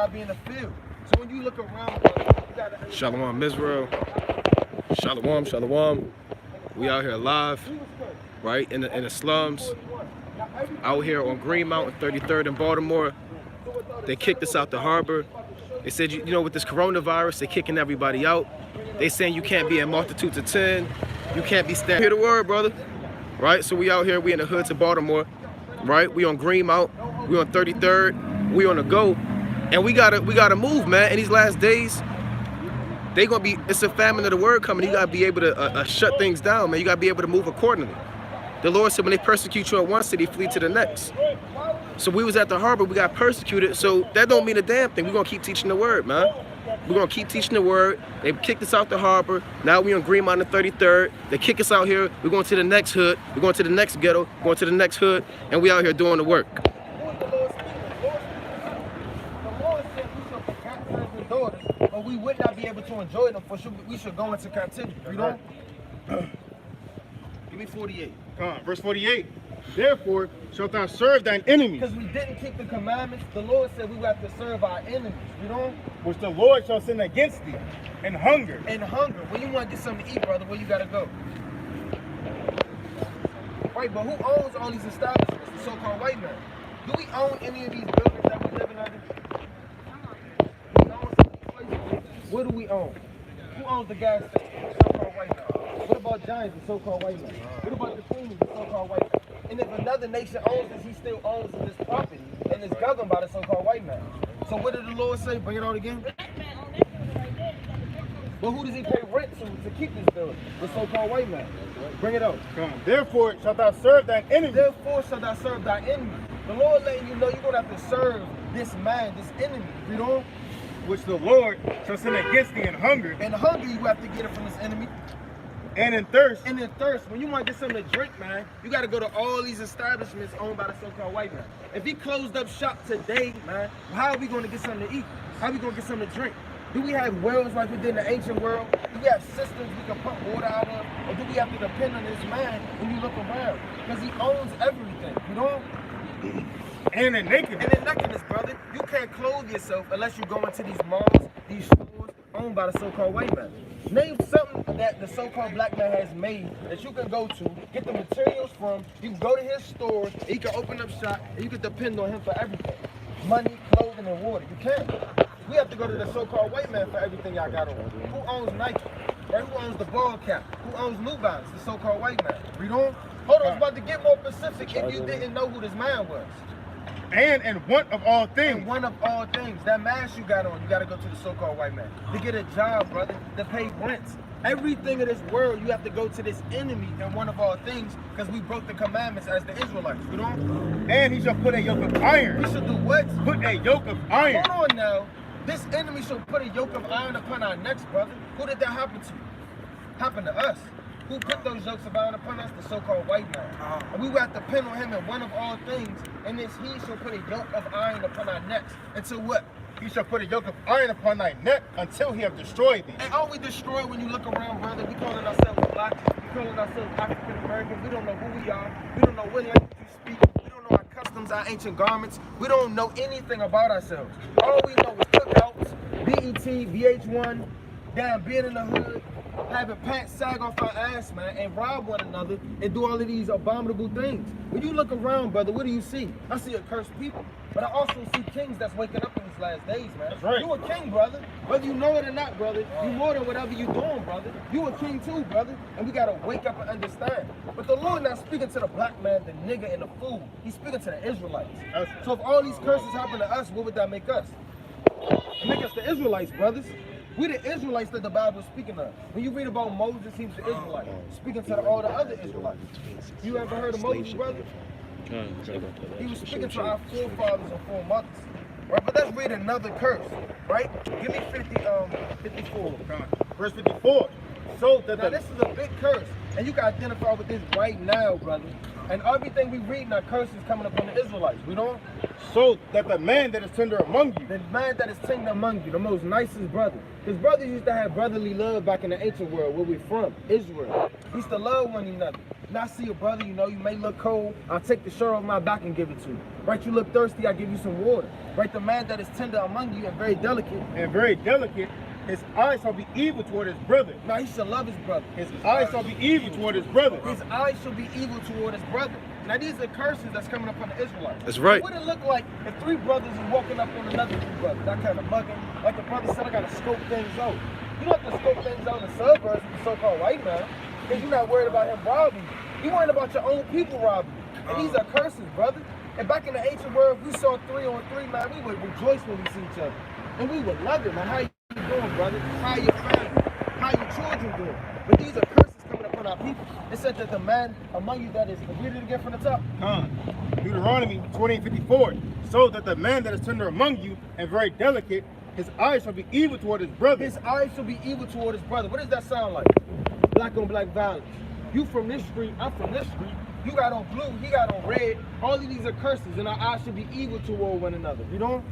not be in the field. So when you look around, brother, you gotta understand. Shalom, Israel. Shalom, shalom. We out here live, right, in the slums, out here on Green Mountain, 33rd in Baltimore. They kicked us out the harbor. They said, you know, with this coronavirus, they're kicking everybody out. They saying you can't be in multitudes of 10. You can't be standing. Hear the word, brother. Right? So we out here, we in the hoods of Baltimore, right? We on Green Mountain, we on 33rd, we on the go. And we gotta move, man. In these last days, they gonna be, it's a famine of the word coming. You gotta be able to shut things down, man. You gotta be able to move accordingly. The Lord said when they persecute you in one city, flee to the next. So we was at the harbor, we got persecuted. So that don't mean a damn thing. We're gonna keep teaching the word, man. We're gonna keep teaching the word. They kicked us out the harbor. Now we on Green Mountain 33rd. They kick us out here. We're going to the next hood. We're going to the next ghetto. Going to the next hood. And we out here doing the work. But we would not be able to enjoy them, for sure. We should go into captivity, you know? Give me 48. Come on, verse 48. Therefore shalt thou serve thine enemies. Because we didn't keep the commandments, the Lord said we have to serve our enemies, you know? Which the Lord shall send against thee, and hunger. And hunger. When you want to get something to eat, brother, where you gotta go? Right, but who owns all these establishments, the so-called white man? Do we own any of these buildings that we live in under? We own some of these places. What do we own? Who owns the gas station, the so-called white man? What about Giants, the so-called white man? What about the Queens, the so-called white man? And if another nation owns this, he still owns this property, and it's governed by the so-called white man. So what did the Lord say? Bring it out again. But who does he pay rent to keep this building? The so-called white man. Bring it out. Come. Therefore shalt thou serve thine enemies. Therefore shalt thou serve thy enemy. The Lord letting you know you're going to have to serve this man, this enemy. You know? Which the Lord shall send against thee in hunger. And hunger, you have to get it from this enemy. And in thirst. And in thirst. When you want to get something to drink, man, you got to go to all these establishments owned by the so-called white man. If he closed up shop today, man, how are we going to get something to eat? How are we going to get something to drink? Do we have wells like we did in the ancient world? Do we have systems we can pump water out of? Or do we have to depend on this man when you look around? Because he owns everything, you know? And in nakedness. And in nakedness, brother. You can't clothe yourself unless you go into these malls, these stores owned by the so-called white man. Name something that the so-called black man has made that you can go to, get the materials from, you can go to his store, and you can open up shop, and you can depend on him for everything. Money, clothing, and water. You can't. We have to go to the so-called white man for everything y'all got on. Who owns Nike? Right? Who owns the ball cap? Who owns New Balance? The so-called white man. Read on. Hold on, I was about to get more specific if you didn't know who this man was. And in want of all things. And one of all things. That mask you got on, you got to go to the so-called white man. To get a job, brother, to pay rent. Everything of this world, you have to go to this enemy and one of all things because we broke the commandments as the Israelites. You know? And he shall put a yoke of iron. We should do what? Put a yoke of iron. Hold on now. This enemy shall put a yoke of iron upon our necks, brother. Who did that happen to? Happen to us. Who put those yokes of iron upon us? The so-called white man. And we will have to depend on him in one of all things. And this he shall put a yoke of iron upon our necks. Until what? He shall put a yoke of iron upon thy neck until he have destroyed thee. And are we destroyed when you look around, brother? We calling ourselves black. We calling ourselves African Americans. We don't know who we are. We don't know what language we speak. We don't know our customs, our ancient garments. We don't know anything about ourselves. All we know is cookouts, BET, VH1, damn, being in the hood, having pants sag off our ass, man, and rob one another and do all of these abominable things. When you look around, brother, what do you see? I see a cursed people, but I also see kings that's waking up in these last days, man. That's right. You a king, brother. Whether you know it or not, brother, you more than whatever you doing, brother. You a king too, brother, and we gotta wake up and understand. But the Lord not speaking to the black man, the nigga, and the fool. He's speaking to the Israelites. So if all these curses happen to us, what would that make us? It make us the Israelites, brothers. We the Israelites that the Bible is speaking of. When you read about Moses, he was the Israelite, speaking to all the other Israelites. You ever heard of Moses, brother? He was speaking to our forefathers and foremothers. Right, but let's read another curse, right? Give me 54. Verse 54. So that now this is a big curse, and you can identify with this right now, brother. And everything we read in our curses coming upon the Israelites. We don't? So that the man that is tender among you. The man that is tender among you, the most nicest brother. Because brothers used to have brotherly love back in the ancient world, where we're from, Israel. We used to love one another. Now I see a brother, you know, you may look cold. I'll take the shirt off my back and give it to you. Right, you look thirsty, I'll give you some water. Right, the man that is tender among you and very delicate. And very delicate, his eyes shall be evil toward his brother. Now he shall love his brother. His eyes shall be evil toward his brother. His eyes shall be evil toward his brother. Now these are curses that's coming upon the Israelites. That's right. What would it look like if three brothers is walking up on another three brothers? That kind of mugging. Like the brother said, I gotta scope things out. You don't have to scope things out in the suburbs with the so-called white man, because you're not worried about him robbing you. You're worried about your own people robbing you. And these are curses, brother. And back in the ancient world, if we saw 3 on 3, man, we would rejoice when we see each other. And we would love it, man. How you doing, brother? How your family? How your children doing? But these are curses coming upon our people. It said that the man among you that is, read it again from the top. Deuteronomy 20:54. So that the man that is tender among you and very delicate, his eyes shall be evil toward his brother. His eyes shall be evil toward his brother. What does that sound like? Black on black violence. You from this street, I'm from this street. You got on blue, he got on red. All of these are curses, and our eyes should be evil toward one another. You know?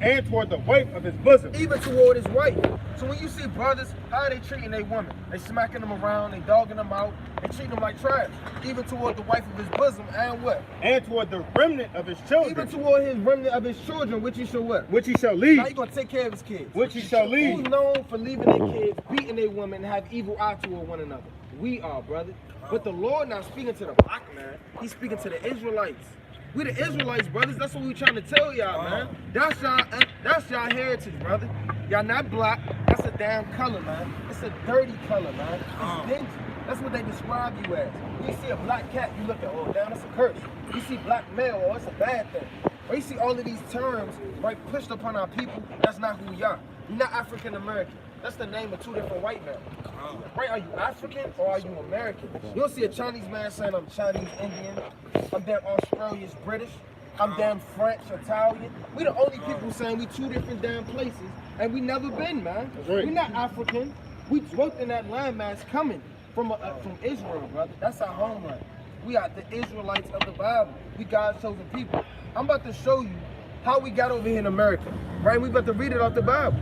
And toward the wife of his bosom. Even toward his wife. So when you see brothers, how are they treating their women? They smacking them around, they dogging them out, they treating them like trash. Even toward the wife of his bosom, and what? And toward the remnant of his children. Even toward his remnant of his children, which he shall what? Which he shall leave. Now he gonna take care of his kids. Which he shall leave. Who's known for leaving their kids, beating their women, and have evil eye toward one another? We are, brother. But the Lord not speaking to the black man, he's speaking to the Israelites. We the Israelites, brothers. That's what we trying to tell y'all, man. That's y'all heritage, brother. Y'all not black. That's a damn color, man. It's a dirty color, man. It's dingy. That's what they describe you as. When you see a black cat, you look at, oh, damn, that's a curse. You see black male, oh, it's a bad thing. Or you see all of these terms, right, pushed upon our people. That's not who we are. We're not African American. That's the name of 2 different white men. Right? Are you African or are you American? You'll see a Chinese man saying, I'm Chinese, Indian, I'm damn Australian, British, I'm damn French, Italian. We the only people saying we 2 different damn places, and we never been, man. Right. We not African. We worked in that landmass coming from Israel, brother. That's our homeland. We are the Israelites of the Bible. We God's chosen people. I'm about to show you how we got over here in America, right? We about to read it off the Bible.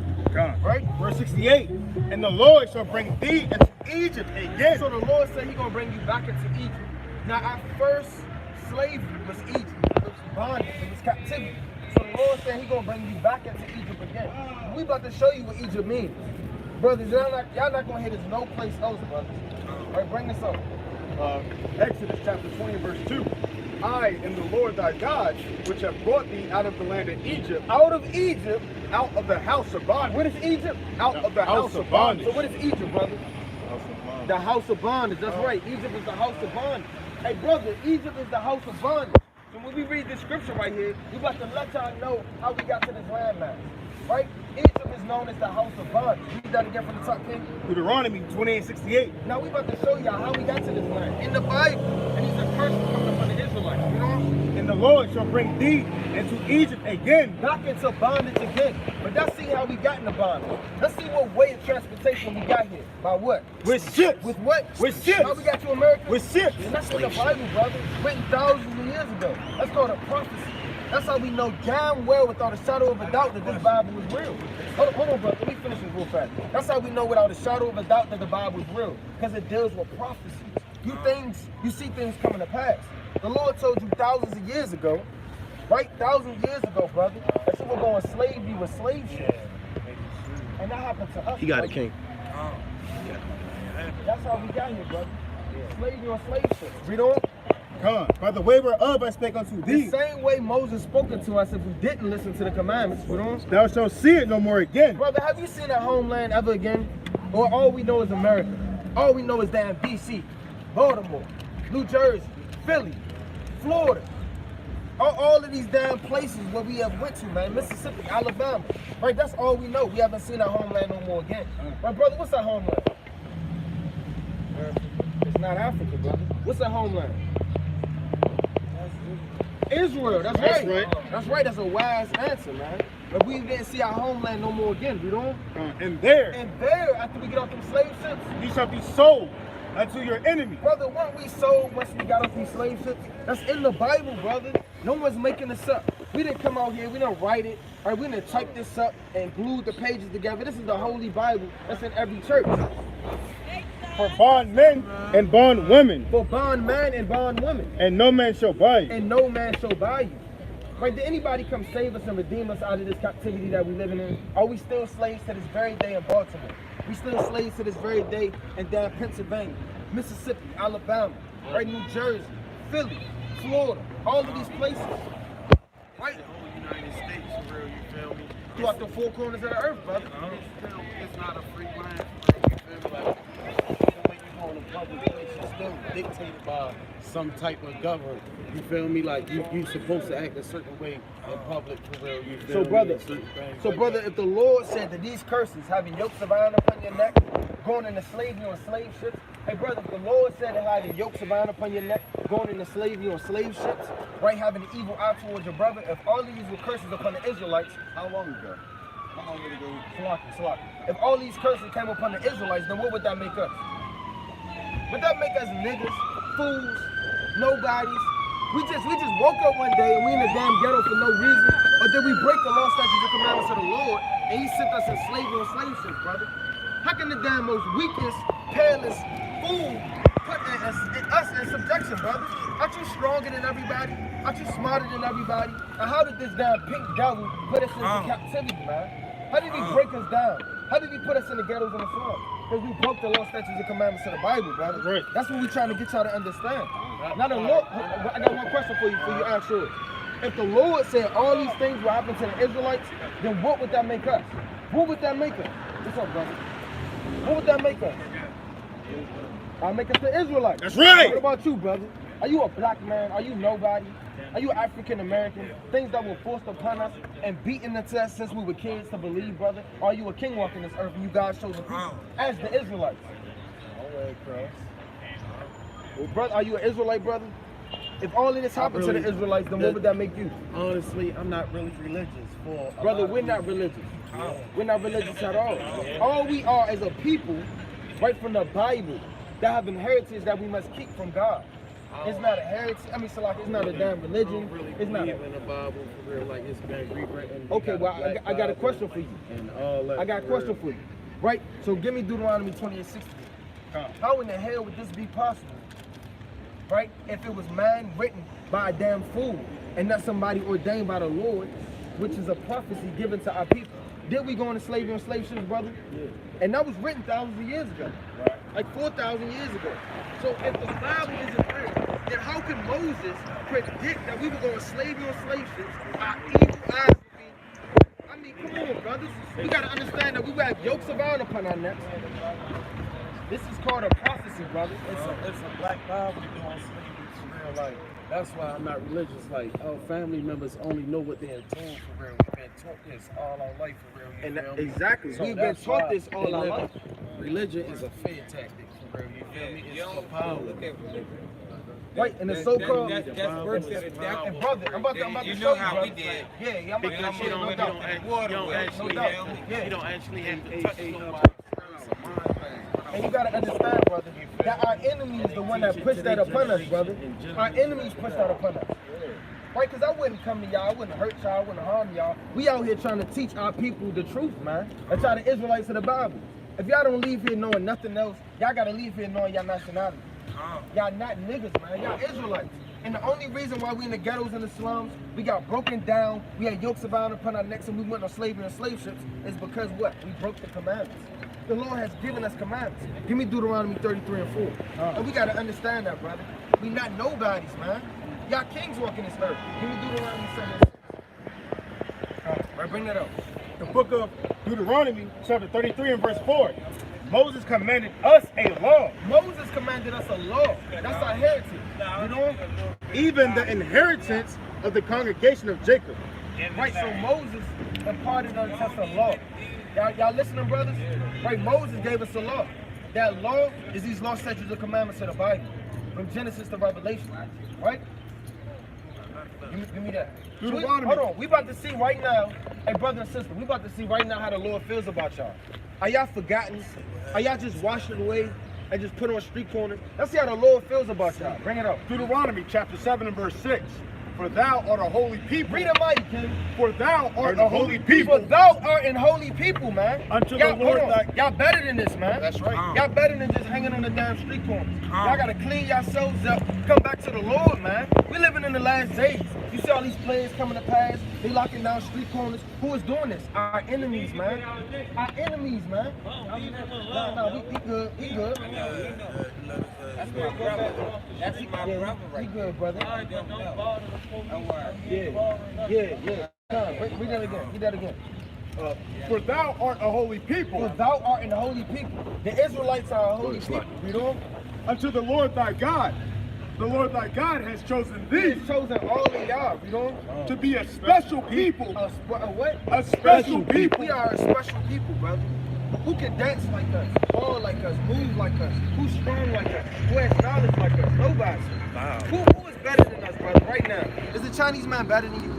Right? Verse 68. And the Lord shall bring thee into Egypt again. So the Lord said he's going to bring you back into Egypt. Now our first slavery was Egypt. It was bondage. It was captivity. So the Lord said he's going to bring you back into Egypt again. We about to show you what Egypt means. Brothers, y'all not going to hear this no place else, brothers. All right, bring this up. Exodus chapter 20 verse 2. I am the Lord thy God, which have brought thee out of the land of Egypt. Out of Egypt. Out of the house of bondage. What is Egypt? Out of the house of bondage. So what is Egypt, brother? House of bondage. The house of bondage. That's right. Egypt is the house of bondage. Hey, brother, Egypt is the house of bondage. So when we read this scripture right here, we about to let y'all know how we got to this landmass. Right? Egypt is known as the house of bondage. Read that again from the top, King. Deuteronomy 28:68. Now we about to show y'all how we got to this land. In the Bible. And these are curses coming upon the Israelites. You know? And the Lord shall bring thee into Egypt again. Back into bondage again. But let's see how we got into bondage. Let's see what way of transportation we got here. By what? With ships. With what? With ships. How we got to America? With ships. And that's in the Bible, brother. Written thousands of years ago. That's called a prophecy. That's how we know damn well without a shadow of a doubt that this Bible was real. Hold on, brother. Let me finish this real fast. That's how we know without a shadow of a doubt that the Bible is real. Because it deals with prophecies. You see things coming to pass. The Lord told you thousands of years ago, right? Thousands of years ago, brother, that you were going to slave you with slave ships. And that happened to us. He got brother. it, King. That's how we got here, brother. Slave you on slave ships. Read on. Come, by the way whereof I spake unto thee. The same way Moses spoke to us if we didn't listen to the commandments. Read on. Thou shalt see it no more again. Brother, have you seen our homeland ever again? Or all we know is America? All we know is damn DC, Baltimore, New Jersey, Philly, Florida. All of these damn places where we have went to, man. Mississippi, Alabama. Right, that's all we know. We haven't seen our homeland no more again. My brother, what's our homeland? It's not Africa, brother. What's our homeland? Israel, that's right. That's right, that's a wise answer, man. But we didn't see our homeland no more again, you know? And there, after we get off them slave ships, ye shall be sold unto your enemy. brother, weren't we sold once we got off these slave ships? That's in the Bible, brother. No one's making this up. We didn't come out here, we didn't write it, or we didn't type this up and glue the pages together. This is the Holy Bible that's in every church. for bondmen and bondwomen, For bondman and bondwomen. and no man shall buy you. And no man shall buy you. Right? Did anybody come save us and redeem us out of this captivity that we're living in? Are we still slaves to this very day in Baltimore? We still slaves to this very day in down Pennsylvania, Mississippi, Alabama, right? New Jersey, Philly, Florida, all of these places. Right? The whole United States, for real, you feel me? Throughout the four corners of the earth, brother. It's not a free land, for real, you feel me? Like, the way you go in a public place is still dictated by some type of government. You feel me? Like, you supposed to act a certain way in public, for real, you feel So, me? brother, Certain things so like brother, that. if the Lord said that these curses, having yokes of iron upon your neck, going into slavery on slave ships, hey brother, if the Lord said that having yokes of iron upon your neck, going into slavery on slave ships, right, having an evil eye towards your brother, if all of these were curses upon the Israelites, how long ago? How long ago? Salaki. If all these curses came upon the Israelites, then what would that make us? Would that make us niggas, fools, nobodies? We just woke up one day and we in the damn ghetto for no reason, or did we break the law, statutes, and commandments of the Lord, and He sent us in slavery on slave ships, brother? How can the damn most weakest, palest fool put us in subjection, brother? Aren't you stronger than everybody? Aren't you smarter than everybody? And how did this damn pink devil put us into captivity, man? How did he break us down? How did he put us in the ghettos and the slums? Because we broke the law, statutes, and commandments of the Bible, brother. Right. That's what we're trying to get y'all to understand. Now the Lord, I got one question for you answer it. If the Lord said all these things will happen to the Israelites, then what would that make us? What would that make us? What's up, brother? What would that make us? I'll make us the Israelites. That's right. What about you, brother? Are you a black man? Are you nobody? Are you African American? Things that were forced upon us and beaten into us since we were kids to believe, brother? Or are you a king walking this earth and you God's chosen people as the Israelites? Well, brother, are you an Israelite, brother? If all of this happened to the Israelites, then what would that make you? Honestly, I'm not really religious. For a Brother, lot of we're not religious. We're not religious at all. All we are as a people, right from the Bible, that have an heritage that we must keep from God. It's not a heritage. I mean, Salaki, it's not a damn religion. I don't really It's not. believe in the Bible, for real. Like, it's been rewritten. Okay, well, I got a question for you. And all that, I got a for question real. for you. Right? So give me Deuteronomy 28:60. How in the hell would this be possible? Right? If it was man written by a damn fool and not somebody ordained by the Lord, which is a prophecy given to our people. Did we go into slavery on slave ships, brother? Yeah. And that was written thousands of years ago. Right. Like 4,000 years ago. So if the Bible isn't real, then how can Moses predict that we were going to slavery on slave ships? Our evil eyes would be. I mean, come on, brothers. We got to understand that we will have yokes of iron upon our necks. This is called a prophecy, brother. It's a black Bible doing slavery, for real. Like, that's why I'm not religious. Like, our family members only know what they're told, for real. We've been taught this all our life, for real. You And feel me? exactly. So We've been that's taught why this all our life. Religion is a fear tactic, for real. You feel me? It's for power. Right, and the so-called. That's worse than a devil. And brother, I'm about to You show know you, how brother. we did. Yeah, I'm about to Because show you you, don't no really doubt. You don't actually have to touch nobody. And you gotta understand, brother, that our enemy is the one that pushed that upon us, brother. Our enemies pushed that upon us. Right? Because I wouldn't come to y'all, I wouldn't hurt y'all, I wouldn't harm y'all. We out here trying to teach our people the truth, man. That's how the Israelites of the Bible. If y'all don't leave here knowing nothing else, y'all gotta leave here knowing y'all nationality. Y'all not niggas, man. Y'all Israelites. And the only reason why we in the ghettos and the slums, we got broken down, we had yokes of iron upon our necks, and we went on slavery and slave ships, is because what? We broke the commandments. The Lord has given us commandments. Give me Deuteronomy 33 and 4. And we gotta understand that, brother. We not nobodies, man. Y'all kings walking this earth. Give me Deuteronomy 7. Right, bring that up. The book of Deuteronomy, chapter 33 and verse 4. Moses commanded us a law, Moses commanded us a law. That's our heritage. You know? even the inheritance of the congregation of Jacob. Right, so Moses imparted unto us a law. Y'all listening, brothers? Right, Moses gave us a law. That law is these law, statutes, and commandments of the Bible. From Genesis to Revelation. Right? Give me that. Deuteronomy. Hold on, we about to see right now, hey brother and sister, we about to see right now how the Lord feels about y'all. Are y'all forgotten? Are y'all just washed away and just put on street corners? Let's see how the Lord feels about y'all. Bring it up. Deuteronomy chapter 7 and verse 6. For thou art a holy people. Read the mic, King. For thou art a holy people. For thou art in holy people, man. Unto the Y'all, Lord hold on. thy... Y'all better than this, man. That's right. Y'all better than just hanging on the damn street corners. Y'all gotta clean yourselves up. Come back to the Lord, man. We living in the last days. You see all these players coming to pass. They locking down street corners. Who is doing this? Our enemies, man. Our enemies, man. No, we good. We good. That's my brother. That's my brother We right good, brother. there. Yeah. Read that again. Read that again. For thou art a holy people. For thou art in the holy people. The Israelites are a holy people. You know? Unto the Lord thy God. The Lord thy God has chosen He thee has chosen all of y'all, you know? to be a special people. A what? A special people. We are a special people, brother. Who can dance like us, ball like us, move like us, who's strong like us, who has knowledge like us? Nobody. Wow. Who is better than us, brother, right now? Is the Chinese man better than you?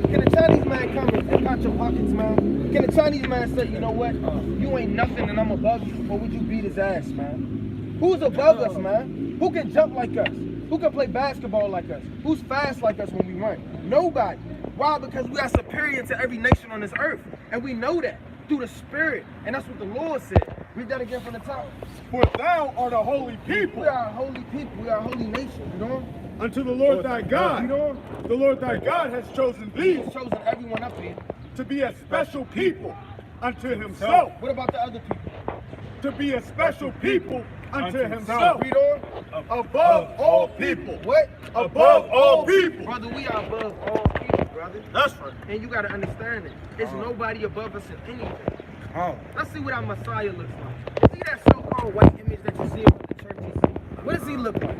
Can the Chinese man come and count your pockets, man? Can the Chinese man say, you know what? You ain't nothing and I'm above you, or would you beat his ass, man? Who's above us, man? Who can jump like us? Who can play basketball like us? Who's fast like us when we run? Nobody. Why? Because we are superior to every nation on this earth. And we know that through the Spirit. And that's what the Lord said. Read that again from the top. For thou art a holy people. We are a holy people. We are a holy nation. You know? Unto the Lord thy God. You know? The Lord thy God has chosen He thee has chosen everyone up here. to be a special people unto himself. What about the other people? To be a special people unto himself. Read on. Above all people. What? Above all people. Brother, we are above all people, brother. That's right. And you got to understand it. There's nobody above us in anything. Let's see what our Messiah looks like. See that so-called white image that you see in the churches? What does he look like?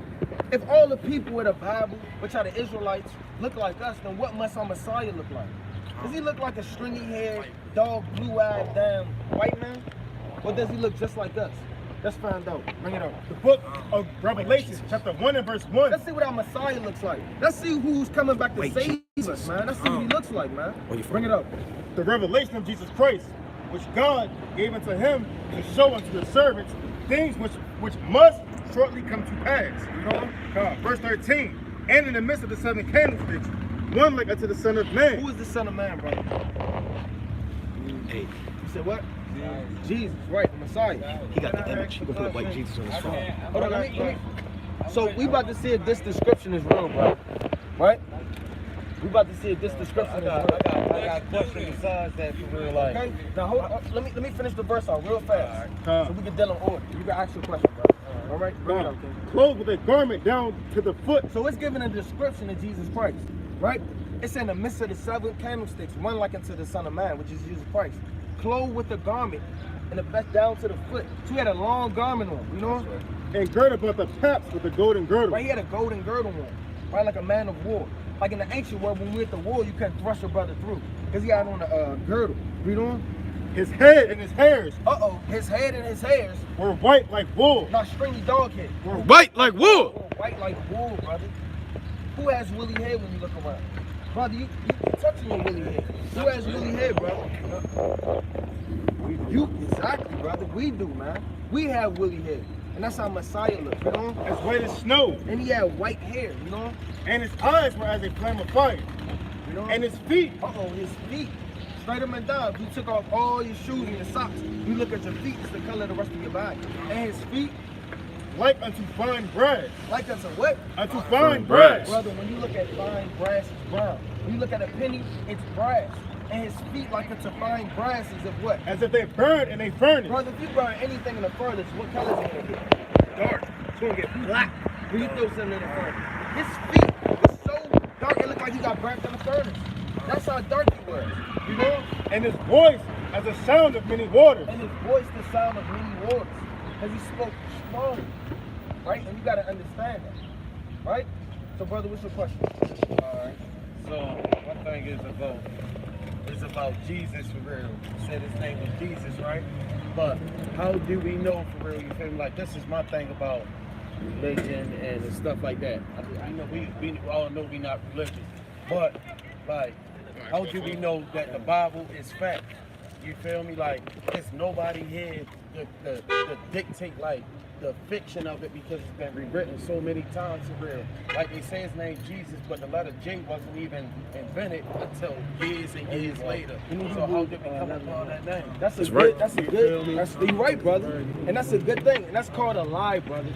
If all the people with the Bible, which are the Israelites, look like us, then what must our Messiah look like? Does he look like a stringy-haired, dog, blue-eyed, damn white man? Or does he look just like us? Let's find out. Bring it up. The book of Revelation, chapter 1 and verse 1. Let's see what our Messiah looks like. Let's see who's coming back to Wait, save us, man. Let's see what he looks like, man. Bring it up. The revelation of Jesus Christ, which God gave unto him to show unto his servants things which must shortly come to pass. You know? Verse 13. And in the midst of the 7 candlesticks, one like unto the Son of Man. Who is the Son of Man, brother? Hey, You said what? Jesus, right, the Messiah. he got the image. You can put white Jesus on his phone. Hold on, let me. So we about to see if this description is real, bro. Right? We about to see if this description is real. I got a question besides that for real life. Okay? Now hold on. Let me finish the verse out real fast. So we can deal in order. You can ask your question, bro. All right? Bring it up, King. Clothed with a garment down to the foot. So it's giving a description of Jesus Christ, right? It's in the midst of the 7 candlesticks, one like unto the Son of Man, which is Jesus Christ, clothed with a garment and the best down to the foot. So he had a long garment on, you know? And girded about the paps with a golden girdle. Right, he had a golden girdle on, right, like a man of war. Like in the ancient world, when we at the war, you couldn't thrust your brother through, because he had on a girdle. Read on. His head and his hairs His head and his hairs, were white like wool. not stringy dog head. White like wool. White like wool, brother. Who has woolly hair when you look around? Brother, you touching your woolly hair. Who has woolly hair, brother? You, exactly, brother. We do, man. We have woolly hair. And that's how Messiah looks, you know? As white as snow. And he had white hair, you know? And his eyes were as a flame of fire. You know? And his feet. His feet. Straight up and down. If you took off all your shoes and your socks, you look at your feet, it's the color of the rest of your body. And his feet, like unto fine brass. like unto what? Unto fine brass. Brother, when you look at fine brass, it's brown. When you look at a penny, it's brass. And his feet like unto fine brass is of what? As if they burned in a furnace. Brother, if you burn anything in the furnace, what color is it gonna get? Dark. It's gonna get black when you throw something in the furnace. His feet was so dark, it looked like he got burnt in the furnace. That's how dark he was, you know? And his voice as the sound of many waters. And his voice the sound of many waters. Because he spoke strong, right? And you gotta understand that, right? So brother, what's your question? Alright. So one thing is about Jesus for real. You said his name was Jesus, right? But how do we know for real? You feel me? Like this is my thing about religion and stuff like that. I know we all know we not religious, but like how do we know that the Bible is fact? You feel me? Like, there's nobody here to dictate, like, the fiction of it because it's been rewritten so many times for real. Like they say his name Jesus, but the letter J wasn't even invented until years and years later. So how did we come upon that name? That's a right. You're right, brother. And that's a good thing. And that's called a lie, brother.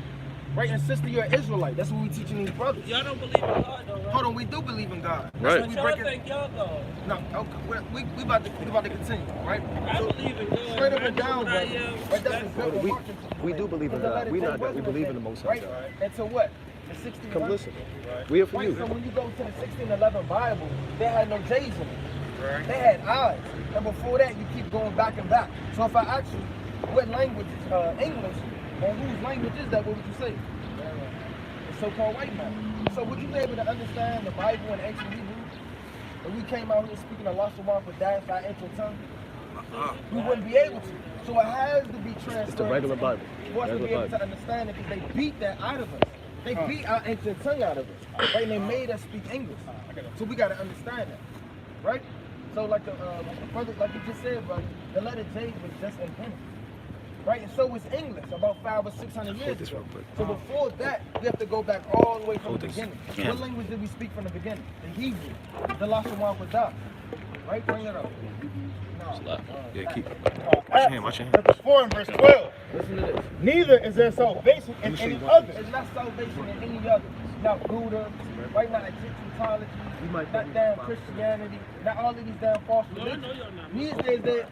Right, and sister, you're an Israelite. That's what we teaching these brothers. Y'all don't believe in God, though, right? Hold on, we do believe in God. Right. But y'all think y'all God. No, okay, we about to continue, right? I believe in God. Straight up and I down, know brother. what I am. Right, that's a good We- one. we do believe in God. We believe in the Most High right? God. And so what? The 16. Come listen. We're here for Right, you. so when you go to the 1611 Bible, they had no J's in it. They had I's. And before that, you keep going back and back. So if I ask you, what language is English, or whose language is that, what would you say? The so-called white man. So would you be able to understand the Bible in ancient Hebrew? If we came out here speaking Allah subhanahu wa ta'ala our ancient tongue, we wouldn't be able to. So it has to be transferred. It's the regular Bible. For us to be Regular able to Bible. understand it, because they beat that out of us. They beat our ancient tongue out of us, right? And they made us speak English. So we got to understand that, right? So like the brother, like you just said, brother, the letter J was just invented, right? And so was English about 500 or 600 years this ago. real quick. So before that, we have to go back all the way from Hold the this. beginning. Yeah. What language did we speak from the beginning? The Hebrew, the Lashon Kodesh, right? Bring it up. Yeah, keep. Watch your hand, watch your hand. Chapter 4 and verse 12. Listen to this. Neither is there salvation in any other. It's not salvation in any other. Not Buddha, right? Not Egyptology, not damn Christianity, not all of these damn false religions. Neither is there,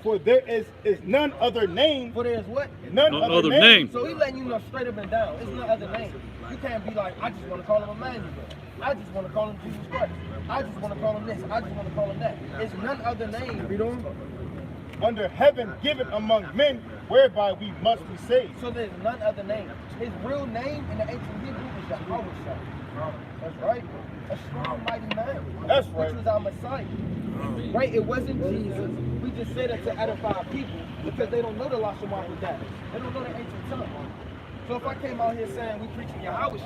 For there is none other name. for there's what? None other name. So he letting you know straight up and down. It's no other name. You can't be like, I just want to call him Emmanuel. I just want to call him Jesus Christ. I just want to call him this. I just want to call him that. It's none other name. Read on. Under heaven given among men, whereby we must be saved. So there's none other name. His real name in the ancient Hebrew is Yahweh. That's right. A strong, mighty man. That's right. Which was our Messiah. Right? It wasn't Jesus. We just said it to edify people because they don't know the Lashon Kodesh. They don't know the ancient tongue. So if I came out here saying we preaching Yahweh,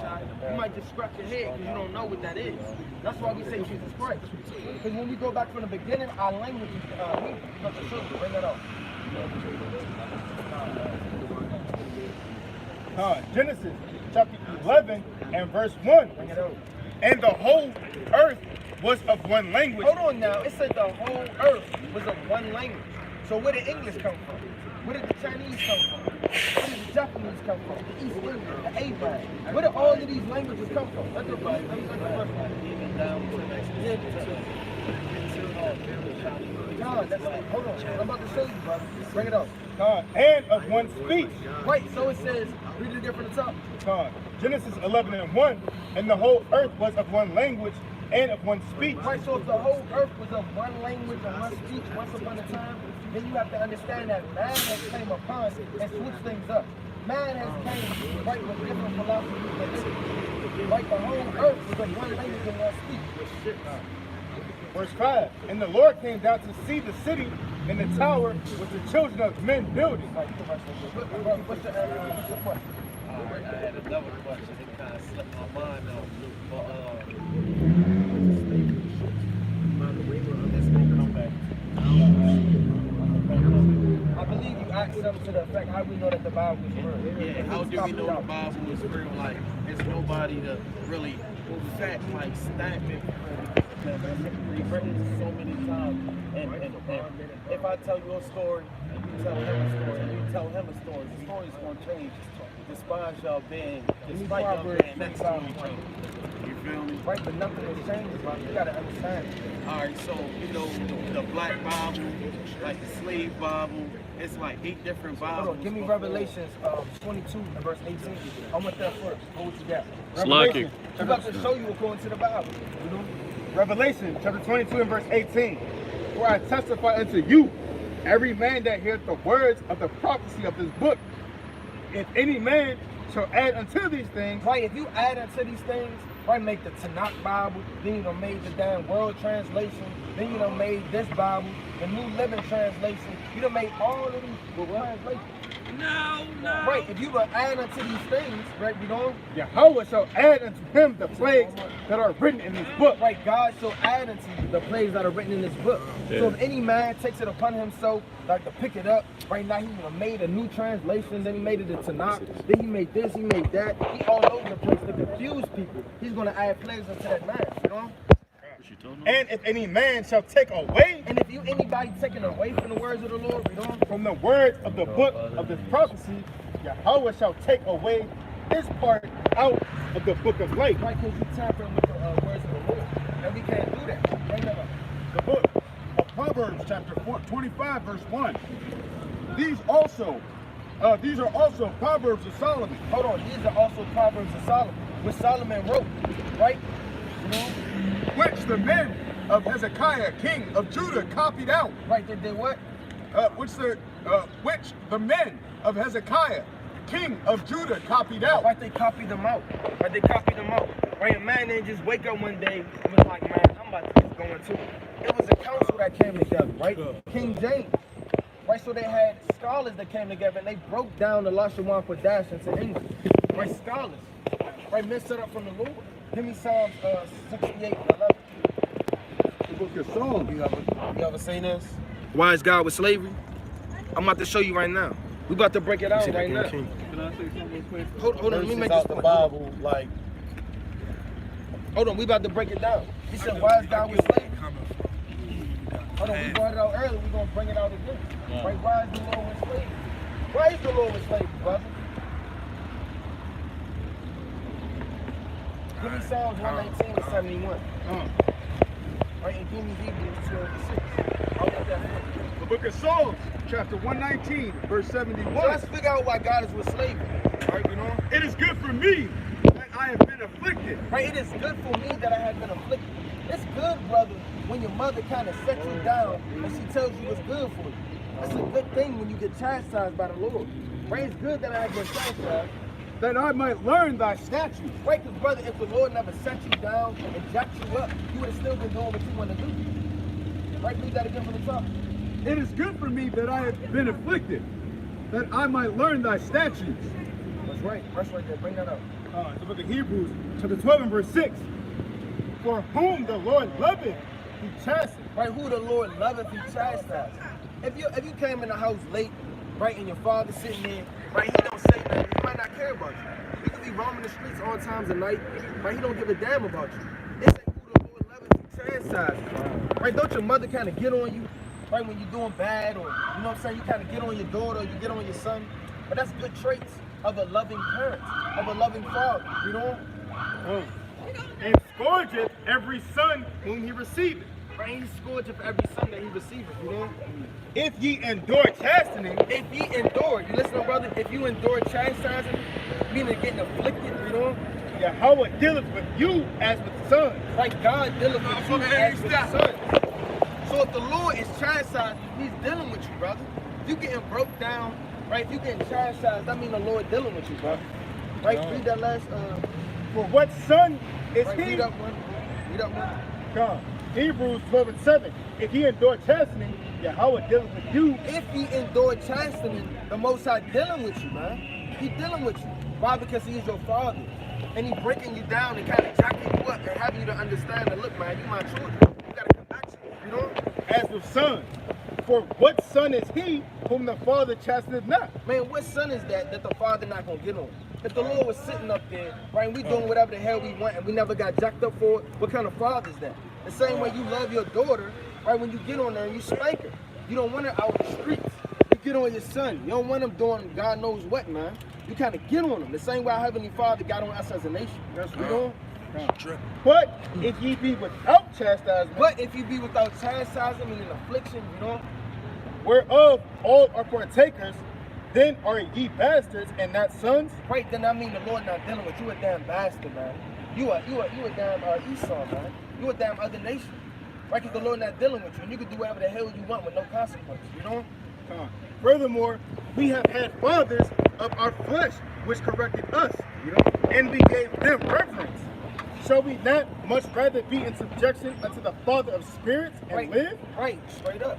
you might just scratch your head because you don't know what that is. That's why we say Jesus Christ. Because when we go back from the beginning, our language is Hebrew. But the children, bring that up. Genesis chapter 11 and verse 1. Bring it up. And the whole earth was of one language. Hold on now. It said the whole earth was of one language. So where did English come from? Where did the Chinese come from? Where did the Japanese come from? The East Indian, the Arab. Where did all of these languages come from? Let the first God, that's like, hold on. I'm about to show you, brother. Bring it up. And of one speech. Right, so it says, read it again from the top. Genesis 11 and 1. And the whole earth was of one language and of one speech. Right, so if the whole earth was of one language and one speech once upon a time, then you have to understand that man has came upon and switched things up. Man has came right with different philosophies. Right, the whole earth was of one language and one speech. Verse 5. And the Lord came down to see the city and the tower which the children of men building. What's the question? I had another question. It kind of slipped my mind out. I believe you asked something to the effect, how we know that the Bible is real? Yeah, how do we know the Bible is real? Like, there's nobody to really fact, like, stamp it because it's rewritten so many times. And if I tell you a story, and you tell him a story, and you tell him a story, the story's going to change. Despite y'all being next to each other. You feel me? Right, but nothing has changed, bro. You gotta understand. Alright, so, you know, the Black Bible, like the Slave Bible, it's like 8 different Bibles. Hold on, give me Revelations 22 and verse 18. I want that first. Hold you down. Revelation, I'm about to show you according to the Bible. You know? Revelation chapter 22 and verse 18. For I testify unto you, every man that heareth the words of the prophecy of this book, if any man shall add unto these things. Right, if you add unto these things, right, make the Tanakh Bible, then you done made the damn World Translation, then you done made this Bible, the New Living Translation, you done made all of these translations. Right, if you will add unto these things, right, you know, Yahweh shall add unto him the plagues that are written in this book. right, God shall add unto you the plagues that are written in this book. So if any man takes it upon himself, like to pick it up, right now he made a new translation, then he made it a Tanakh, then he made this, he made that, he all over the place to confuse people. He's gonna add plagues unto that man, you know? And if any man shall take away And if you anybody taking away from the words of the Lord, you know, from the words of the book of this prophecy, Yahweh shall take away this part out of the book of life. right, because you tampering with the words of the Lord. And we can't do that. Right now. The book of Proverbs, chapter 25, verse 1. These are also Proverbs of Solomon. Hold on, these are also Proverbs of Solomon, which Solomon wrote, right? You know, Which the men of Hezekiah, king of Judah, copied out. right, they did what? Which the men of Hezekiah, king of Judah, copied out. Right, they copied them out. Right, they copied them out. Right, a man didn't just wake up one day and was like, man, I'm about to get going too. It was a council that came together, right? King James. Right, so they had scholars that came together and they broke down the Lashawan Kodash into English. Right, scholars. Right, men set up from the Lord. Give me Psalms 68 and 11. The book of Psalms. You ever seen this? Why is God with slavery? I'm about to show you right now. We about to break it out right now. Can I say something real quick? Hold on, let me Verses make this out the point. Bible, like, Hold on, we about to break it down. He said, why is God with slavery? Hold on, we brought it out earlier. We're going to bring it out again. Right, why is the Lord with slavery? Why is the Lord with slavery, brother? Give me Psalms 119 and 71. Right, and give me Hebrews 12 and 6. I'll let that happen. The book of Psalms, chapter 119, verse 71. So let's figure out why God is with slavery. Right, you know? It is good for me that I have been afflicted. Right, it is good for me that I have been afflicted. It's good, brother, when your mother kind of sets you down and she tells you what's good for you. It's a good thing when you get chastised by the Lord. Right, it's good that I have been chastised. That I might learn thy statutes. Right, because brother, if the Lord never set you down and jacked you up, you would have still been doing what you want to do. Right, read that again from the top. It is good for me that I have been afflicted, that I might learn thy statutes. That's right. That's right there. Bring that up. The book of Hebrews, chapter 12 and verse 6. For whom the Lord loveth, he chastens. Right, who the Lord loveth, he chastises. If you came in the house late, right, and your father sitting there, right, he don't say nothing, he might not care about you. You could be roaming the streets all times of night, right, he don't give a damn about you. It's like who the Lord loveth, he chastises. Right, don't your mother kind of get on you, right, when you're doing bad, or, you know what I'm saying, you kind of get on your daughter, or you get on your son. But that's good traits of a loving parent, of a loving father, you know? And scourgeth every son whom he receiveth. Right, he scourgeth for every son that he receiveth, you know? If ye endure chastening, If ye endure, you listen, brother, if you endure chastising, meaning getting afflicted, you know? Yahweh dealeth with you as with sons. Like God dealing with you as with son. So if the Lord is chastising you, he's dealing with you, brother. If you getting broke down, right, if you getting chastised, that means the Lord dealing with you, brother. Right, read that last, For what son is right, he? read up one. Read up one. Come. Hebrews 12 and 7. If he endure chastening, Yahweh dealeth with you. If he endure chastening, the Most High dealing with you, man. He dealing with you. Why? Because he is your father. And he breaking you down and kind of jacking you up and having you to understand that, look, man, you my children. You got to come back to me, you know? As with sons. For what son is he whom the father chasteneth not? Man, what son is that the father not going to get on? If the Lord was sitting up there, right, and we doing whatever the hell we want and we never got jacked up for it, what kind of father is that? The same way you love your daughter, right, when you get on her and you spank her. You don't want her out in the streets. You get on your son. You don't want him doing God knows what, man. You kind of get on him. The same way our Heavenly Father got on us as a nation. That's what we doing. But if ye be without chastisement, But if you be without chastisement and affliction, you know, whereof all are partakers, then are ye bastards and not sons. right, then I mean the Lord not dealing with you. A damn bastard, man. You a damn Esau, man. You a damn other nation. Right, because the Lord not dealing with you. And you can do whatever the hell you want with no consequences, you know? Furthermore, we have had fathers of our flesh which corrected us, and we gave them reverence. Shall we not much rather be in subjection unto the Father of spirits and Right. live? Right, straight up.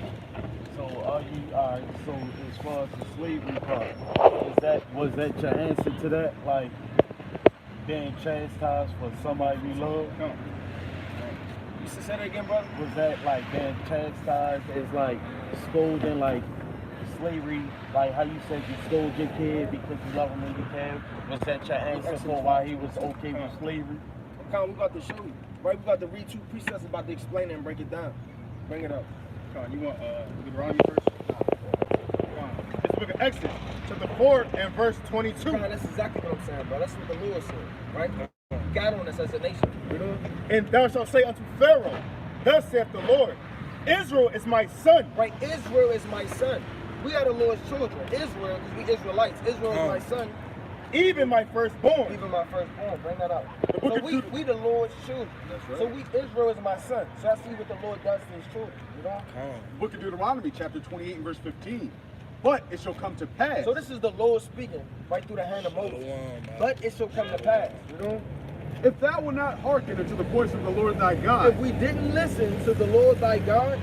So are you alright? So as far as the slavery part, was that your answer to that? Like being chastised for somebody you love? No. You should say that again, brother. Was that like being chastised as like scolding, like slavery, like how you said you scold your kid because you love him and you care? Was that your answer for why he was okay with slavery? Come, we about to show you. Right, we about to read 2 precepts about to explain it and break it down. Bring it up. Come on, you want Deuteronomy first? Come on. It's the book of Exodus, chapter 4 and verse 22. Come on, that's exactly what I'm saying, bro. That's what the Lord said, right? God on us as a nation. You know? And thou shalt say unto Pharaoh, thus saith the Lord, Israel is my son. Right, Israel is my son. We are the Lord's children. Israel, because we Israelites. Israel is my son, Even my firstborn. even my firstborn. Bring that up. book So of Jude- we the Lord's children. That's right. So Israel is my son. So I see what the Lord does to his children. You know? Book of Deuteronomy, chapter 28 and verse 15. But it shall come to pass. So this is the Lord speaking right through the hand of Moses. But it shall come to pass. You know? If thou wilt not hearken unto the voice of the Lord thy God, If we didn't listen to the Lord thy God,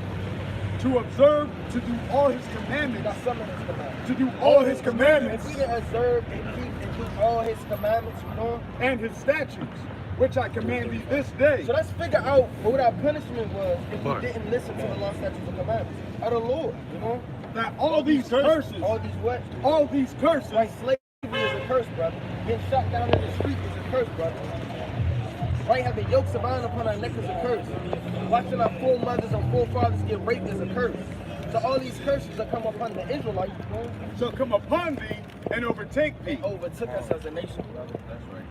to observe, to do all his commandments, that's some of his commandments. to do all his commandments, If we didn't observe and keep and do all his commandments, you know? and his statutes, which I command thee this day. So let's figure out what our punishment was if we Mark. didn't listen to the law, statutes, and commandments of the Lord, you know? That all these curses, All these what? all these curses, Like slavery is a curse, brother. Getting shot down in the street is a curse, brother. Right, having yokes of iron upon our neck is a curse. Watching our foremothers and forefathers get raped is a curse. So all these curses that come upon the Israelites, you know, shall come upon thee and overtake thee. overtook us as a nation, brother.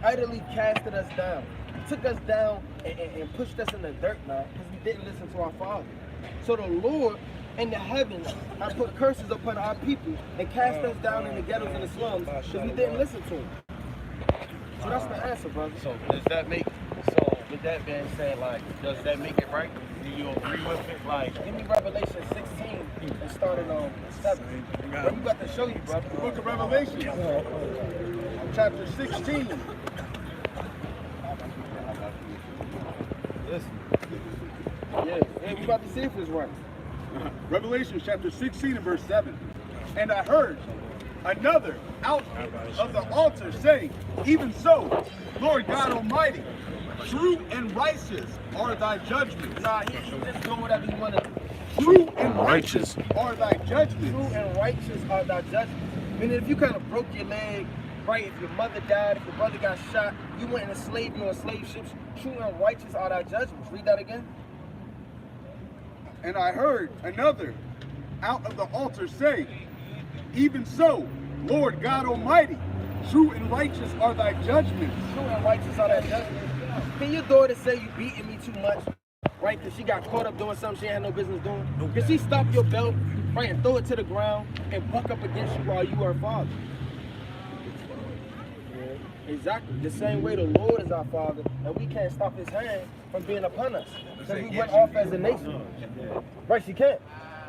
Utterly casted us down. Took us down and pushed us in the dirt, man, because we didn't listen to our Father. So the Lord in the heavens has put curses upon our people and cast us down in the ghettos and the slums because we didn't listen to him. So that's the answer, brother. So does that make, so with that being said, like, does that make it right? Do you agree with it? Like, Give me Revelation 16 and starting on 7. What we about to show you, brother. The book of Revelation, chapter 16. Yeah, we about to see if it's right. Revelation chapter 16 and verse 7. And I heard another out of the altar saying, even so, Lord God Almighty, true and righteous are thy judgments. Nah, he's just doing whatever he want to do. True and righteous are thy judgments. True and righteous are thy judgments. Meaning if you kind of broke your leg, right, if your mother died, if your brother got shot, you went into slavery on slave ships, true and righteous are thy judgments. Read that again. And I heard another out of the altar say, even so, Lord God Almighty, true and righteous are thy judgments. True and righteous are thy judgments. Can your daughter say you beating me too much, right, because she got caught up doing something she had no business doing? Can she stop your belt, right, and throw it to the ground and buck up against you while you are her father? Exactly. The same way the Lord is our Father, and we can't stop his hand from being upon us. Because we went off as a nation. Right, she can't.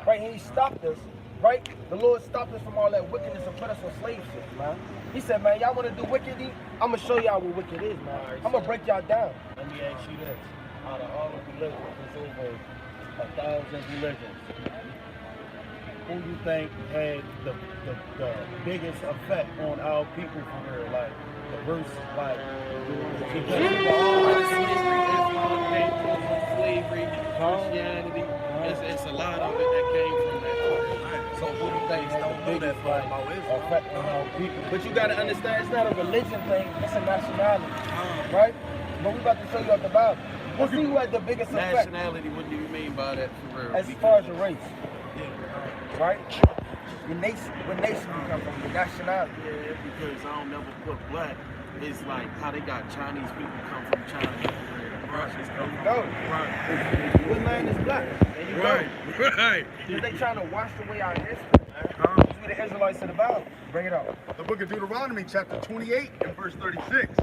Right, and he stopped us. Right? The Lord stopped us from all that wickedness and put us on slave ships, man. He said, man, y'all want to do wickedly? I'm going to show y'all what wicked is, man. I'm going to break y'all down. let me ask you this. Out of all the religions, there's over 1,000 religions. Who you think had the biggest effect on our people for real? Like, the verse, like, Slavery, Christianity, it's a lot of it that came from that. so who you think had the biggest effect on our people? But you got to understand, it's not a religion thing, it's a nationality. Right? But we about to show you out the Bible. Let's see who had the biggest effect Nationality, what do you mean by that for real? as far as the race. Right? What nation you come from, the nationality. Yeah, because I don't never put black. It's like how they got Chinese people come from China. Russians come from Go. Right. What land is black? There you Right, go. right. Because they trying to wash away our history, man. We the Israelites of the Bible. Bring it out. The book of Deuteronomy chapter 28 and verse 36.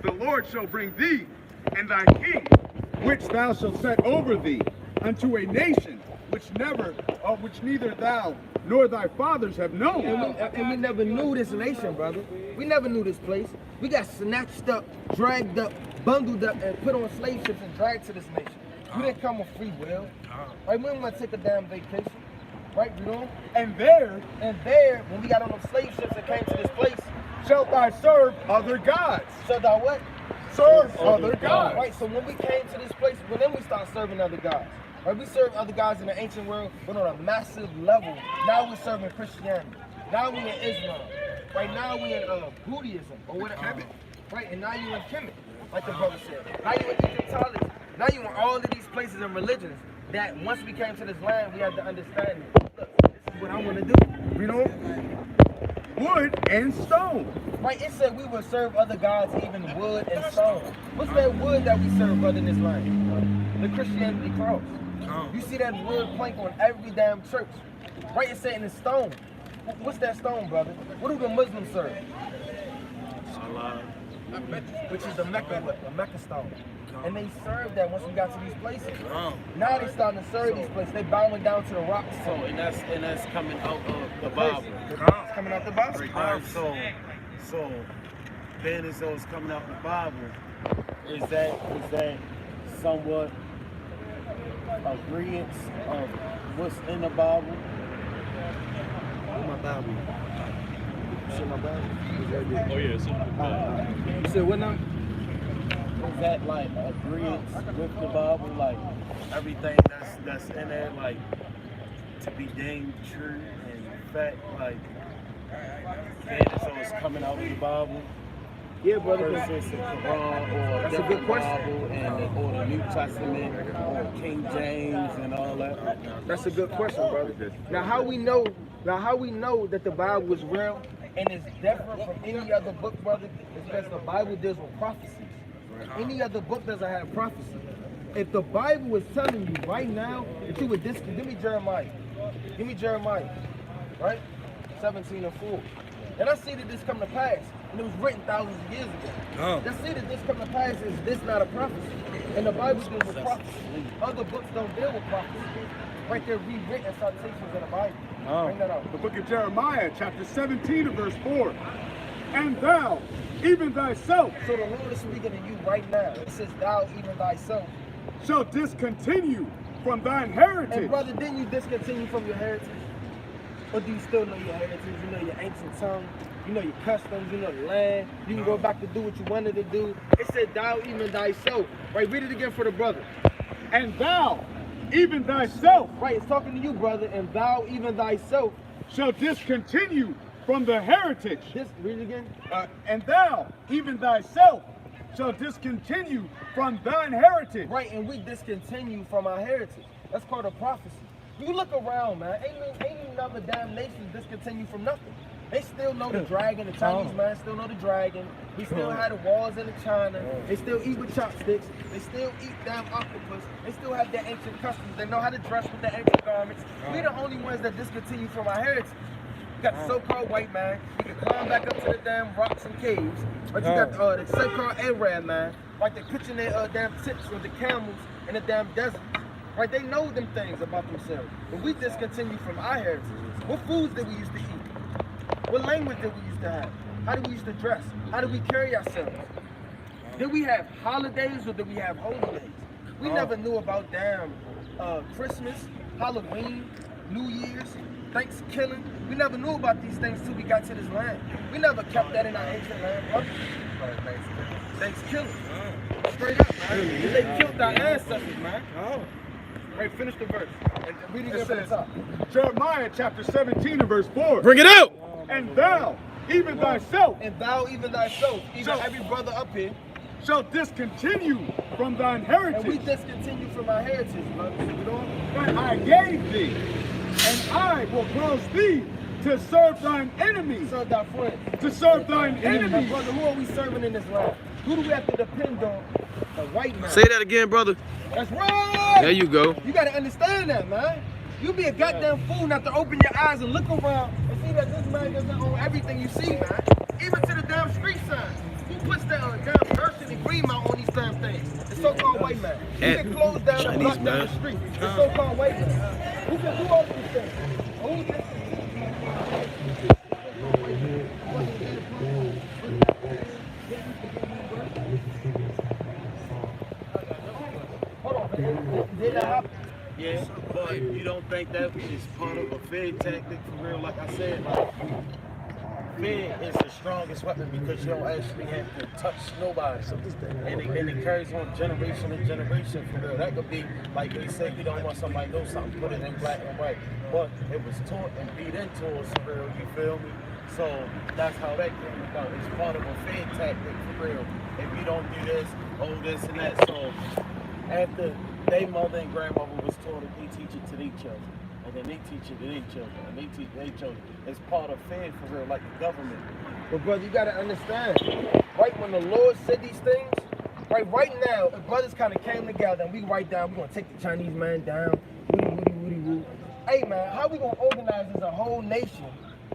The Lord shall bring thee and thy king, which thou shalt set over thee, unto a nation which neither thou nor thy fathers have known. And we never knew this nation, brother. We never knew this place. We got snatched up, dragged up, bundled up, and put on slave ships and dragged to this nation. We didn't come with free will. Right? We didn't want to take a damn vacation. Right, you know? And there When we got on those slave ships and came to this place, shalt thou serve other gods. shut down what? Serve other gods. Right, so when we came to this place, well, then we started serving other gods. Right, we served other gods in the ancient world, but on a massive level. Now we're serving Christianity. Now we in Islam. Right now we in Buddhism or whatever. Right, and now you in Kemet, like the brother said. Now you in Egyptology. Now you in all of these places and religions that once we came to this land, we had to understand it. Look, this is what I want to do. You know? Wood and stone. Right, it said we would serve other gods, even wood and stone. What's that wood that we serve other in this land? The Christianity cross. You see that wood plank on every damn church. Right, it's saying it's stone. What's that stone, brother? What do the Muslims serve? Allah. Which is the Mecca stone. And they served that once we got to these places. Now they starting to serve these places. They bowing down to the rocks. So and that's coming out of the Bible. It's coming out the Bible. So being as though it's coming out the Bible, is that somewhat agreement of what's in the Bible? My Bible. You see my Bible? Oh, yeah, it's in the Bible. You said what now? Is that like agreement with the Bible? Like everything that's in there, like to be deemed true and fact, like being as though it's coming out of the Bible? Yeah, brother. Versus the Quran or That's a different good question. Bible and or the New Testament or King James and all that. That's a good question, brother. Now how we know that the Bible is real and it's different from any other book, brother, is because the Bible deals with prophecies. Any other book doesn't have prophecy. If the Bible was telling you right now that you would give me Jeremiah. Give me Jeremiah. Right? 17:4. And I see that this come to pass. And it was written thousands of years ago. Let's see that this come to pass. Is this not a prophecy? And the Bible deals with prophecy. Other books don't deal with prophecy. Right there, rewritten citations in the Bible. Bring that out. The book of Jeremiah, chapter 17 and verse 4. And thou, even thyself, So the Lord is speaking to you right now. It says, thou, even thyself. shall discontinue from thine heritage. And brother, didn't you discontinue from your heritage? Or do you still know your heritage? You know your ancient tongue. You know your customs. You know the land. You can go back to do what you wanted to do. It said, thou, even thyself. Right, read it again for the brother. And thou, even thyself, Right, it's talking to you, brother. And thou, even thyself. shall discontinue from the heritage. Read it again. And thou, even thyself, shall discontinue from thine heritage. Right, and we discontinue from our heritage. That's called a prophecy. You look around, man. Ain't another damn nation discontinue from nothing. They still know the dragon. The Chinese man still know the dragon. We still had the walls in China. They still eat with chopsticks. They still eat damn octopus. They still have their ancient customs. They know how to dress with their ancient garments. We the only ones that discontinue from our heritage. You got the so-called white man. He can climb back up to the damn rocks and caves. But you got the so-called Arab man. Like they pitching their damn tips with the camels in the damn desert. Right? They know them things about themselves. But we discontinue from our heritage. What foods did we used to eat? What language did we used to have? How did we used to dress? How did we carry ourselves? Did we have holidays or did we have holy days? We never knew about damn Christmas, Halloween, New Year's, Thanksgiving. We never knew about these things till we got to this land. We never kept that in our ancient land, brother. Thanksgiving. Straight up, man. They killed our ancestors, man. Right, finish the verse. And read it again from the top. Jeremiah chapter 17 and verse 4. Bring it out. And thou, even thyself, And thou, even thyself, even So- every brother up here, shall discontinue from thine and heritage. we discontinue from our heritage, brother. You know? That I gave thee, and I will cause thee to serve thine enemies. Serve thy friends. To serve thine And enemies. brother, who are we serving in this land? Who do we have to depend on? The white man. Say that again, brother. That's right. There you go. You gotta understand that, man. You be a goddamn fool not to open your eyes and look around and see that this man doesn't own everything you see, man. Even to the damn street signs. Who puts that damn Urchin and Greenmount on these damn things? The so-called white man. Who can close down and Chinese block down man. the street? The so-called white man. Who can do all these things? Who think that is part of a Fed tactic for real. Like I said, like Fed is the strongest weapon because you don't actually have to touch nobody. And it carries on generation to generation for real. That could be like they say, you don't want somebody to know something, put it in black and white. But it was taught and beat into us for real, you feel me? So that's how that came about. It's part of a Fed tactic for real. If you don't do this, this and that. So after their mother and grandmother was taught it, they teach it to their children. And then they teach it to their children. And they teach their children. It's part of Fed for real, like the government. But brother, you gotta understand, right when the Lord said these things, right now, if brothers kind of came together and we write down, we're gonna take the Chinese man down, woody woo. Hey man, how we gonna organize as a whole nation,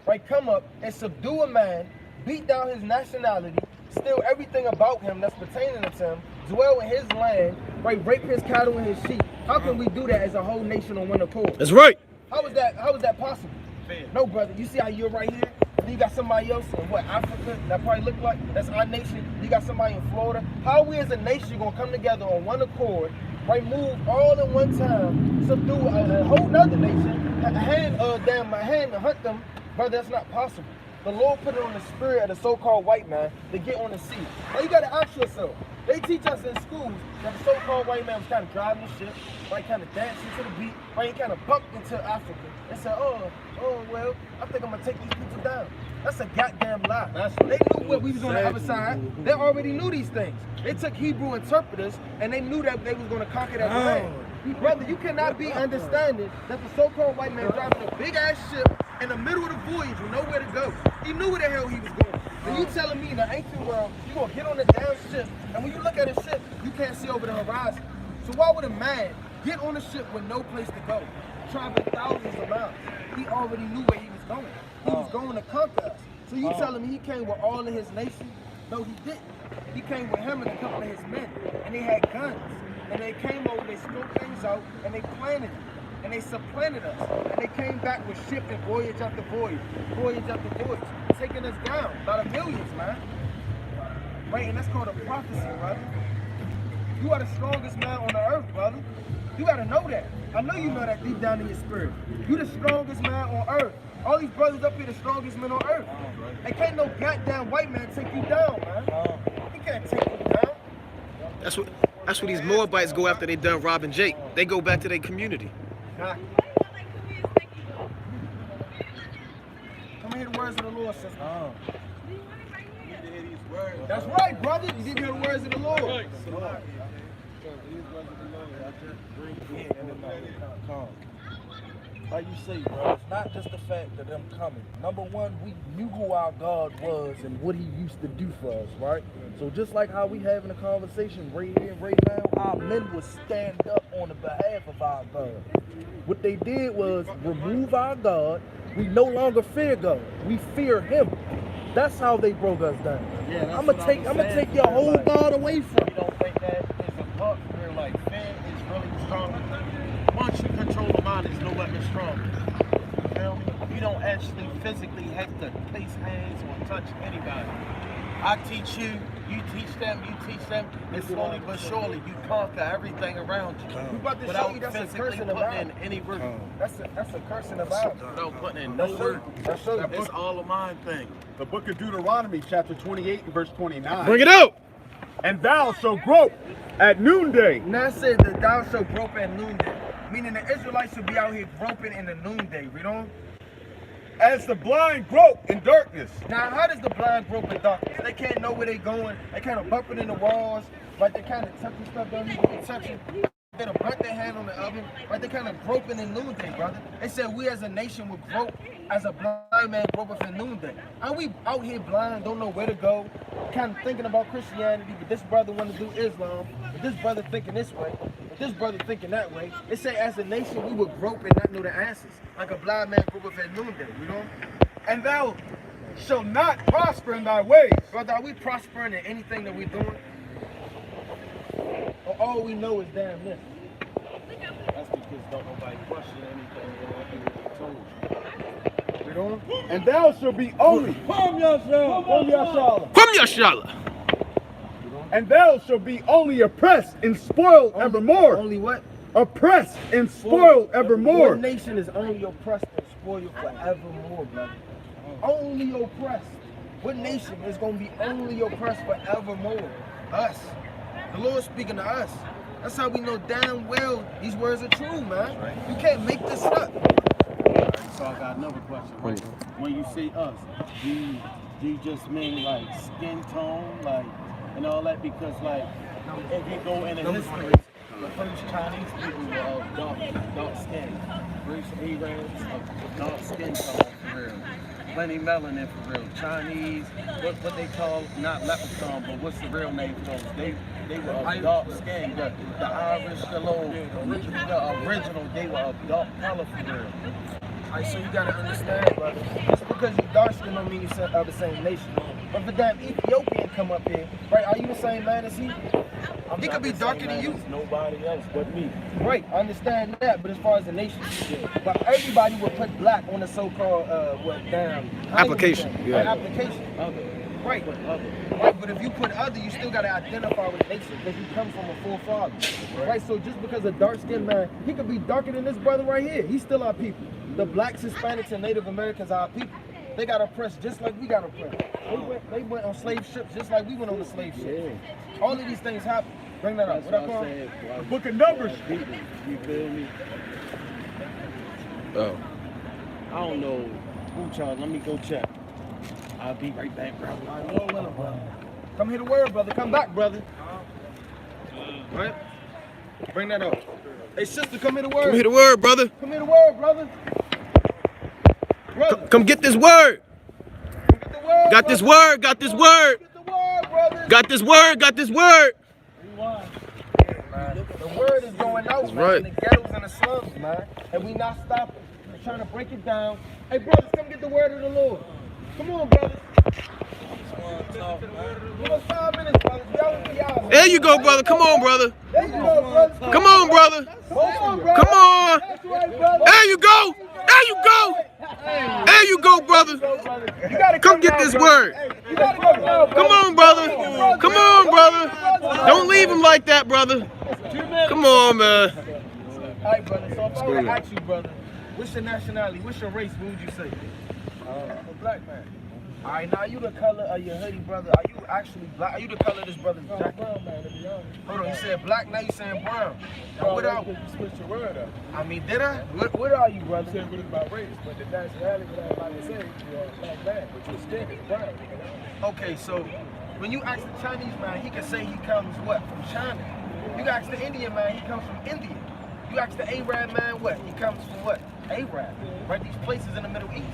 right, come up and subdue a man, beat down his nationality, steal everything about him that's pertaining to him, dwell in his land, right, rape his cattle and his sheep? How can we do that as a whole nation on one accord? That's right. How is that possible? Fair. No, brother. You see how you're right here? Then you got somebody else in what, Africa? That probably look like that's our nation. You got somebody in Florida. How we as a nation gonna come together on one accord, right? Move all in one time, subdue a whole nother nation, hand to hunt them, brother? That's not possible. The Lord put it on the spirit of the so-called white man to get on the sea. Now you gotta ask yourself. They teach us in schools that the so-called white man was kind of driving the ship, right, kind of dancing to the beat, right, he kind of bumped into Africa and said, oh, well, I think I'm gonna take these people down. That's a goddamn lie. They knew what we was on the other side. They already knew these things. They took Hebrew interpreters and they knew that they was gonna conquer that land. Brother, you cannot be understanding that the so-called white man driving a big ass ship in the middle of the voyage with nowhere to go. He knew where the hell he was going. And you telling me in the ancient world, you gonna get on the damn ship, and when you look at a ship, you can't see over the horizon. So why would a man get on a ship with no place to go, traveling thousands of miles? He already knew where he was going. He was going to conquer us. So you telling me he came with all of his nation? No, he didn't. He came with him and a couple of his men, and they had guns. And they came over, they scoped things out, and they planted it. And they supplanted us. And they came back with ship and voyage after voyage, taking us down by the millions, man. Right, and that's called a prophecy, brother. You are the strongest man on the earth, brother. You gotta know that. I know you know that deep down in your spirit. You the strongest man on earth. All these brothers up here the strongest men on earth. And can't no goddamn white man take you down, man. He can't take you down. That's what these Moabites go after they done robbing Jake. They go back to their community. Come and hear the words of the Lord, sister. That's right, brother. You didn't hear the words of the Lord. Like you say, bro, it's not just the fact of them coming. Number one, we knew who our God was and what he used to do for us, right? So just like how we having a conversation right here and right now, our men would stand up on the behalf of our God. What they did was remove our God. We no longer fear God. We fear him. That's how they broke us down. Yeah, I'm gonna take your whole God away from you. Don't think that is a buck where like Fed is really strong. Once you control the mind, there's no weapon strong. You feel me? You don't actually physically have to place hands or touch anybody. I teach you, you teach them, and slowly but surely you conquer everything around you. We about to without show you that's a physically curse in the putting in Bible. any work. That's a curse in the Bible. Without putting in no work. It's all a mind thing. The book of Deuteronomy, chapter 28 and verse 29. Bring it out. And thou shalt grope at noonday. Now it said that thou shalt grope at noonday. Meaning the Israelites should be out here groping in the noonday. Read on. As the blind grope in darkness. Now, how does the blind grope in darkness? They can't know where they're going. They kind of bumping in the walls. Like they kind of touching stuff they need to be touching. They don't burnt their hand on the oven. Like they kind of groping in noonday, brother. They said we as a nation would grope as a blind man gropeth in noonday. And we out here blind, don't know where to go. Kind of thinking about Christianity, but this brother want to do Islam. But this brother thinking this way. But this brother thinking that way. They say as a nation we would grope and not know the answers. Like a blind man gropeth at noonday, you know? And thou shalt not prosper in thy ways. Brother, are we prospering in anything that we're doing? Or all we know is damn this? That's because don't nobody question anything they told you. You know? And thou shalt be only. From Yashala. And thou shalt be only oppressed and spoiled evermore. Only what? oppressed and spoiled evermore. What nation is only oppressed and spoiled forevermore, brother? Only oppressed. What nation is going to be only oppressed forevermore? Us. The Lord's speaking to us. That's how we know damn well these words are true, man. Right. You can't make this up. So I got another question, right? When you say us, do you just mean like skin tone, like, and all that? Because like, if you go into history, the first Chinese people were of dark skin. First Arabs of dark skin tone for real. Plenty melanin for real. Chinese, what they call, not leprechaun, but what's the real name for those? They were of dark skin. The Irish, the original, they were of dark color for real. Alright, so you gotta understand, brother. Just because you dark skin don't mean you're of the same nation. But for that Ethiopian come up here, right? Are you the same man as he? He could be darker than you. Nobody else but me. Right, I understand that, but as far as the nation, but everybody would put black on the so-called application. Yeah. Application. Right. Right, but if you put other, you still gotta identify with the nation because you come from a forefather. Right. So just because a dark-skinned man, he could be darker than this brother right here. He's still our people. The blacks, Hispanics, and Native Americans are our people. They got oppressed just like we got oppressed. They went on slave ships just like we went on the slave ships. All of these things happen. Bring that up. What I call the Book of Numbers. You feel me? Oh. I don't know who charged. Let me go check. I'll be right back, bro. Lord willing, brother. Come hear the word, brother. Come back, brother. Right? Bring that up. Hey, sister, come hear the word. Come hear the word, brother. Come hear the word, brother. Brother. Come get this word. Get the word, got this word. Got this word. Get the word, brother. Got this word. Got this word. The word is going out, man, right. In the ghettos and the slums, man. And we not stopping. We're trying to break it down. Hey, brothers, come get the word of the Lord. Come on, brothers. Give us 5 minutes, brothers. There you go, brother. Come on, brother. There you go, brothers. Come on, brother. Come on, brother. Come on. That's right, brother. There you go. There you go. There you go, brother. You gotta Come get this word. You gotta go now, brother. Come on, brother. Come on, brother. Don't leave him like that, brother. Come on, man. All right, brother. So if I were to ask you, brother, what's your nationality? What's your race? What would you say? A black man. All right, now you the color of your hoodie, brother. Are you actually black? Are you the color of this brother's jacket? Brown man, to be honest. Hold on, you said black, now you saying brown. Now, what are You switch your word up. I mean, did I? What are you, You brother? said really about race, but the nationality, what everybody say, you're a black man, but your skin is brown. Okay, so when you ask the Chinese man, he can say he comes what? From China. You ask the Indian man, he comes from India. You ask the Arab man, what? He comes from what? Arab, right? These places in the Middle East.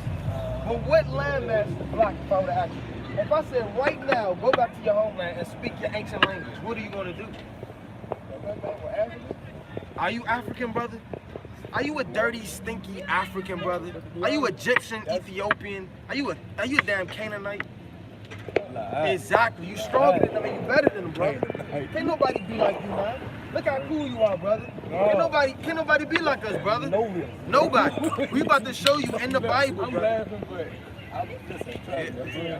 But what landmass is black, if I were to ask you? If I said right now, go back to your homeland and speak your ancient language, what are you going to do? Are you African, brother? Are you a dirty, stinky African, brother? Are you Egyptian, Ethiopian? Are you a damn Canaanite? Exactly. You stronger than them and you better than them, brother. Can't nobody be like you, man. Look how cool you are, brother. Can't nobody be like us, brother. Nobody. We about to show you in the Bible, brother.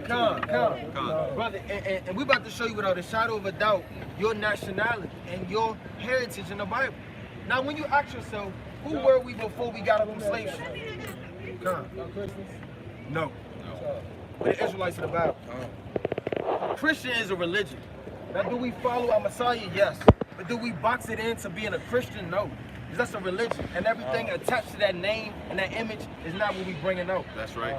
Come. Brother, and we about to show you without a shadow of a doubt your nationality and your heritage in the Bible. Now, when you ask yourself, who were we before we got up from slave ship? Come. No. We're the Israelites of the Bible. Christian is a religion. Now, do we follow our Messiah? Yes. But do we box it into being a Christian? No. Because that's a religion. And everything attached to that name and that image is not what we bringing out. That's right.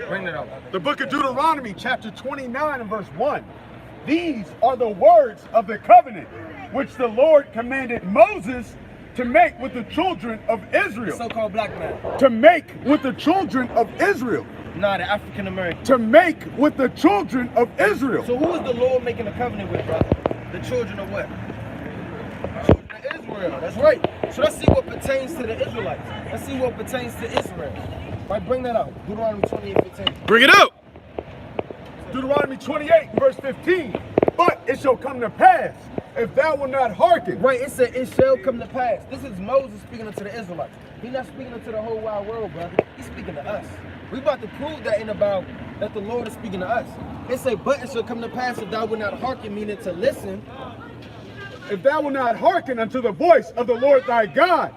Bring it out. The book of Deuteronomy, chapter 29 and verse 1. These are the words of the covenant which the Lord commanded Moses to make with the children of Israel. So-called black man. To make with the children of Israel. Nah, the African American. To make with the children of Israel. So who is the Lord making a covenant with, brother? The children of what? Children of Israel. That's right. So let's see what pertains to the Israelites. Let's see what pertains to Israel. Right, bring that out. Deuteronomy 28:15. Bring it up. Deuteronomy 28 verse 15. But it shall come to pass, if thou wilt not hearken. Right, it said it shall come to pass. This is Moses speaking unto the Israelites. He's not speaking unto the whole wide world, brother. He's speaking to us. We about to prove that in the Bible that the Lord is speaking to us. It say, but it shall come to pass if thou wilt not hearken, meaning to listen. if thou wilt not hearken unto the voice of the Lord thy God,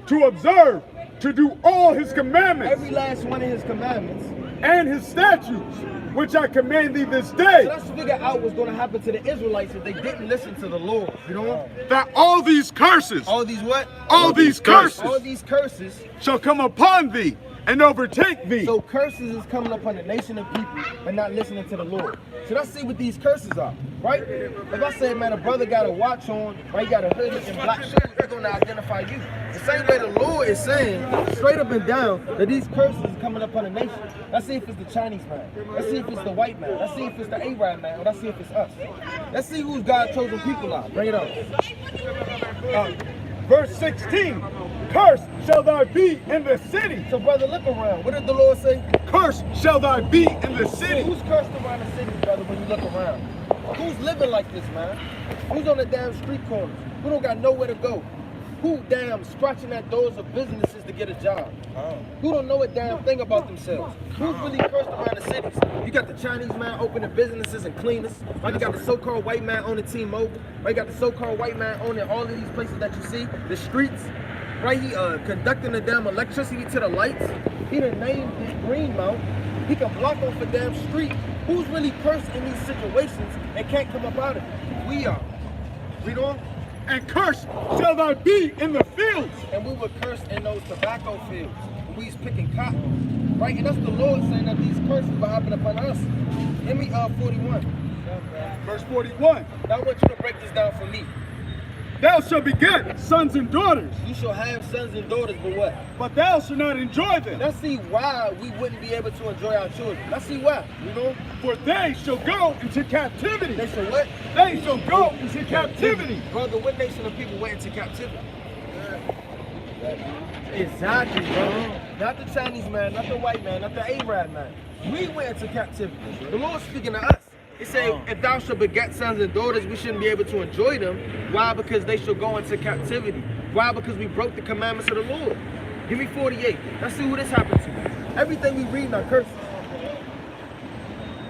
to observe, to do all his commandments Every last one of his commandments. and his statutes, which I command thee this day, So let's figure out what's going to happen to the Israelites if they didn't listen to the Lord. You know? that all these curses, All these what? all these curses All these curses. shall come upon thee and overtake thee. So curses is coming upon the nation of people and not listening to the Lord. So let's see what these curses are, right? If I say, man, a brother got a watch on, or he got a hoodie and black shoes, they're going to identify you. The same way the Lord is saying, straight up and down, that these curses is coming upon the nation. Let's see if it's the Chinese man. Let's see if it's the white man. Let's see if it's the Arab man. Or let's see if it's us. Let's see who's God's chosen people are. Bring it up. Verse 16, cursed shall thou be in the city. So brother, look around. What did the Lord say? Cursed shall thou be in the city. Who's cursed around the city, brother, when you look around? Who's living like this, man? Who's on the damn street corners? Who don't got nowhere to go? Who damn scratching at doors of businesses to get a job? Who don't know a damn thing about themselves? Who's really cursed around the cities? You got the Chinese man opening businesses and cleaners. Right? You got the so-called white man owning T-Mobile. Right? You got the so-called white man owning all of these places that you see, the streets. Right? He conducting the damn electricity to the lights. He done named this Greenmount. He can block off a damn street. Who's really cursed in these situations and can't come up out of it? We are. Read on. And cursed shall thou be in the fields. And we were cursed in those tobacco fields. We was picking cotton. Right? And that's the Lord saying that these curses will happen upon us. Give me 41. Verse 41, Now I want you to break this down for me. thou shalt beget sons and daughters, You shall have sons and daughters, but what? but thou shalt not enjoy them. Let's see why we wouldn't be able to enjoy our children. Let's see why. You know? For they shall go into captivity. They shall what? They shall go into captivity. Brother, what nation of people went into captivity? Exactly, bro. Not the Chinese man, not the white man, not the Arab man. We went into captivity. The Lord's speaking to us. He said, if thou shalt beget sons and daughters, we shouldn't be able to enjoy them. Why? Because they shall go into captivity. Why? Because we broke the commandments of the Lord. Give me 48. Let's see who this happened to. Everything we read are curses.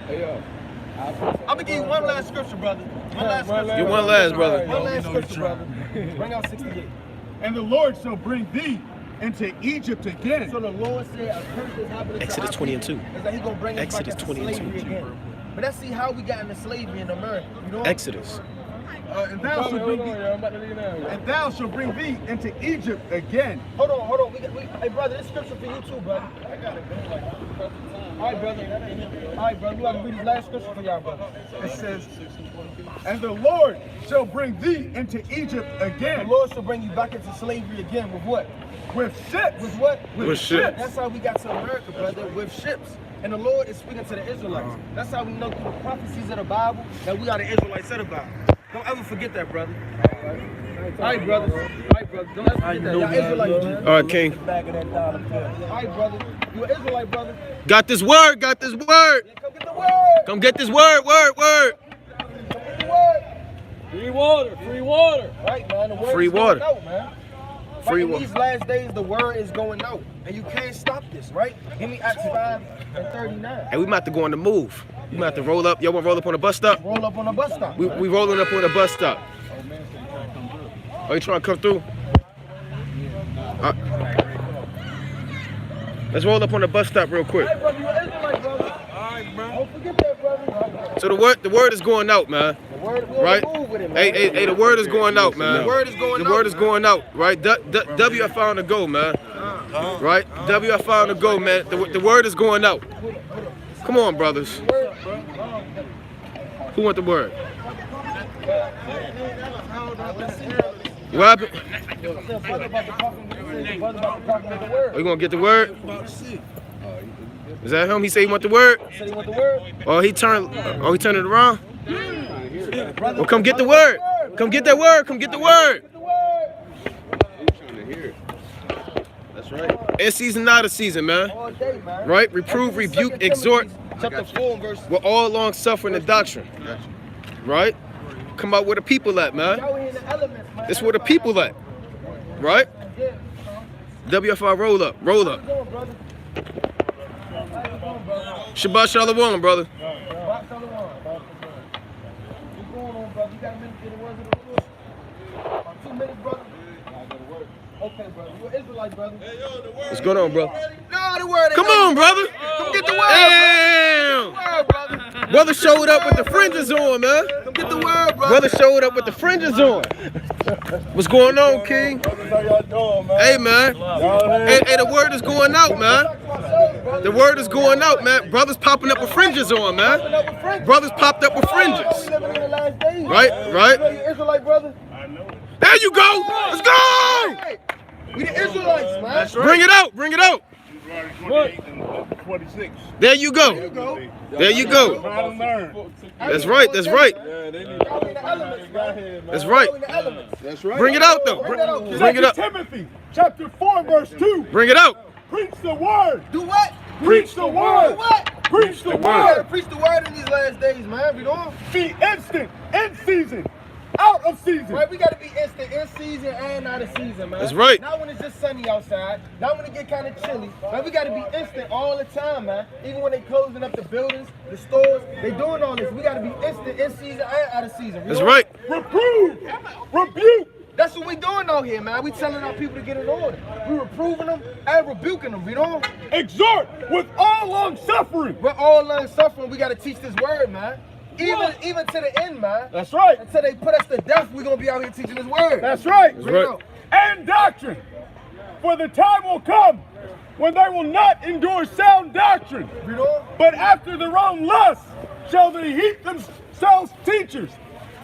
Hey, yo. I'm gonna give you one last scripture, brother. One last scripture. Get one last, brother. One last scripture, brother. Bring out 68. And the Lord shall bring thee into Egypt again. So the Lord said a curse is happening to Exodus our 20 and people, 2. is that he gonna bring us Exodus back 20 into and 2. slavery again. But let's see how we got into slavery in America. You know? Exodus. And thou shalt bring thee, and thou shalt bring thee into Egypt again. Hold on. Hey, brother, this scripture for you too, brother. I gotta go. Like, all right, brother. We gotta read this last scripture for y'all, brother. It says, and the Lord shall bring thee into Egypt The again Lord shall bring you back into slavery again with what? with ships. With what? With ships. That's how we got to America, brother, with ships. And the Lord is speaking to the Israelites. That's how we know through the prophecies of the Bible that we are the Israelites of the Bible. Don't ever forget that, brother. All right, brother. Don't ever forget that. Y'all Israelites, man. All right, King. Back of that dollar bill. All right, brother. You an Israelite, brother. Got this word. Got this word. Yeah, come get the word. Come get this word. Word. Come get the word. Free water, free water. Right, man. The word Free is water. going out, man. Free In water. these last days, the word is going out. And you can't stop this, right? Give me Acts 5 and 39. Hey, we about to go on the move. We about to roll up. Y'all want to roll up on the bus stop? Roll up on the bus stop. We rolling up on the bus stop. Oh, you trying to come through? Let's roll up on the bus stop real quick. Hey, brother, you an Israelite, brother. All right, bro. Don't forget that, brother. So the word is going out, man. The word, we on Right? the move with it, man. Hey, the word is going out, man. The word is going The out, word is man. going out, right? WFI on the go, man. Right? WFI on the go, man. The word is going out. Come on, brothers. Who want the word? What happened? Are you gonna get the word? Is that him? He said he want the word? Said he want the word? Oh, he turned it around? Well, come get the word. Come get that word. Come get the word. Get the word. That's right. In season, not a season, man. All day, man. Right? Reprove, rebuke, Second exhort. Timothy, Chapter 4, verse. We're all long suffering and doctrine. Right? Come out where the people at, man. Y'all in the elements, man. This where the people at. Right? Yeah. WFI roll up. Roll up. How you doing, brother? Shabbat Shalom, brother. What's going on, brother? You got a minute to get the words of the Lord? minutes, brother? Okay, brother. You're an Israelite, brother. What's going on, bro? No, the word. Come on, brother. Come get the word. Damn. Word, brother. Brother showed up with the fringes on, man. Come get the word, brother. Brother showed up with the fringes on. What's going on, King? How y'all doing, man? Hey, man. Hey, the word is going out, man. The word is going out, man. Brothers popping up with fringes on, man. Brothers popped up with fringes. Right, right. You Israelite, brother? There you go. Let's go. We the Israelites, man. Bring it out. Bring it out. 28 and 26. There you go. There you go. Trying to learn. That's right. That's right. That's right. That's right. Bring it out, though. Bring it up. Timothy, chapter 4, verse 2. Bring it out. Preach the word. Do what? Preach the word. Do what? Preach the We gotta word. preach the word in these last days, man. You know? Be instant, in season, out of season. Right, we gotta be instant in season and out of season, man. That's right. Not when it's just sunny outside. Not when it get kind of chilly. Man, we gotta be instant all the time, man. Even when they closing up the buildings, the stores, they doing all this. We gotta be instant in season and out of season. You That's know? right. Reprove, rebuke. That's what we doing out here, man. We telling our people to get in order. We reproving them and rebuking them, you know? Exhort with all long suffering. We're all learning suffering. We gotta teach this word, man. Even to the end, man. That's right. Until they put us to death, we're gonna be out here teaching this word. That's right. That's right. And doctrine. For the time will come when they will not endure sound doctrine, You know? but after their own lust shall they heap themselves teachers,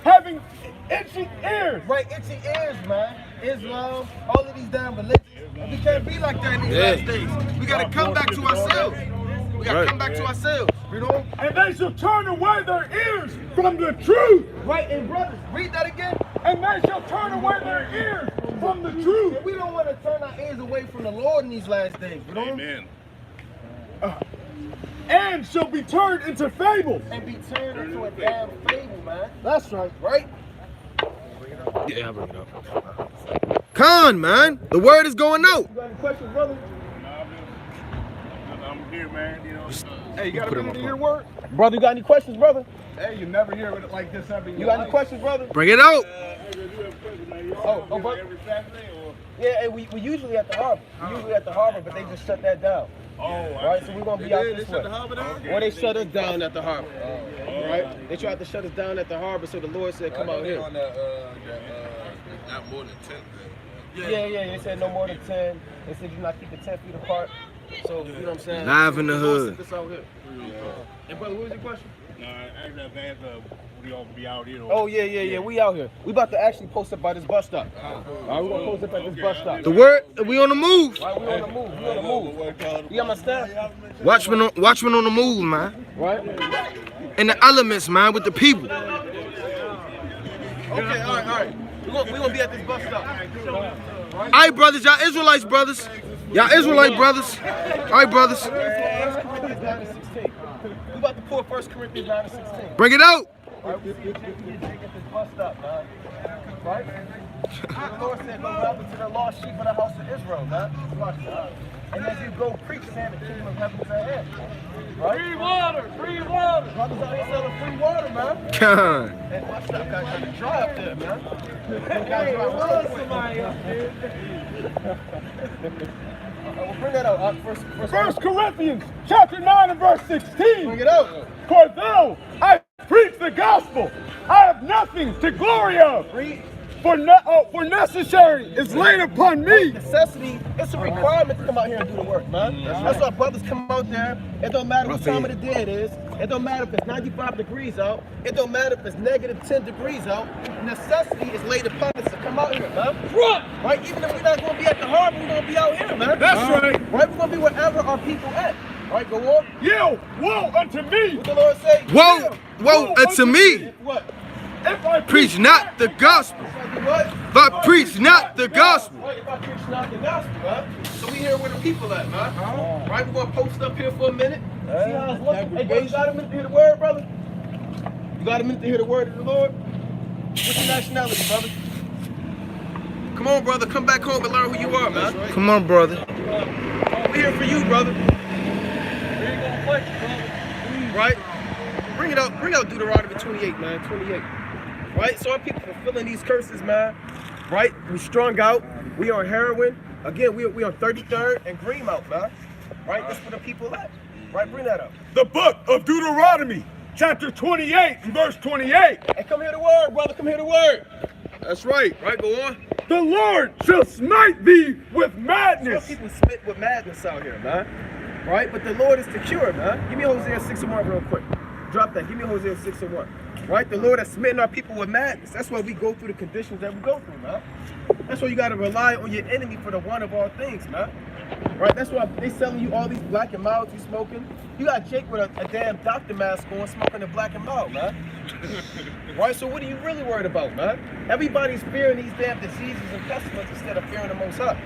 having itchy ears. Right, itchy ears, man. Islam, all of these damn religions. And we can't be like that in these last days. We gotta come back to ourselves. We gotta Right. come back to ourselves. You know? And they shall turn away their ears from the truth. Right, and brothers, read that again. And they shall turn away their ears from the truth. We don't want to turn our ears away from the Lord in these last days. You know? Amen. And shall be turned into fables. And be turned into a damn fable, man. That's right. Right? Yeah, I'll bring it up. Con, man. The word is going out. You got any questions, brother? I'm here, man. You know. Hey, you got Put a it minute to on hear word? Brother, you got any questions, brother? Hey, you never hear it like this happen. You got any questions, brother? Bring it out. Oh, but Every Saturday or? yeah, hey, we usually at the harbor. We usually at the harbor, but they just shut that down. Oh, Right, so we're gonna be out this way. Or they shut us down at the harbor. Right? They tried to shut us down at the harbor, so the Lord said, come out here. Not more than 10. Yeah, they said no more than 10. They said you not keep it 10 feet apart. So, you know what I'm saying? Live in the hood. This out here. And brother, what was your question? No, I advance we all be out here. Oh, yeah. We out here. We about to actually post up by this bus stop. All right, we're gonna post up at this bus stop. The word, we on the move. All right, we on the move. We on the move. You got my staff? Watchman on the move, man. Right? And the elements, man, with the people. Okay, all right. We're gonna be at this bus stop. All right, brothers, y'all Israelites, brothers. Y'all Israelite brothers. All right, brothers. 1 Corinthians 9:16. We about to pull 1 Corinthians 9:16. Bring it out. Right? We at this bus stop, man. Right? The Lord said, go rather to the lost sheep of the house of Israel, man. Watch that. And as you go preach, saying the kingdom of heaven is at hand. Right? Free water! Brothers out here selling free water, man. Con. And watch that, got kind of dry up there, man. Got dry somebody up there. We'll bring that out. First Corinthians chapter 9 and verse 16. Bring it out. For though I preach the gospel, I have nothing to glory of. Read. For necessary is laid upon me. Necessity, it's a requirement to come out here and do the work, man. That's why brothers come out there. It don't matter what time of the day it is. It don't matter if it's 95 degrees out. It don't matter if it's negative 10 degrees out. Necessity is laid upon us to come out here, man. Right? Even if we're not going to be at the harbor, we're going to be out here, man. That's right. Right? We're going to be wherever our people at. Right? Go on. Yield, woe unto me. What the Lord say? Woe unto me. What? If I Preach not the gospel. What? But preach not the gospel. Right, if I preach not the gospel, man. So we here where the people at, man. Right, we're gonna post up here for a minute. See how it's looking. Hey, brother, you got a minute to hear the word, brother? You got a minute to hear the word of the Lord? What's your nationality, brother? Come on, brother. Come back home and learn who you are, man. Come on, brother. We're here for you, brother. Right? Bring it out Deuteronomy 28, man. 28. Right? So our people fulfilling these curses, man. right? We strung out. We on heroin. Again, we on 33rd and Greenmount, man. Right? That's where the people at. Right? Bring that up. The book of Deuteronomy, chapter 28 and verse 28. Hey, come hear the word, brother. Come hear the word. That's right. Right, go on. The Lord shall smite thee with Some madness. people spit with madness out here, man. Right? But the Lord is the cure, man. Give me Hosea 6:1 real quick. Drop that. Give me Hosea 6:1. Right? The Lord has smitten our people with madness. That's why we go through the conditions that we go through, man. That's why you got to rely on your enemy for the one of all things, man. Right? That's why they selling you all these black and milds you smoking. You got Jake with a damn doctor mask on smoking a black and mild, man. Right? So what are you really worried about, man? Everybody's fearing these damn diseases and pestilence instead of fearing the Most High.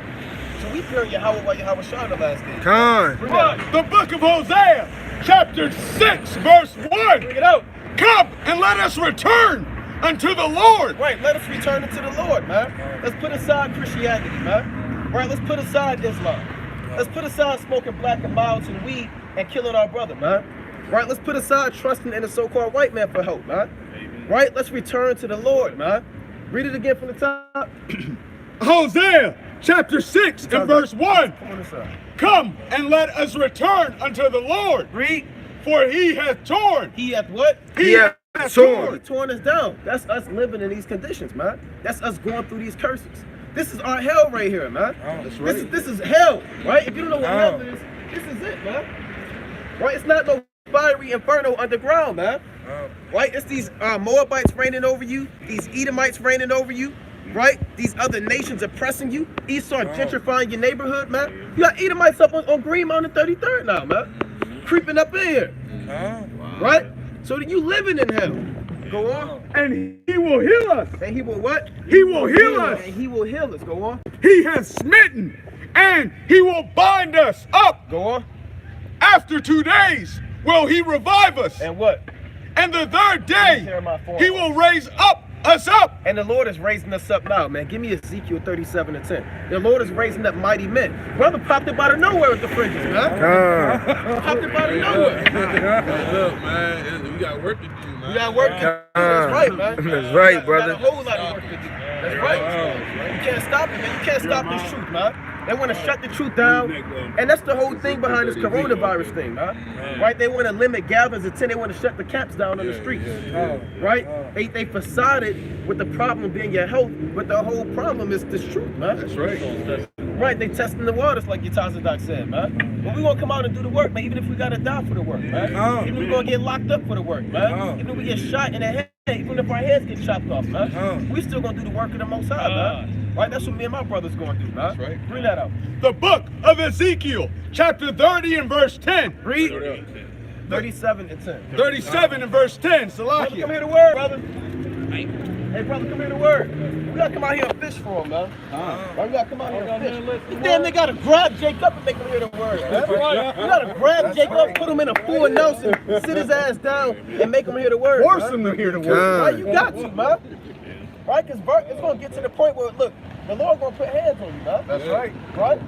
So we fear Yahweh while Yahweh shine the last day. Bring out the book of Hosea, chapter 6, verse 1. Bring it out. Come and let us return unto the Lord. Right, let us return it to the Lord, man. Let's put aside Christianity, man. Right, let's put aside Islam. Let's put aside smoking black and milds and weed and killing our brother, man. Right, let's put aside trusting in the so-called white man for help, man. Right, let's return to the Lord, man. Read it again from the top. Hosea, chapter 6 and verse 1. Come on inside. Come and let us return unto the Lord. Read. For he hath torn. He hath what? He hath He torn. torn us down. That's us living in these conditions, man. That's us going through these curses. This is our hell right here, man. That's right. This is hell, right? If you don't know what hell is, this is it, man. Right? It's not no fiery inferno underground, man. Right? It's these Moabites reigning over you, these Edomites reigning over you, right? These other nations oppressing you. Esau gentrifying your neighborhood, man. You got Edomites up on Greenmount and 33rd now, man. Creeping up in here. Right? So that you living in hell. Go on. And he will heal us. And he will what? He will heal us. And he will heal us. Go on. He has smitten, and he will bind us up. Go on. After 2 days will he revive us. And what? And the third day Tear my form. he will raise us up. And the Lord is raising us up now, man. Give me Ezekiel 37:10. The Lord is raising up mighty men. Brother popped up out of nowhere with the fringes, man. Popped up out of nowhere. Look, man, we got work to do, man. We got work to do. That's right, man. That's right, We brother. got a whole lot of work to do. That's right. You can't stop it, man. You can't stop this truth, man. They want to shut the truth down. And that's the whole thing behind this coronavirus thing, man. Right? They want to limit gatherings of 10. They want to shut the camps down on the streets. Right? They facaded with the problem being your health, but the whole problem is this truth, man. That's right. Right, they testing the waters like your Doc said, man. But we gonna come out and do the work, man, even if we gotta die for the work, man. Even if we gonna get locked up for the work, man. Even if we get shot in the head, even if our heads get chopped off, man. We still gonna do the work of the Most High, man. Right, that's what me and my brothers gonna do, man. That's right. Bring that out. The book of Ezekiel, chapter 30 and verse 10. Read. 37 and 10. 37 and verse 10. Brother, come Salakia. hear the word, brother. Hey, brother, come hear the word. We gotta come out here and fish for him, man. Right, we gotta come out here and fish. Damn, they gotta grab Jake up and make him hear the word, man. We gotta grab Jake up, put him in a full Nelson, sit his ass down, and make him hear the word. Force man. him to hear the word. Right, you got to, man. Right, because it's gonna get to the point where, look, the Lord gonna put hands on you, man. That's right. Right?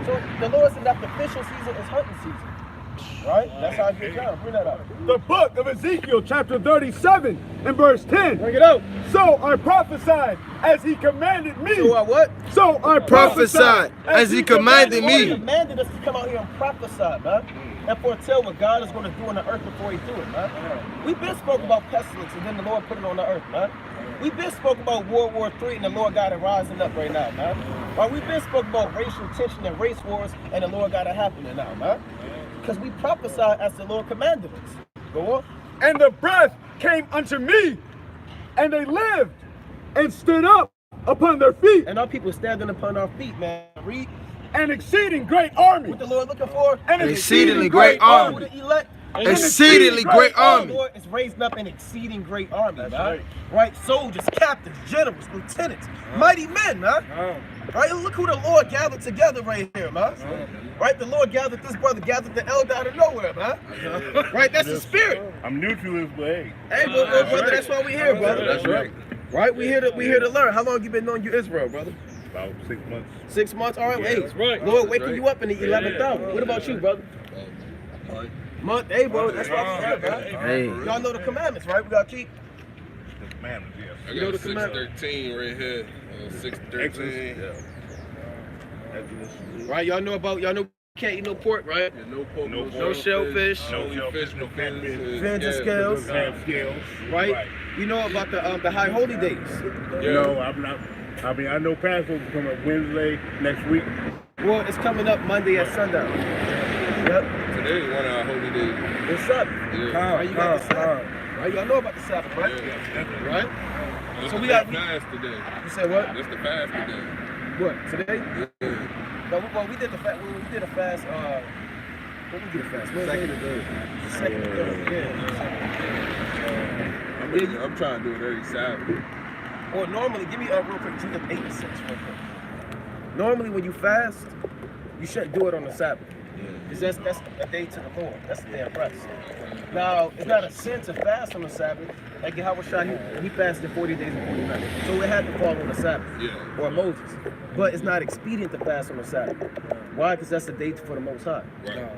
So the Lord said that the fishing season is hunting season. Right? That's how I get down. Bring that up. The book of Ezekiel, chapter 37 and verse 10. Bring it out. So I prophesied as he commanded me. So I what? So I prophesied as he commanded The Lord me. commanded us to come out here and prophesy, man. And foretell what God is going to do on the earth before he do it, man. We've been spoke about pestilence and then the Lord put it on the earth, man. We've been spoke about World War III and the Lord got it rising up right now, man. Right? We've been spoke about racial tension and race wars and the Lord got it happening now, man. Because we prophesy as the Lord commanded us. Go on. And the breath came unto me, and they lived and stood up upon their feet, And our people standing upon our feet, man. Read. an exceeding great army. What the Lord looking for? An exceedingly great army. With the elect. Exceedingly great The army. Lord is raising up an exceeding great army, man. Right? Soldiers, captains, generals, lieutenants, mighty men, man. Right? Look who the Lord gathered together right here, man. Right? The Lord gathered this brother, gathered the elder out of nowhere, man. Right? That's the spirit. I'm new to this, but hey. Hey, brother, that's why we here, brother. That's right. Right? We here to learn. How long you been knowing you Israel, brother? About 6 months. 6 months? All right, hey. that's right. Lord waking you up in the 11th hour. What about you, brother? Month. Hey, bro, that's why we here, man. Hey. Y'all know the commandments, right? We gotta keep. commandments, yes. I You know got the commandment? 6:13 right here. 6:13. Right? Y'all know can't eat no pork, right? Yeah, no pork, No shellfish. No shellfish, no fins. Fins and scales. Have scales. Right? You know about the high holy days. Yeah. No, I'm not. I mean, I know Passover's coming up Wednesday next week. Well, it's coming up Monday at sundown. Yep. Today is one of our holy days. It's Sabbath. Yeah. Right? You got the Sabbath. Right? Y'all know about the Sabbath, right? Yeah. Right? That's So the we got- fast today. You said what? That's the fast today. What? Today? Yeah. No, well, we did the fast. We did a fast. What we did a fast? Second and third. Second and third. Yeah. I'm trying to do it every Sabbath. Or normally, give me real quick. Judith 8 and 6 real quick. Normally, when you fast, you shouldn't do it on the Sabbath. Because that's a day to the Lord. That's the day of rest. Now, it's not a sin to fast on the Sabbath. Like Yahushua, he fasted 40 days and 40 nights. So it had to fall on the Sabbath. Yeah. Or Moses. But it's not expedient to fast on the Sabbath. Why? Because that's the day for the Most High.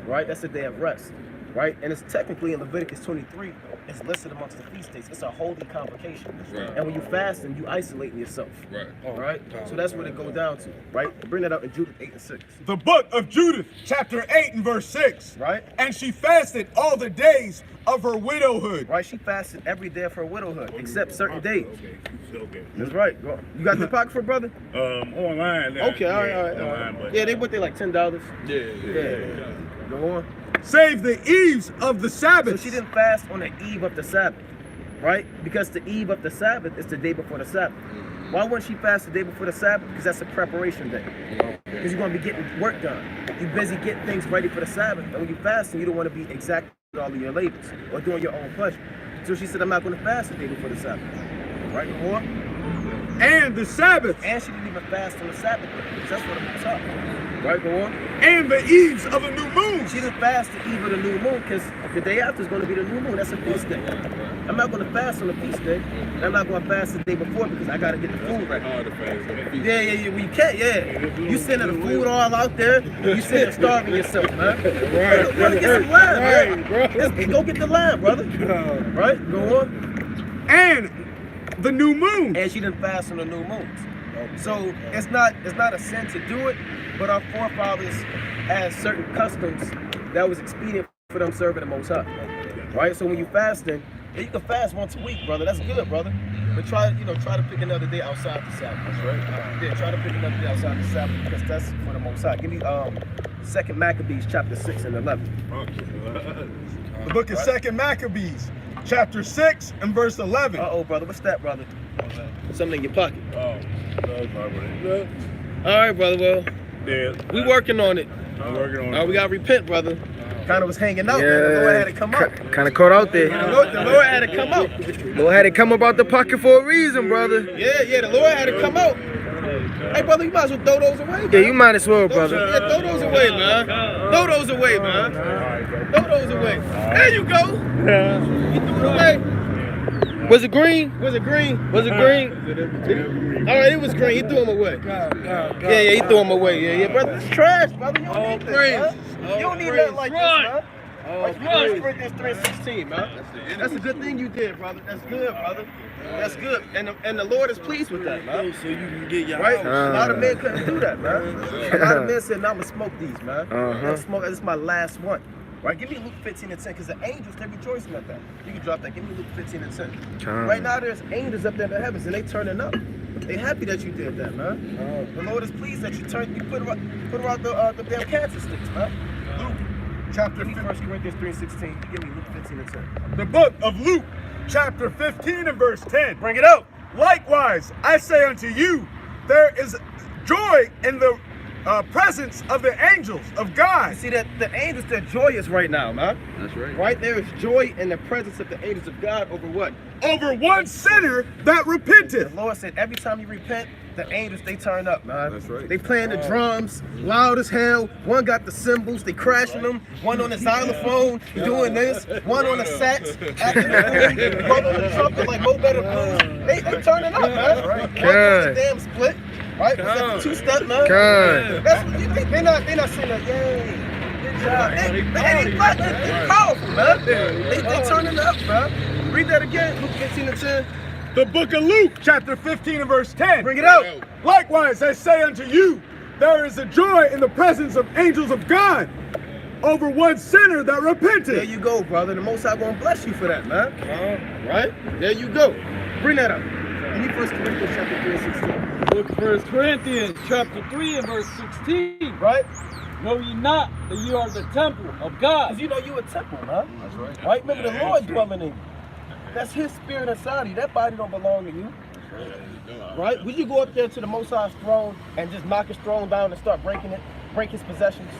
Right? That's the day of rest. Right? And it's technically in Leviticus 23, it's listed amongst the feast days. It's a holy convocation. Right. And when you fast, and you isolating yourself. Right. All right? So that's what it goes down to. Right? Bring that up in Judith 8 and 6. The book of Judith, chapter 8 and verse 6. Right? And she fasted all the days of her widowhood. Right? She fasted every day of her widowhood, except certain days. Okay. That's right. You got the pocket for brother? Online. Okay, all right. Online, but Yeah, they put there like $10. Yeah. Go on. Save the eves of the So Sabbath. she didn't fast on the eve of the Sabbath, right? Because the eve of the Sabbath is the day before the Sabbath. Why wouldn't she fast the day before the Sabbath? Because that's a preparation day. Because you're going to be getting work done. You're busy getting things ready for the Sabbath. And when you fast, you don't want to be exacting all of your labors or doing your own pleasure. So she said, I'm not going to fast the day before the Sabbath. Right, go on. And the Sabbath. And she didn't even fast on the Sabbath day, because that's what it was up. Right, go on. And the eves of a new moon. She didn't fast the eve of the new moon because the day after is going to be the new moon. That's a feast day. I'm not going to fast on the feast day. And I'm not going to fast the day before because I got to get the food ready. Hard to fast on the feast. Yeah. Well, you can't, You sending the food all out there. You sitting there starving yourself, man. Right. Brother, get some lamb, man. Let's go get the lamb, brother. Right? Go on. And the new moon. And she didn't fast on the new moons. So it's not a sin to do it, but our forefathers had certain customs that was expedient for them serving the Most High. Right? So when you fasting, you can fast once a week, brother. That's good, brother. But try to pick another day outside the Sabbath. That's right. Yeah, try to pick another day outside the Sabbath because that's for the Most High. Give me 2 Maccabees chapter 6 and 11. The book of 2 Maccabees, chapter 6 and verse 11. Uh-oh, brother. What's that, brother? Something in your pocket. Oh, All right, brother. Well, yeah. we working on it. I'm working on We gotta repent, brother. Kind of was hanging out, man. The Yeah. Lord had to come out. Kind of caught out there. The Lord had to come out. Lord had to come about the pocket for a reason, brother. Yeah, the Lord had to come out. Hey, brother, you might as well throw those away, man. Yeah, you might as well, Throw brother. those away, man. Throw those away, man. Throw those away. There you go. You threw it away. Was it green? Was it green? All right, it was green. He threw them away. Yeah, he threw them away. Yeah, brother. It's trash, brother. You don't need this, man. You don't need nothing like this, man. Like 1 Corinthians 3:16, man. That's a good thing you did, brother. That's good, brother. That's good. And the Lord is pleased with that, man. So you can get your Right? house. A lot of men couldn't do that, man. A lot of men said, "No, I'm gonna smoke these, man. I'm gonna smoke. This is my last one." Right? Give me Luke 15 and 10, because the angels, they're rejoicing at that. You can drop that. Give me Luke 15 and 10. Right now, there's angels up there in the heavens, and they turning up. They happy that you did that, man. The Lord is pleased that you put her out the damn cancer sticks, man. Luke, chapter Give me 15. 1 Corinthians 3:16. Give me Luke 15 and 10. The book of Luke, chapter 15 and verse 10. Bring it out. Likewise, I say unto you, there is joy in the presence of the angels of God. You see that the angels, they're joyous right now, man. That's right. Right? There is joy in the presence of the angels of God over what? Over one sinner that The repenteth. Lord said every time you repent, the angels, they turn up, man. That's right. They playing the drums loud as hell. One got the cymbals, they crashing them. One on the xylophone doing this. One on the sax acting the fool. One on the trumpet like Mo Better Blues. They turning up, man. One on the damn split. Right? Was that the two-step, man? That's what you think. They not saying that, yay. Good job. They powerful, man. They turning up, man. Read that again, Luke 15 and 10. The book of Luke, chapter 15 and verse 10. Bring it out. Likewise, I say unto you, there is a joy in the presence of angels of God over one sinner that repented. There you go, brother. The Most High gonna bless you for that, man. Right? There you go. Bring that up. Give me 1 Corinthians chapter 3 and 16. Book of 1 Corinthians chapter 3 and verse 16. Right? Know ye not that you are the temple of God? Because you know you a temple, man. That's right. Right? Remember the Lord dwelling in you. That's his spirit inside of you. That body don't belong to you. Right? Would you go up there to the Most High's throne and just knock his throne down and start breaking it? Break his possessions?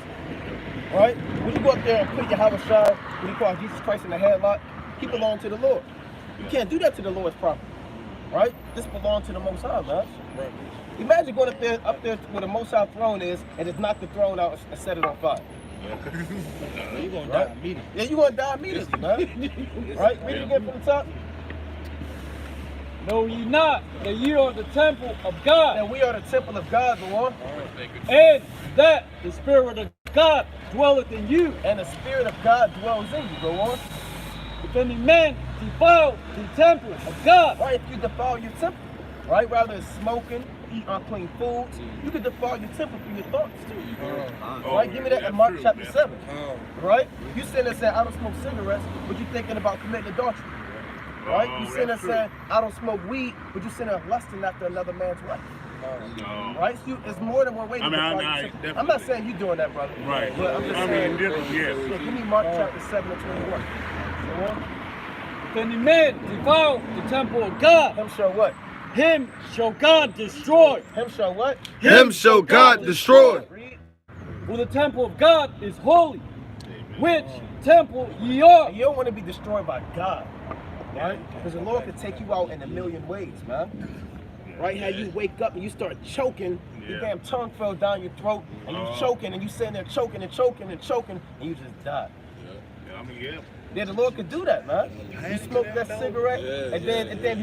Right? Would you go up there and put your house shine when you call Jesus Christ in the headlock? He belongs to the Lord. You can't do that to the Lord's property. Right? This belongs to the Most High, man. Right. Imagine going up there where the Most High throne is and just knock the throne out and set it on fire. You're going to die immediately. Yeah, you're going to die immediately, man. Right? Read it again from the top. Know ye not that ye are the temple of God? And we are the temple of God, go on. And that the Spirit of God dwelleth in you. And the Spirit of God dwells in you, go on. If any man defile the temple of God, Right, if you defile your temple, right? Rather than smoking, eat unclean foods, you can defile your temple through your thoughts too. Right? Give me that in Mark chapter 7. Right? You sitting there saying, I don't smoke cigarettes, but you're thinking about committing adultery. Right? You sitting there saying, I don't smoke weed, but you're sitting there lusting after another man's wife. Right? So it's more than one way to defile your temple. I'm not saying you're doing that, brother. Right. But I'm just saying, yeah, give me Mark chapter 7 and 21. Go on. if any man defile the temple of God, Him shall what? him shall God destroy. Him shall what? Him shall God destroy. Read. For the temple of God is holy, which temple ye are. And you don't want to be destroyed by God, right? Because the Lord could take you out in a million ways, man. Right? How you wake up and you start choking, your damn tongue fell down your throat, and you choking, and you sitting there choking and choking and choking, and you just die. Yeah, the Lord could do that, man. You smoke that cigarette, and then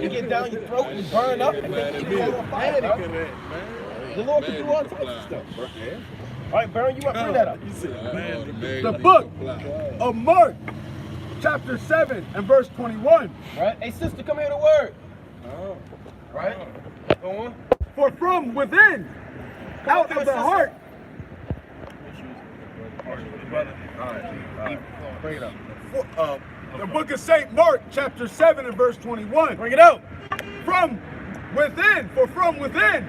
you get down your throat and you burn up, and then you fall on fire, man. The Lord could do all types of stuff. All right, Baron, you up? Bring that up. The book of Mark, chapter 7 and verse 21. Right? Hey, sister, come here to word. Right? Go on. For from within, out of the heart. Bring it up. The book of St. Mark, chapter 7 and verse 21. Bring it out. From within, for from within,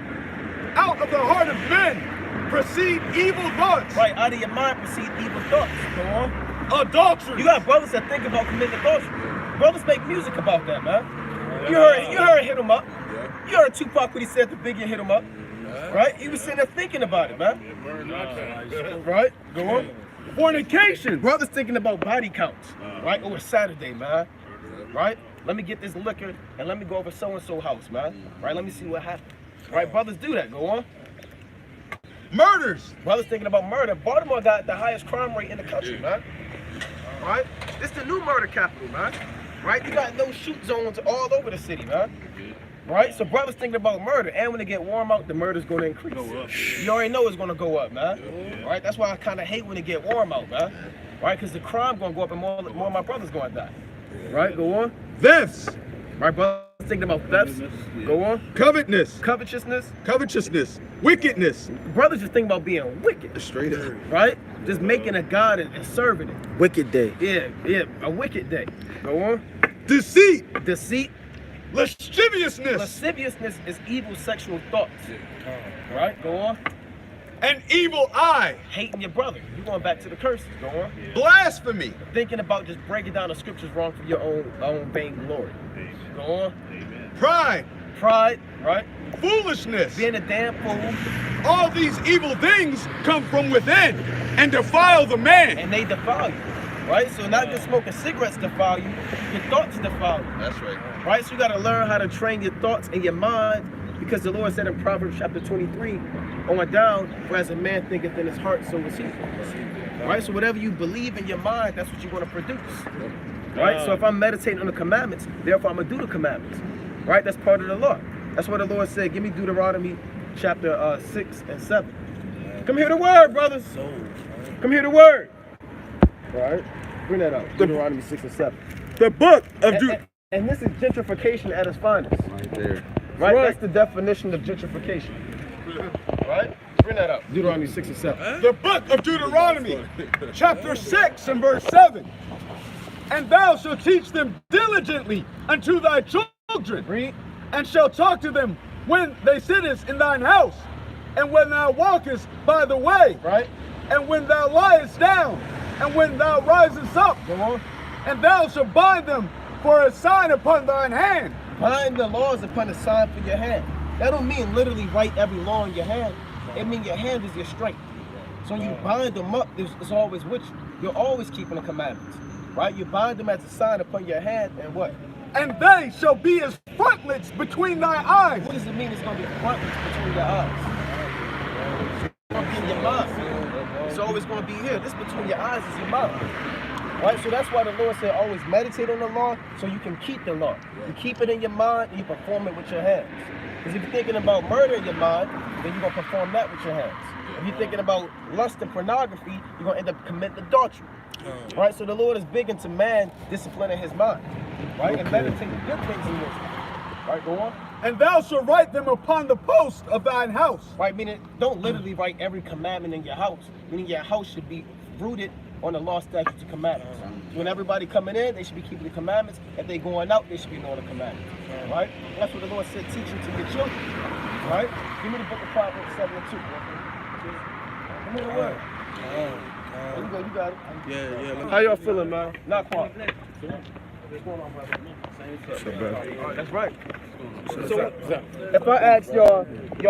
out of the heart of men, proceed evil thoughts. Right, out of your mind proceed evil thoughts. Go on. Adultery. You got brothers that think about committing adultery. Brothers make music about that, man. You heard Hit 'Em Up. You heard Tupac when he said the Biggie Hit 'Em Up. Right? He was sitting there thinking about it, man. Right? Go on. Fornication. Brothers thinking about body counts. Right? Oh, it's Saturday, man. Right? Let me get this liquor and let me go over so-and-so house, man. Right? Let me see what happens. Right? Brothers do that. Go on. Murders. Brothers thinking about murder. Baltimore got the highest crime rate in the country, man. Right? It's the new murder capital, man. Right? You got no shoot zones all over the city, man. Right? So brothers thinking about murder, and when it get warm out, the murder's gonna increase. You already know it's gonna go up, man. Right? That's why I kind of hate when it get warm out, man. Right? Because the crime gonna go up and more of my brothers gonna die. Right? Go on. Thefts. Right, brothers thinking about thefts. Go on. Covetousness. Covetousness. Wickedness. Brothers just think about being wicked. Straight up. Right? Just making a god and serving it. Wicked day. Yeah, a wicked day. Go on. Deceit. Deceit. Lasciviousness. Lasciviousness is evil sexual thoughts. Right? Go on. An evil eye. Hating your brother. You're going back to the curses. Go on. Blasphemy. Thinking about just breaking down the scriptures wrong for your own vain glory. Go on. Pride. Pride, right? Foolishness. Being a damn fool. All these evil things come from within and defile the man. And they defile you. Right? So not just smoking cigarettes defile you, your thoughts defile you. That's right. Right? So you got to learn how to train your thoughts and your mind, because the Lord said in Proverbs chapter 23, on down, for as a man thinketh in his heart, so is he. Right? So whatever you believe in your mind, that's what you're going to produce. Right? So if I'm meditating on the commandments, therefore I'm going to do the commandments. Right? That's part of the law. That's what the Lord said. Give me Deuteronomy chapter 6 and 7. Come hear the word, brothers. Come hear the word. All right? Bring that up. Deuteronomy 6 and 7. The book of And this is gentrification at its finest. Right there. Right? That's the definition of gentrification. Right? Bring that up. Deuteronomy 6 and 7. The book of Deuteronomy, chapter 6 and verse 7. And thou shalt teach them diligently unto thy children. Read. And shalt talk to them when they sittest in thine house, and when thou walkest by the way, Right? and when thou liest down, and when thou risest up. Go on. And thou shalt bind them for a sign upon thine hand. Bind the laws upon a sign for your hand. That don't mean literally write every law in your hand. It means your hand is your strength. So when you bind them up, it's always with you. You're always keeping the commandments. Right? You bind them as a sign upon your hand, and what? And they shall be as frontlets between thy eyes. What does it mean it's going to be frontlets between your eyes? It's going to be in your mind. It's always going to be here. This between your eyes is your mind. Right? So that's why the Lord said always meditate on the law so you can keep the law. You keep it in your mind and you perform it with your hands. Because if you're thinking about murder in your mind, then you're going to perform that with your hands. If you're thinking about lust and pornography, you're going to end up committing adultery. Right? So the Lord is big into man disciplining his mind. Right? And meditating good things in wisdom. Right? Go on. And thou shalt write them upon the post of thine house. Right? Meaning, don't literally write every commandment in your house. Meaning your house should be rooted on the law, statutes, and commandments. When everybody coming in, they should be keeping the commandments. If they going out, they should be knowing the commandments. Right? That's what the Lord said, teaching to your children. Right? Give me the book of Proverbs 7 and 2. Give me the word. There you go, you got it. Yeah. How y'all feeling, man? Not quite. What's going on, brother? All right, that's right. So, if I asked y'all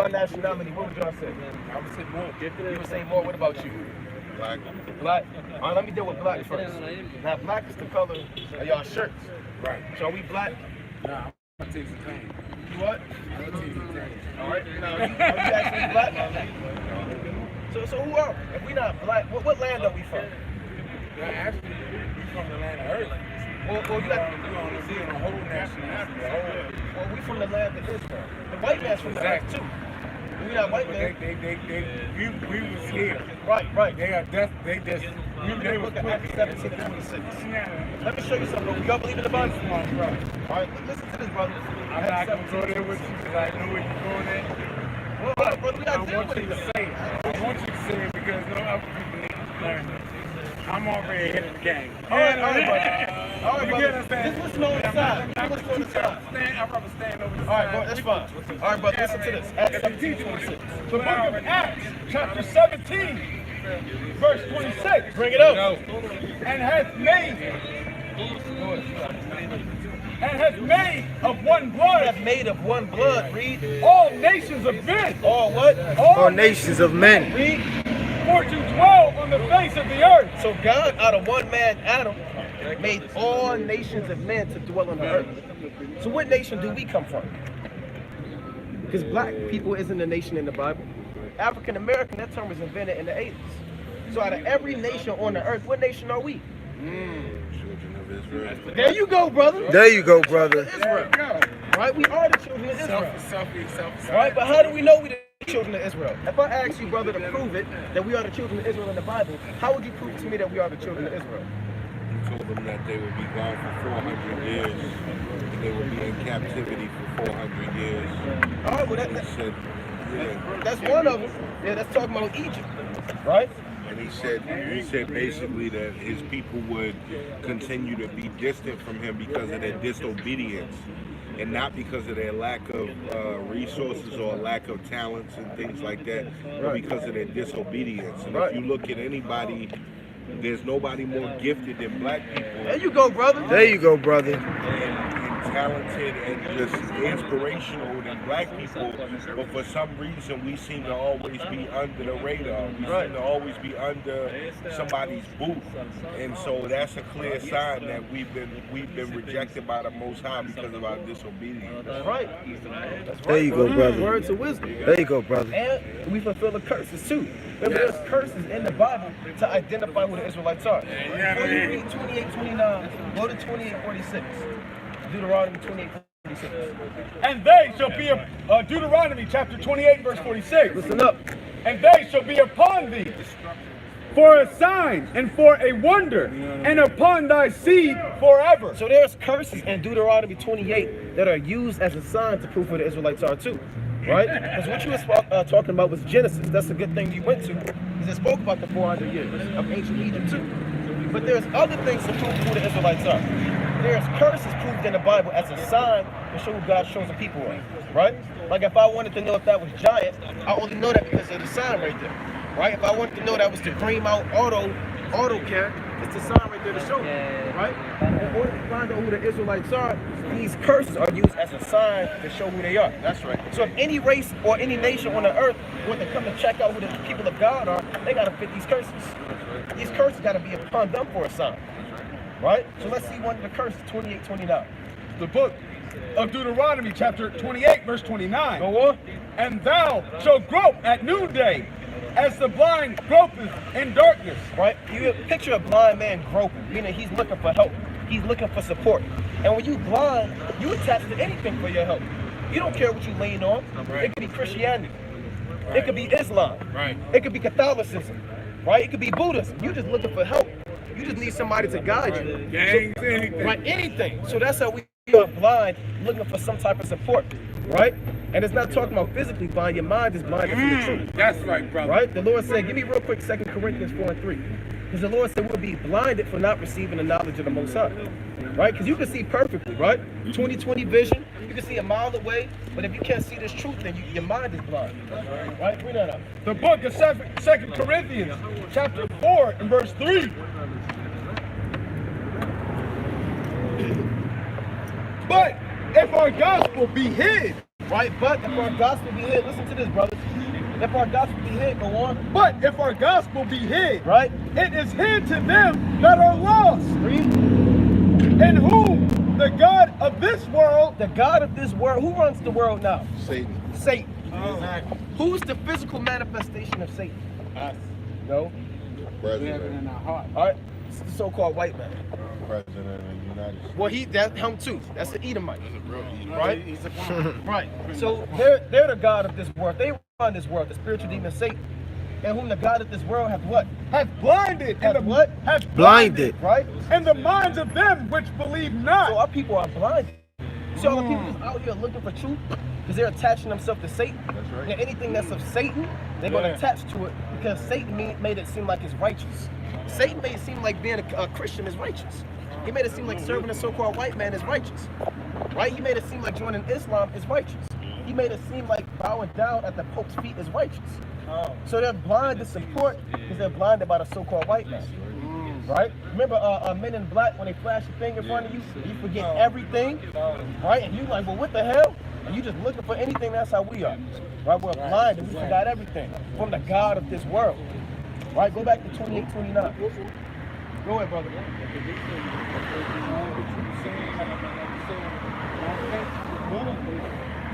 nationality, what would y'all say? I would say more. You would say more. What about you? Black. Black. All right, let me deal with black first. Now, black is the color of y'all shirts. Right. So are we black? Nah, I'm gonna take some pain. You what? I'm gonna take some pain. All right. Now, are you actually black? So who are we? If we not black, what land are we from? Yeah, actually, we from the land of Earth. Well, you got. You only see the whole nationality. Well, we from the land of Israel. The white man's from the earth too. We not white man. We was here. Right. They just, they Look was at Acts 17:26. Let me show you something. Y'all believe in the Bible? All right, listen to this, brother. I'm not gonna go there with you because I know where you're going at. Well, brother, we I got to want you to say it. I want you to say it because no other people need to learn this. I'm already ahead of the game. All right, brother. All right, You brother. get what I'm saying? Just listen on the side. Just listen on the side. I'd rather stand over the All right, side. bro, that's fine. All right, brother, listen to this. Acts 17:26. The book of Acts, chapter 17, verse 26. Bring it up. And hath made of one We blood have made of one blood. Read. all nations of men. All what? All nations of men. Read. for to dwell on the face of the earth. So God, out of one man, Adam, made all nations of men to dwell on the earth. So what nation do we come from? Because black people isn't a nation in the Bible. African American, that term was invented in the 80s. So out of every nation on the earth, what nation are we? Children of Israel. There you go, brother. There you go, brother. Israel. Right? We are the children of Israel. Self. Right? But how do we know we're the children of Israel? If I ask you, brother, to prove it, that we are the children of Israel in the Bible, how would you prove to me that we are the children of Israel? He told them that they would be gone for 400 years, and they would be in captivity for 400 years. All right, well, And he said, that's one of them. Yeah, that's talking about Egypt, right? and he said basically that his people would continue to be distant from him because of their disobedience, and not because of their lack of resources or lack of talents and things like that, but because of their disobedience. And if you look at anybody, there's nobody more gifted than black people. There you go, brother. There you go, brother. And talented and just inspirational than black people, but for some reason we seem to always be under the radar. We seem to always be under somebody's booth, and so that's a clear sign that we've been rejected by the Most High because of our disobedience. That's right. There you go, brother. Words of wisdom. There you go, brother. And we fulfill the curses too. Remember, there's curses in the Bible to identify who the Israelites are. When you read 28:29, go to 28:46. Deuteronomy 28:46. And they shall be, Deuteronomy chapter 28, verse 46. Listen up. And they shall be upon thee for a sign and for a wonder, and upon thy seed forever. So there's curses in Deuteronomy 28 that are used as a sign to prove who the Israelites are too, right? Because what you were talking about was Genesis. That's a good thing you went to, because it spoke about the 400 years of ancient Egypt too. But there's other things to prove who the Israelites are. There's curses proved in the Bible as a sign to show who God's chosen people are, right? Like if I wanted to know if that was giant, I only know that because of the sign right there, right? If I wanted to know that was the Green Mountain Auto Care, it's the sign right there to show me, right? In order to find out who the Israelites are, these curses are used as a sign to show who they are. That's right. So if any race or any nation on the earth want to come and check out who the people of God are, they got to fit these curses. These curses got to be upon them for a sign, right? So let's see one of the curses, 28-29. The book of Deuteronomy, chapter 28, verse 29. Go on. And thou shalt grope at noonday, as the blind gropeth in darkness. Right? You picture a blind man groping, meaning he's looking for help. He's looking for support. And when you blind, you attach to anything for your help. You don't care what you lean on. Right. It could be Christianity. Right. It could be Islam. Right. It could be Catholicism. Right? It could be Buddhism. You're just looking for help. You just need somebody to guide you. Gangs, anything. Right? Anything. So that's how we are blind, looking for some type of support. Right? And it's not talking about physically blind. Your mind is blinded from the truth. That's right, brother. Right? The Lord said, give me real quick 2 Corinthians 4:3. Because the Lord said we'll be blinded for not receiving the knowledge of the Most High. Right? Because you can see perfectly, right? 20/20 vision. You can see a mile away. But if you can't see this truth, then your mind is blind. Right? Bring that up. The book of 2 Corinthians, chapter 4 and verse 3. But if our gospel be hid, right? But if our gospel be hid, listen to this, brothers. If our gospel be hid, go on. But if our gospel be hid, right? It is hid to them that are lost. Read. In whom the God of this world, who runs the world now? Satan. Satan. Exactly. Who's the physical manifestation of Satan? Us. No. President. In our heart. All right. It's the so-called white man. President of the United States. Well, that's him too. That's the Edomite. Right? He's a right. So they're the God of this world. They run this world, the spiritual demon Satan. And whom the God of this world hath what? Hath blinded. Hath what? Hath blinded. Right? And the minds of them which believe not. So our people are blinded. So all the people that's out here looking for truth, because they're attaching themselves to Satan. That's right. And anything that's of Satan, they're going to attach to it because Satan made it seem like it's righteous. Satan made it seem like being a Christian is righteous. He made it seem like serving a so-called white man is righteous. Right? He made it seem like joining Islam is righteous. He made it seem like bowing down at the Pope's feet is righteous. So they're blind to support because they're blinded by the so-called white man. Right? Remember Men in Black, when they flash a thing in front of you, you forget everything. Right? And you like, well, what the hell? And you just looking for anything. That's how we are. Right? We're blind and we forgot everything from the God of this world. Right? Go back to 28-29. Go ahead, brother.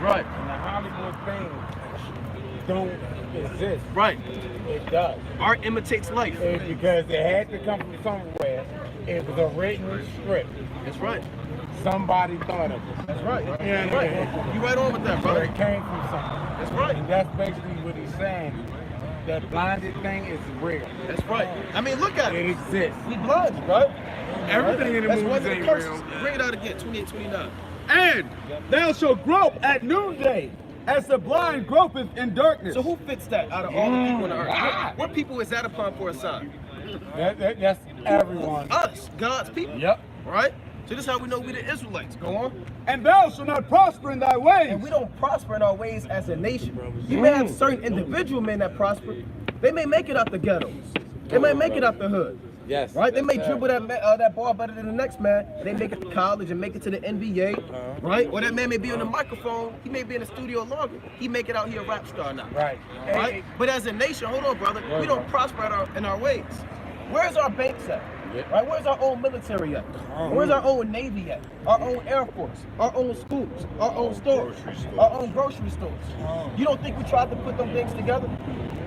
Right. And the Hollywood thing don't exist. Right. It does. Art imitates life. It's because it had to come from somewhere. It was a written script. That's right. Somebody thought of it. That's right. Yeah, That's right. You right on with that, So brother. it came from something. That's right. And that's basically what he's saying. That blinded thing is real. That's right. I mean, look at it. It exists. We blinded, right? Everything in the That's movies one of the ain't curses. real. Bring it out again, 28-29. And thou shalt grope at noonday, as the blind gropeth in darkness. So who fits that out of all the people on the earth? What people is that upon for a sign? That's everyone. Us, God's people. Yep. Right? So this is how we know we the Israelites. Go on. And thou shalt not prosper in thy ways. And we don't prosper in our ways as a nation. You may have certain individual men that prosper. They may make it out the ghettos. They may make it out the hood. Yes. Right? They may dribble that ball better than the next man. They make it to college and make it to the NBA. Right? Or that man may be on the microphone. He may be in the studio longer. He make it out here a rap star now. Right. Right? But as a nation, hold on, brother. We don't prosper in our ways. Where's our banks at? Right? Where's our own military at? Where's our own Navy at? Our own Air Force, our own schools, our own stores, our own grocery stores. You don't think we tried to put them things together?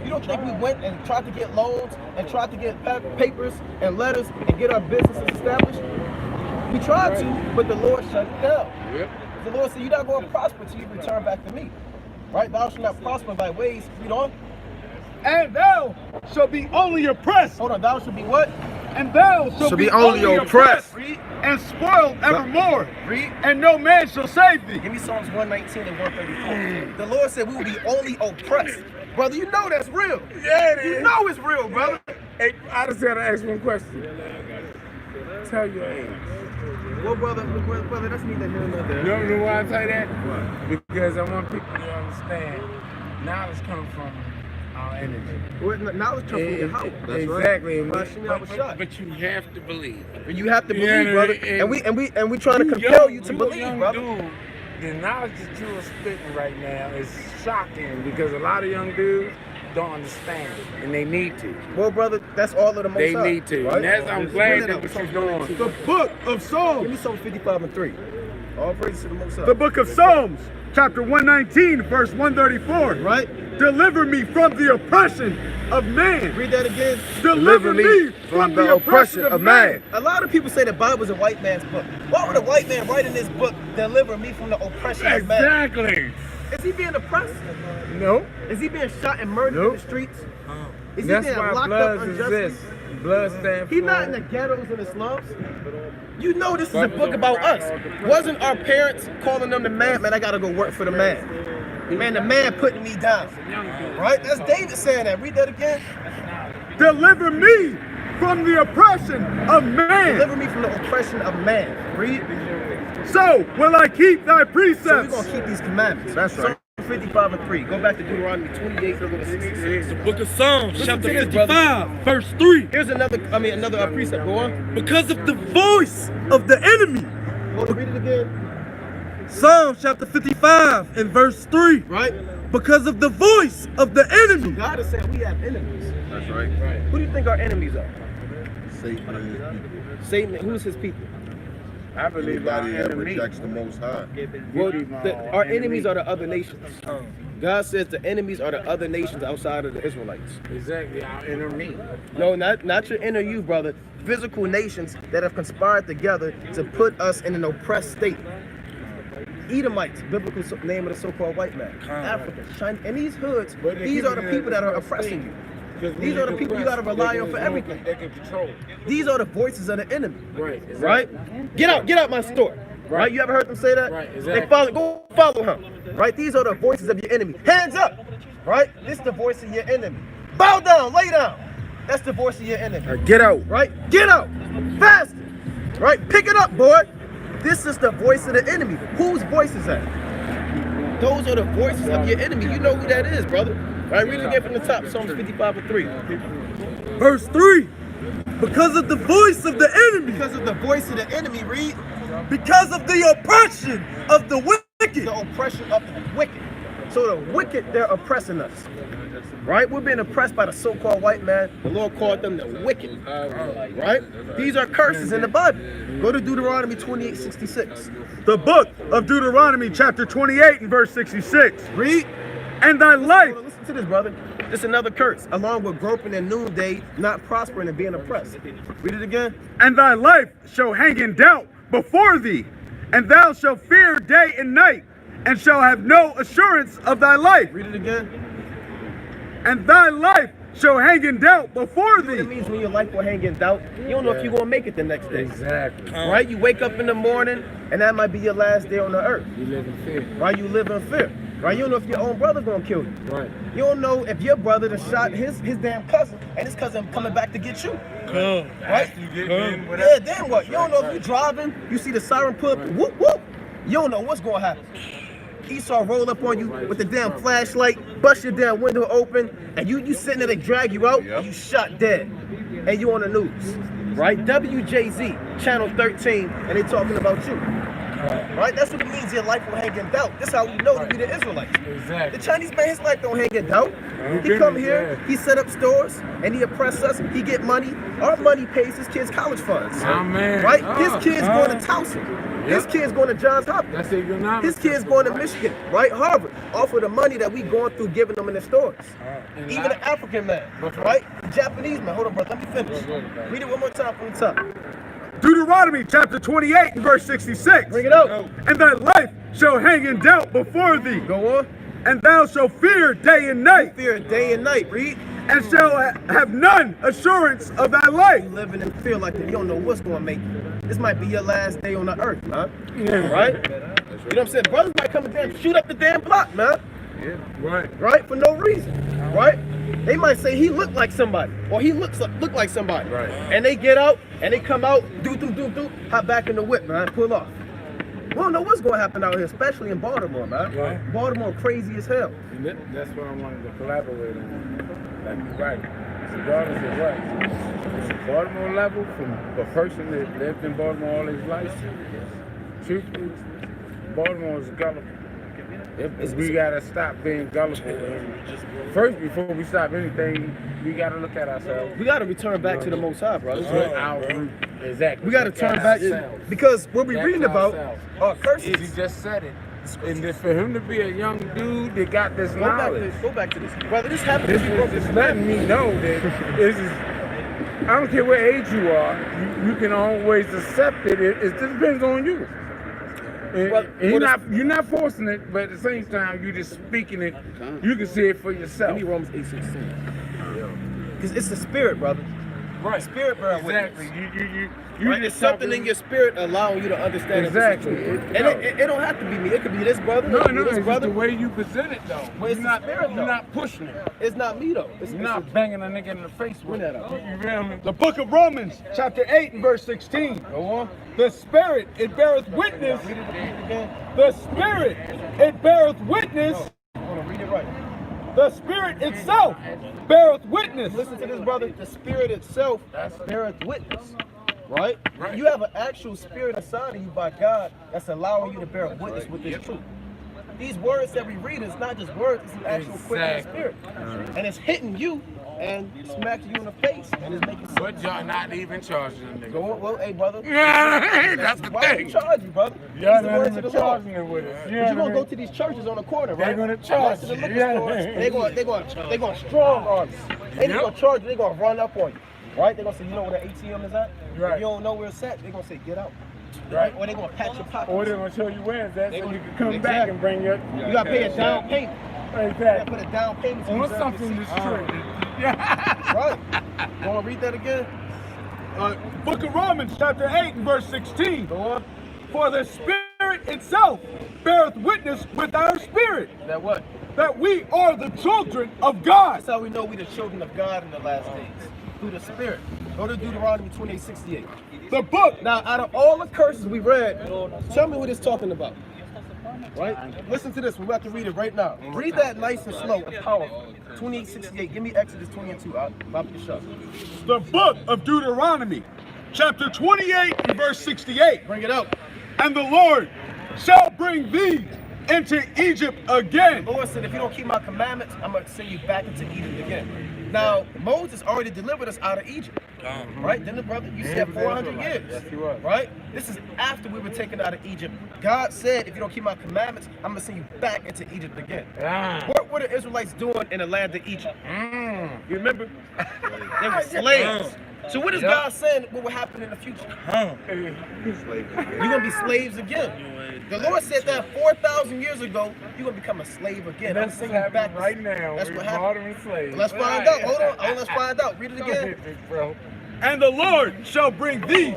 You don't think we went and tried to get loans and tried to get papers and letters and get our businesses established? We tried to, but the Lord shut it down. The Lord said, you're not going to prosper until you return back to me. Right? Thou shalt not prosper in thy ways. Read on. And thou shalt be only oppressed. Hold on, thou shalt be what? and thou shalt be only oppressed and spoiled evermore, and no man shall save thee. Give me Psalms 119 and 134. The Lord said we will be only oppressed. Brother, you know that's real. Yeah, it is. You know it's real, brother. Hey, I just gotta ask one question. Tell your age. Well, brother, that's neither here nor there. You know why I say that? What? Because I want people to understand knowledge comes from our energy. Well, knowledge comes from your house. Exactly. Right. But you have to believe. You have to believe, Yeah, brother. And we trying to compel you to believe, brother. Dude, the knowledge that you are spitting right now is shocking because a lot of young dudes don't understand it, and they need to. Well, brother, that's all of the most They high, need to. right? And that's, I'm glad that what you're doing. The book of Psalms. Give me Psalms 55 and 3. All praise to the most high. The book of Psalms, chapter 119, verse 134. Right? Deliver me from the oppression of man. Read that again. Deliver me from the oppression of man. A lot of people say the Bible's a white man's book. Why would a white man write in this book, deliver me from the oppression of man? Exactly. Is he being oppressed? No. Is he being shot and murdered in the streets? Is he That's being why locked blood up unjustly? exists. Blood stands for. He's not in the ghettos and the slums. You know this is a book about us. Wasn't our parents calling them the man? Man, I gotta go work for the man. Man, the man putting me down. Right? That's David saying that. Read that again. Deliver me from the oppression of man. Deliver me from the oppression of man. Read. So will I keep thy So we're precepts. gonna keep these commandments. That's right. Psalm 55 and 3. Go back to Deuteronomy 28, go to 66. The book of Psalms, Listen chapter to this, 55, verse 3. Here's another precept. Go on. Because of the voice of the enemy. Go to read it again. Psalms chapter 55 and verse 3. Right? Because of the voice of the enemy. God is saying we have enemies. That's right. Who do you think our enemies are? Satan and his people. Satan, who's his people? I believe our Anybody that enemy. rejects the Most High. Well, our enemies are the other nations. God says the enemies are the other nations outside of the Israelites. Exactly, our enemy. No, not your inner you, brother. Physical nations that have conspired together to put us in an oppressed state. Edomites, biblical name of the so-called white man. Africans, China, and these hoods, these are the people that are oppressing you. These are the people you gotta rely on for everything. They can control. These are the voices of the enemy. Right. Exactly. Right? Get out my store. Right? You ever heard them say that? Right, exactly. Go follow him. Right? These are the voices of your enemy. Hands up. Right? This is the voice of your enemy. Bow down, lay down. That's the voice of your enemy. Get out. Right? Get out. Faster. Right? Pick it up, boy. This is the voice of the enemy. Whose voice is that? Those are the voices of your enemy. You know who that is, brother. Right? Read it again from the top. Psalms 55 and 3. Verse 3. Because of the voice of the enemy. Because of the voice of the enemy, read. Because of the oppression of the wicked. The oppression of the wicked. So the wicked, they're oppressing us. Right? We're being oppressed by the so-called white man. The Lord called them the wicked. Right? These are curses in the Bible. Go to Deuteronomy 28:66. The book of Deuteronomy, chapter 28 and verse 66. Read. And thy life. Listen to this, brother. This is another curse, along with groping in noonday, not prospering and being oppressed. Read it again. And thy life shall hang in doubt before thee, and thou shalt fear day and night, and shall have no assurance of thy life. Read it again. And thy life shall hang in doubt before What it thee. means when your life will hang in doubt, you don't know if you're going to make it the next day. Exactly. Right? You wake up in the morning, and that might be your last day on the earth. You live in fear. Right? You live in fear. Right? You don't know if your own brother's going to kill you. Right. You don't know if your brother done shot his damn cousin, and his cousin coming back to get you. Right? Yeah, then what? You don't know if you're driving, you see the siren put up, whoop, whoop. You don't know what's going to happen. Esau roll up on you with the damn flashlight, bust your damn window open, and you sitting there, they drag you out, and you shot dead. And you on the news. Right? WJZ, channel 13, and they talking about you. Right? That's what it means your life will hang in doubt. That's how we know to be the Israelites. Exactly. The Chinese man, his life don't hang in doubt. He come here, he set up stores, and he oppress us, he get money. Our money pays his kids' college funds. Amen. Right? His kids going to Towson. His kids going to Johns Hopkins. That's economics. His kids going to Michigan, right? Harvard, off of the money that we going through giving them in the stores. Even the African man, right? The Japanese man. Hold on, brother. Let me finish. Read it one more time from the top. Deuteronomy chapter 28 and verse 66. Bring it out. And thy life shall hang in doubt before thee, Go on. and thou shalt fear day and night. Fear day and night. Read. and shall have none assurance of thy life. You living in fear like that. You don't know what's going to make you. This might be your last day on the earth, man. Right? You know what I'm saying? Brothers might come and damn shoot up the damn block, man. Yeah, right. Right? For no reason. Right? They might say he looked like somebody, or he look like somebody. Right. And they get out, and they come out, do, hop back in the whip, man, pull off. We don't know what's going to happen out here, especially in Baltimore, man. Right. Baltimore crazy as hell. That's what I wanted to collaborate on. Like you're right. Regardless of what. It's a Baltimore level from a person that lived in Baltimore all his life. Truthfully, Baltimore is gullible. We gotta stop being gullible. First, before we stop anything, we gotta look at ourselves. We gotta return back to the Most High, brothers. Our root. Exactly. We gotta turn back because what we reading about are curses. He just said it. And for him to be a young dude that got this knowledge, Go back to this, brother. This happened. This is letting me know that this is. I don't care what age you are, you can always accept it. It depends on you. You're not forcing it, but at the same time, you're just speaking it. You can see it for yourself. Give me Romans 8:16. Because it's the spirit, brother. Right. Spirit bear exactly. witness. You right? There's something in your spirit allowing you to understand exactly. And it don't have to be me. It could be this brother. No, this it's brother. The way you present it, though. Well, You're not pushing it. It's not me, though. You're not banging a nigga in the face with it. You feel me? The book of Romans, chapter 8 and verse 16. Go on. The Spirit, it beareth witness. Read it again. The Spirit, it beareth witness. Hold on, read it right. The Spirit itself beareth witness. Listen to this, brother. The spirit itself beareth witness. Right? You have an actual spirit inside of you by God that's allowing you to bear witness with this truth. These words that we read is not just words, it's an actual quickening spirit. And it's hitting you and smacking you in the face and it's making sense. But y'all not even charging them, nigga. Go on, well, hey, brother. That's the Why thing. you charge you, brother? Y'all It's the not word even to the Lord. charging them with it. But you're gonna go to these churches on the corner, right? They're gonna charge To the you. liquor Yeah. stores. They're gonna strong arm you. They ain't gonna charge you, they're gonna run up on you. Right? They're gonna say, you know where the ATM is at? Right. If you don't know where it's at, they're gonna say, get out. Right. Or they're gonna pat your pockets. Or they're gonna show you where it's at so you can come back Exactly. and bring your. You gotta pay a down payment. You gotta Exactly. put a down payment to On reserve something your that's seat. true. Yeah. Right. You wanna read that again? Book of Romans, chapter 8 and verse 16. Go on. For the Spirit itself beareth witness with our spirit That what? that we are the children of God. That's how we know we the children of God in the last days. Through the Spirit. Go to Deuteronomy 28:68. The book. Now, out of all the curses we read, tell me what it's talking about. Right? Listen to this. We're about to read it right now. Read that nice and slow and powerful. 28:68. Give me Exodus 22. Pop your shot. The book of Deuteronomy, chapter 28 and verse 68. Bring it out. And the Lord shall bring thee into Egypt again. The Lord said, if you don't keep my commandments, I'm going to send you back into Egypt again. Now, Moses already delivered us out of Egypt. Right? Didn't it, brother? You said 400 years. Yes, he was. Right? This is after we were taken out of Egypt. God said, if you don't keep my commandments, I'm going to send you back into Egypt again. What were the Israelites doing in the land of Egypt? You remember? They were slaves. So what is God saying what will happen in the future? You're going to be slaves again. The Lord said that 4,000 years ago, you're going to become a slave again. I'm That's sending you back right now. That's We're what happened. modern slaves. Let's find out. Hold on, let's find out. Read it Go again. ahead, big bro. And the Lord shall bring thee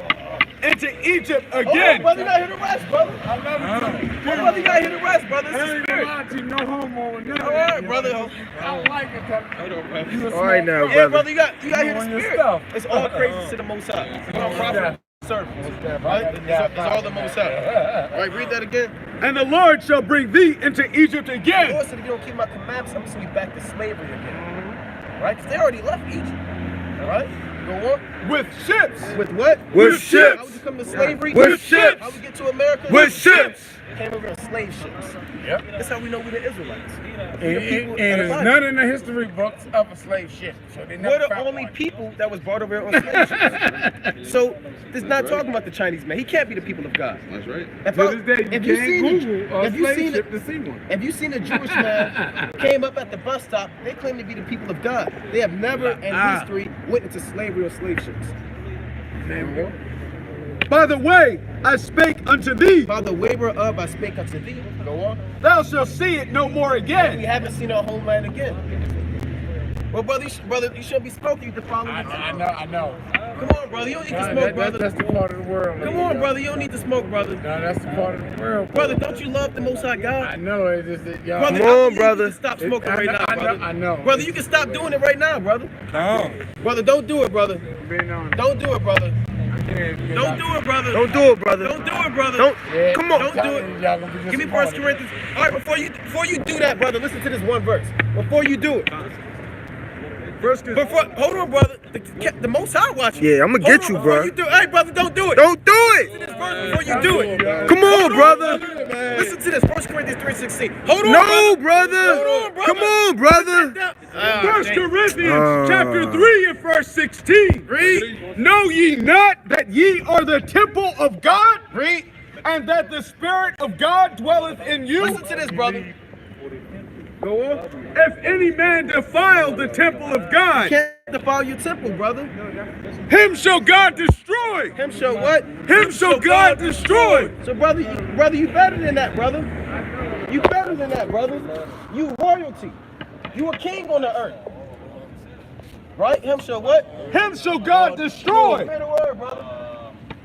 into Egypt Hold again. on, brother, you got to hit the rest, brother. I love it. Brother, you got to hit the rest, brother. It's I the ain't spirit. gonna lie to you, no homo or nothing. All right, brother. I like it. Hold on, brother. You a All right, smart now, brother. brother, you got to hit on the your spirit. stuff. It's all praises to the Most High. It's all prophet service, right? It's all the Most High. All right, read that again. And the Lord shall bring thee into Egypt The again. Lord said, if you don't keep my commandments, I'm going to send you back to slavery again. Right? Because they already left Egypt. All right? Go on. With ships. With what? With ships. How would you come to slavery? With ships. How we get to America? With ships. Came over in slave ships. Yep. That's how we know we're the Israelites. And Bible. there's none in the history books of a slave ship. So they never We're the found only one. people that was brought over here on slave ships. So this is not talking about the Chinese man. He can't be the people of God. That's right. To this day, you can't Google a if you slave seen ship to see one. If you seen a Jewish man came up at the bus stop, they claim to be the people of God. They have never in history went into slavery or slave ships. By the way, I spake unto thee. By the way whereof I spake unto thee. Go on. Thou shalt see it no more We again. haven't seen our homeland again. Well, brother, you shouldn't be smoking. You to follow me. I know. Come on, brother. You don't need to smoke, brother. That's the part of the world. Come on, brother. You don't need to smoke, brother. No, that's the part of the world. Brother, don't you love the Most High God? I know. It's just that, y'all. Brother, Come on, brother. You can stop smoking right now, brother. I know. Brother, you can stop doing it right now, brother. No. Brother, don't do it, brother. Don't do it, brother. Don't do it, brother. Don't do it, brother. Don't do it, brother. Don't. Come on. Don't do it. Give me 1 Corinthians. All right, before you do that, brother, listen to this one verse. Before you do it. Hold on, brother. The Most High watching. Yeah, I'm gonna get you, bro. Hey, brother, don't do it. Don't do it. Listen to this verse before you do it. Come on, brother. Listen to this. 1 Corinthians 3:16. Hold on. No, brother. Hold on, brother. Come on, brother. 1 Corinthians chapter 3 and verse 16. Read. Know ye not that ye are the temple of God? Read. And that the Spirit of God dwelleth in you? Listen to this, brother. Go on. If any man defile the temple of God, You can't defile your temple, brother. him shall God destroy. Him shall what? Him shall God destroy. So, brother, you better than that, brother. You better than that, brother. You royalty. You a king on the earth. Right? Him shall what? Him shall God destroy. Come here the word, brother.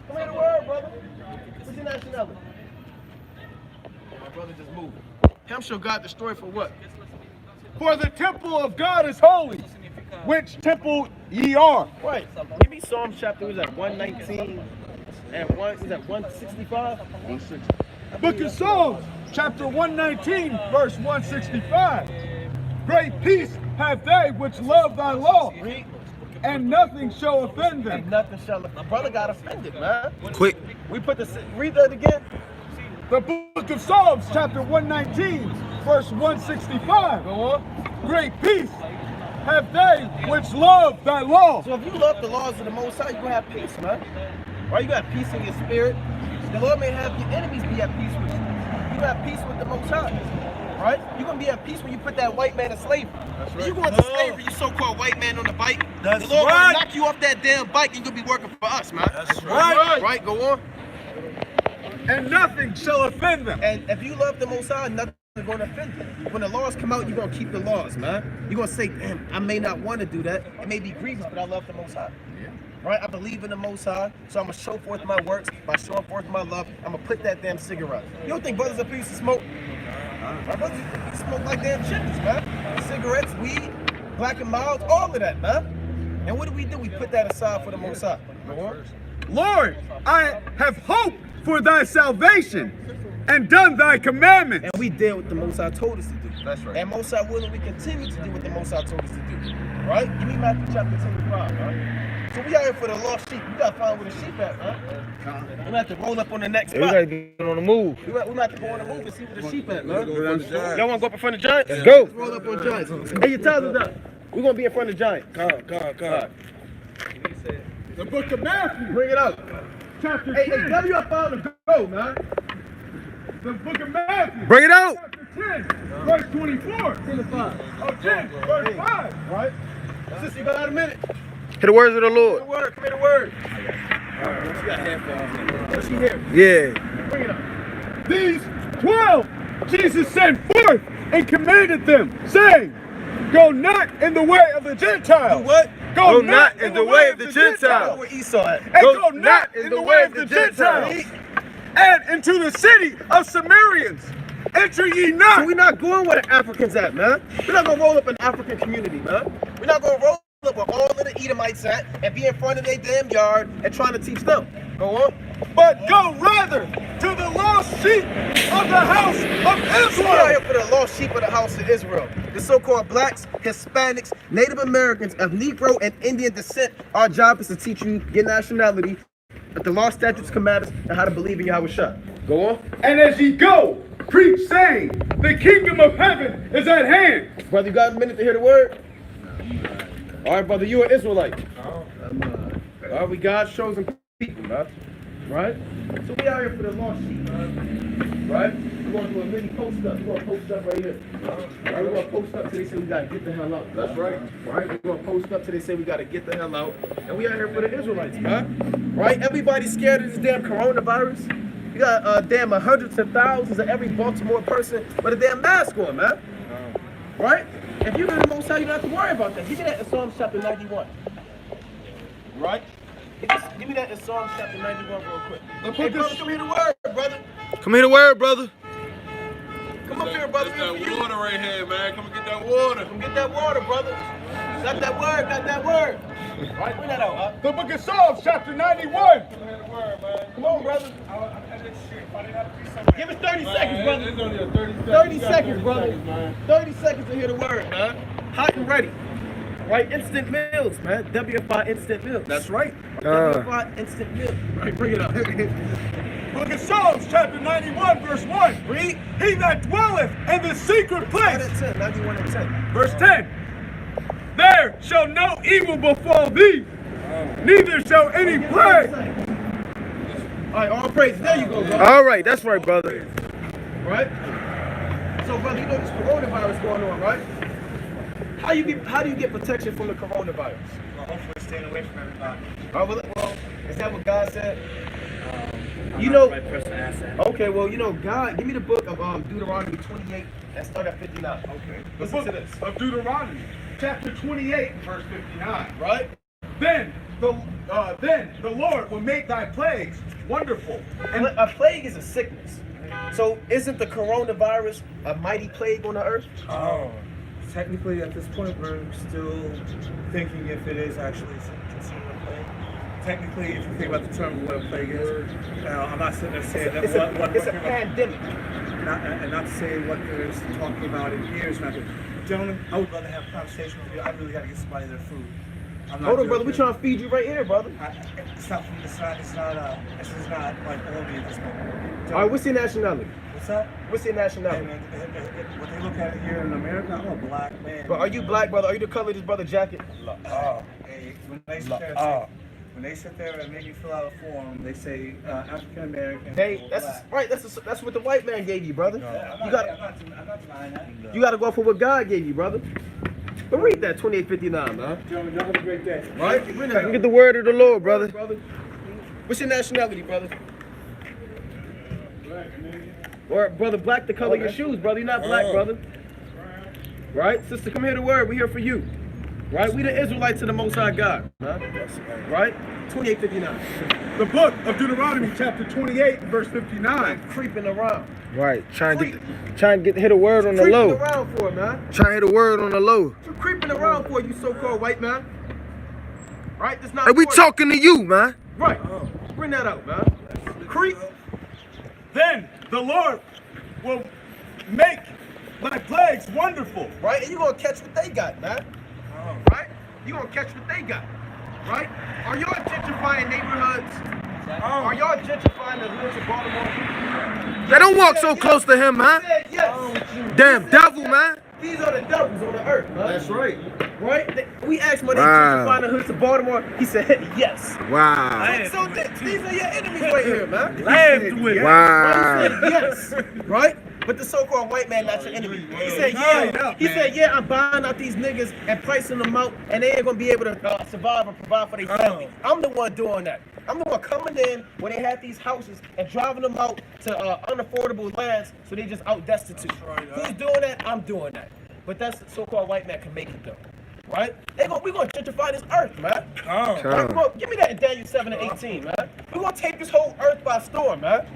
Come here the word, brother. What's your nationality? My brother just moved. Him shall God destroy for what? For the temple of God is holy, which temple ye are. Right. Give me Psalm chapter, was that 119 and 165? Book of Psalms, chapter 119, verse 165. Great peace have they which love thy law, and nothing shall offend them. And nothing shall. My brother got offended, man. Quick. We put the. Read that again. The book of Psalms, chapter 119, verse 165. Go on. Great peace have they which love thy law. So if you love the laws of the Most High, you're going to have peace, man. Right? You got peace in your spirit. The Lord may have your enemies be at peace with you. You have peace with the Most High. Right? You're going to be at peace when you put that white man in slavery. That's right. You go into slavery, you so-called white man on the bike. That's the Lord right. going to knock you off that damn bike and you'll be working for us, man. That's right. Right? Go on. And nothing shall offend them. And if you love the Most High, nothing is going to offend you. When the laws come out, you're going to keep the laws, man. You're going to say, damn, I may not want to do that. It may be grievous, but I love the Most High. Right? I believe in the Most High, so I'm going to show forth my works. By showing forth my love, I'm going to put that damn cigarette. You don't think brothers up here used to smoke? My brothers used to smoke like damn chickens, man. Cigarettes, weed, black and milds, all of that, man. And what do? We put that aside for the Most High. Lord, I have hope for thy salvation and done thy commandments. And we did what the Most High told us to do. That's right. And Most High willing, we continue to do what the Most High told us to do. Right? Give me Matthew chapter 25, right? So we out here for the lost sheep. We gotta find where the sheep at, man. We're gonna have to roll up on the next spot. We gotta get on the move. We're gonna have to go on the move and see where the sheep at, man. Y'all wanna go up in front of Giants? Let's go. Let's roll up on Giants. Hey, your tires are done. We're gonna be in front of Giants. Come. The book of Matthew, Bring it up. chapter Hey, 10. W up on the go, man. The book of Matthew, Bring it out. chapter 10, verse 24. 10 to 5. Oh, 10, verse 5. Right? Sister, you got a minute? Hear the words of the Come here Lord. the word. Come here the word. She got headphones. What's she here? Yeah. Bring it up. These 12 Jesus sent forth and commanded them, saying, Go not in the way of the Gentiles. Do what? Go not in the way of the Gentiles. Where Esau at? And go not in the way of the Gentiles. And into the city of Samaritans. Enter ye So not. we're not going where the Africans at, man. We're not gonna roll up an African community, man. We're not gonna roll up where all of the Edomites at and be in front of their damn yard and trying to teach them. Go on. But go rather to the lost sheep of the house of We're out Israel. here for the lost sheep of the house of Israel. The so-called blacks, Hispanics, Native Americans of Negro and Indian descent. Our job is to teach you your nationality, the law, statutes, commandments, and how to believe in Yahweh Shah. Go on. And as ye go, preach saying, the kingdom of heaven is at hand. Brother, you got a minute to hear the word? All right, brother, you an Israelite. All right, we God's chosen people, man. Right? So we out here for the lost sheep, man. Right? We're going to do a mini post-up. We're going to post up right here. All right, we're going to post up till they say we got to get the hell out. That's right. Right? We're going to post up till they say we got to get the hell out. And we out here for the Israelites, man. Right? Everybody's scared of this damn coronavirus. You got damn hundreds of thousands of every Baltimore person with a damn mask on, man. Right? If you hear the Most High, you don't have to worry about that. Give me that in Psalms chapter 91. Right? Give me that in Psalms chapter 91 real quick. Hey, brother, come hear the word, brother. Come hear the word, brother. Come up here, brother. That's that water right here, man. Come and get that water. Come get that water, brother. Got that word, got that word. Right, bring that out, huh? The book of Psalms, chapter 91. Come on, brother. Give us 30 seconds, brother. 30 seconds, brother. 30 seconds to hear the word, man. Hot and ready. Right, instant meals, man. WFI instant meals. That's right. WFI instant meals. Right, bring it up. Book of Psalms, chapter 91, verse 1. Read. He that dwelleth in the secret place. 91 and 10. Verse 10. There shall no evil befall thee, neither shall any plague. All right, all praise. There you go, brother. All right, that's right, brother. Right? So, brother, you know this coronavirus going on, right? How do you get protection from the coronavirus? Well, hopefully staying away from everybody. Well, is that what God said? I'm You not know- the right person to ask that. Okay, well, you know, God, give me the book of Deuteronomy 28 and start at 59. Okay. The Listen book to this. of Deuteronomy, chapter 28, verse 59. Right? Then the Lord will make thy plagues wonderful. And a plague is a sickness. So isn't the coronavirus a mighty plague on the earth? Technically, at this point, we're still thinking if it is actually considered a plague. Technically, if you think about the term of what a plague is, I'm not sitting there saying that It's a pandemic. not to say what they're talking about in here is not. Gentlemen, I would rather have a conversation with you. I really got to get somebody their food. I'm not Hold on, brother. joking. We trying to feed you right here, brother. It's not like all me at this moment. All right, what's your nationality? What's that? What's your Hey, nationality? man, what they look at here in America, I'm a black man. But are you black, brother? Are you the color of this brother jacket? Hey, when they sit there and make you fill out a form, they say African American. That's what the white man gave you, brother. I'm not denying that. You got to go for what God gave you, brother. But read that 2859, man. Gentlemen, y'all have a great day. Right? Get the word of the Lord, brother. What's your nationality, brother? Or brother, black the color of your shoes, brother. You're not black, brother. Right? Sister, come hear the word. We're here for you. Right? We the Israelites of the Most High God. Man. Right? 2859. The book of Deuteronomy, chapter 28, verse 59. Creeping around. Right, trying to hit a word on the Creeping low. around for, man. Trying to hit a word on the low. What you creeping around for, you so-called white man? Right? That's not Hey, we important. talking to you, man. Right. Bring that out, man. Creep. Then the Lord will make thy plagues wonderful. Right? And you're going to catch what they got, man. Right? You're going to catch what they got. Right? Are y'all gentrifying neighborhoods? Are y'all gentrifying the hoods of Baltimore? They don't walk so close to him, man. He said yes. Damn He said devil, yes. man. These are the devils on the earth, man. That's right. Right? We asked him, are they Wow. gentrifying the hoods of Baltimore? He said yes. Wow. So these are your enemies right here, man. Laughed with it. Wow. He said yes, right? But the so-called white man, not your enemy. He said, yeah. He said, yeah, I'm buying out these niggas and pricing them out, and they ain't gonna be able to survive and provide for their family. I'm the one doing that. I'm the one coming in when they had these houses and driving them out to unaffordable lands, so they just out destitute. Who's doing that? I'm doing that. But that's the so-called white man can make it though. Right? We're gonna gentrify this earth, man. Give me that in Daniel 7 and 18, man. We're gonna take this whole earth by storm, man.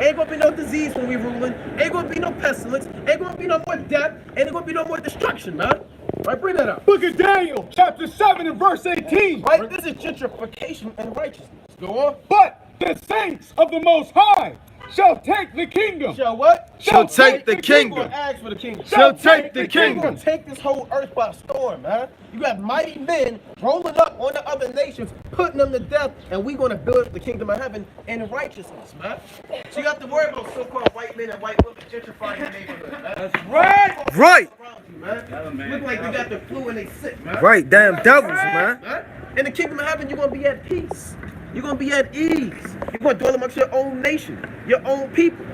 Ain't gonna be no disease when we ruling. Ain't gonna be no pestilence. Ain't gonna be no more death. Ain't gonna be no more destruction, man. Right? Bring that up. Book of Daniel, chapter 7 and verse 18. Right? This is gentrification and righteousness. Go on. But the saints of the Most High shall take the kingdom. Shall what? Shall take the We're kingdom. gonna ask for the kingdom. Shall take the We're kingdom. gonna take this whole earth by storm, man. You got mighty men rolling up on the other nations, putting them to death, and we're gonna build the kingdom of heaven in righteousness, man. So you got to worry about so-called white men and white women gentrifying your neighborhood, man. That's right. Right. Man. Look like they got the flu and they sick, man. Right, damn devils, man. In the kingdom of heaven, you're gonna be at peace. You're gonna be at ease. You're gonna dwell amongst your own nation, your own people.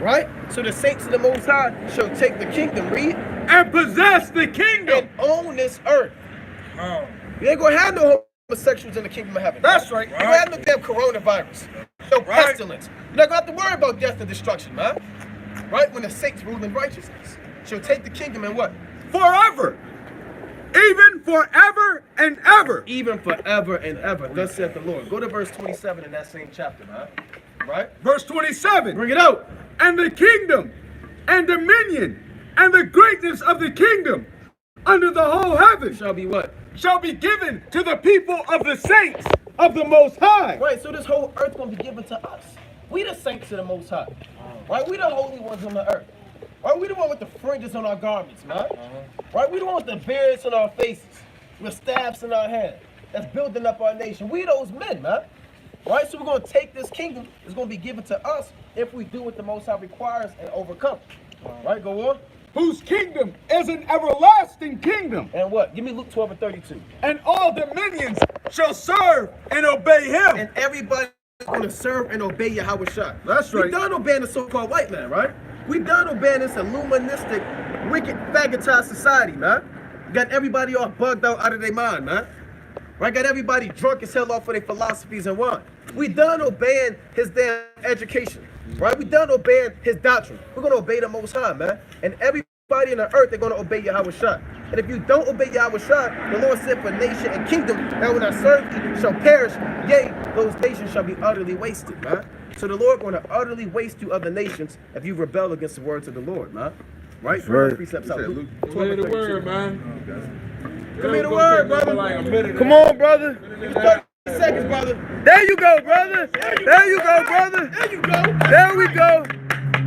Right? So the saints of the Most High shall take the kingdom, read, and possess the kingdom, and own this earth. You ain't gonna have no homosexuals in the kingdom of heaven. That's right. You ain't gonna have no damn coronavirus, no pestilence. You're not gonna have to worry about death and destruction, man. Right? When the saints rule in righteousness, she'll take the kingdom and what? forever, even forever and ever. Even forever and ever. Thus saith the Lord. Go to verse 27 in that same chapter, man. Right? Verse 27. Bring it out. And the kingdom and dominion and the greatness of the kingdom under the whole heaven Shall be what? shall be given to the people of the saints of the Most High. Right, so this whole earth gonna be given to us. We the saints of the Most High. Right, we the holy ones on the earth. Right, we the one with the fringes on our garments, man. Right, we the one with the beards on our faces, with staffs in our hands. That's building up our nation. We those men, man. Right, so we're gonna take this kingdom. It's gonna be given to us if we do what the Most High requires and overcome. Right, go on. Whose kingdom is an everlasting kingdom. And what? Give me Luke 12 and 32. And all dominions shall serve and obey him. And everybody is going to serve and obey Yahweh Shai. That's right. We done obeying the so-called white man, right? We done obeying this illuministic, wicked, fagotized society, man. Got everybody all bugged out of their mind, man. Right? Got everybody drunk as hell off of their philosophies and wine. We done obeying his damn education, right? We done obeying his doctrine. We're going to obey the Most High, man. And everybody in the earth, they're going to obey Yahweh Shai. And if you don't obey Yahweh Shai, the Lord said, for nation and kingdom that will not serve you shall perish. Yea, those nations shall be utterly wasted, man. So the Lord going to utterly waste you other nations if you rebel against the words of the Lord, man. Right? Precepts out. Luke 12 and 32. Come here, the word, brother. Come on, brother. 30 seconds, brother. There you go, brother. There you go, brother. There you go. There we go.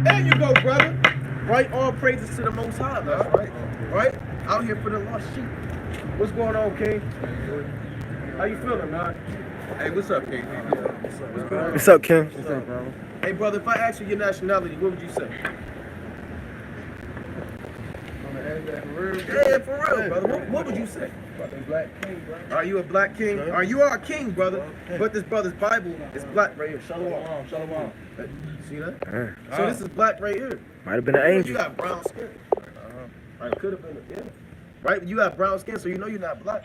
There you go, brother. Right? All praises to the Most High, man. Right? Right? Out here for the lost sheep. What's going on, King? How you feeling, man? Hey, what's up, King? What's up, Kim? What's up, bro? Hey, brother, if I asked you your nationality, what would you say? Yeah, for real, brother. What would you say? Black king, bro. Are you a black king? Are you are a king, brother? But this brother's Bible is black right here. Shalom. Shalom. See that? So this is black right here. Might have been an You angel. got brown skin. Right, could have been, yeah. Right, you got brown skin, so you know you're not black.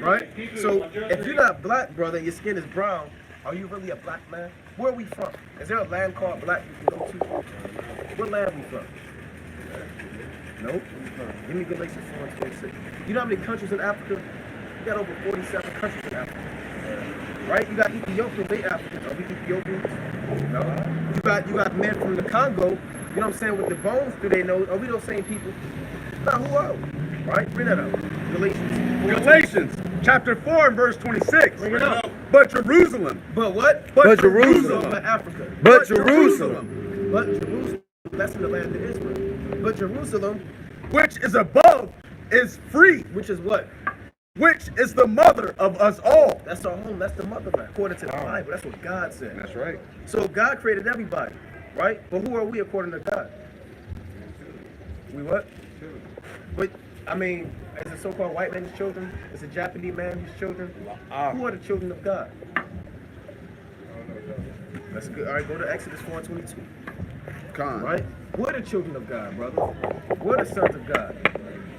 Right? So if you're not black, brother, and your skin is brown, are you really a black man? Where are we from? Is there a land called black you can go to? What land we from? Nope. Give me Galatians 4 and 26. You know how many countries in Africa? You got over 47 countries in Africa. Right? You got Ethiopians, they Africans. Are we Ethiopians? No. You got men from the Congo, you know what I'm saying, with the bones through their nose. Are we those same people? Now who are we? Right? Bring that up. Galatians chapter 4 and verse 26. Bring it up. But Jerusalem. But what? But Jerusalem. But Africa. But Jerusalem. But Jerusalem. That's in the land of Israel. But Jerusalem, Which is above is free. which is what? Which is the mother of us all. That's our home. That's the motherland. According to the Bible. That's what God said. That's right. So God created everybody. Right? But who are we according to God? We what? But, I mean, is the so-called white man his children? Is the Japanese man his children? Who are the children of God? That's good. All right, go to Exodus 4 and 22. Right? We're the children of God, brother. We're the sons of God.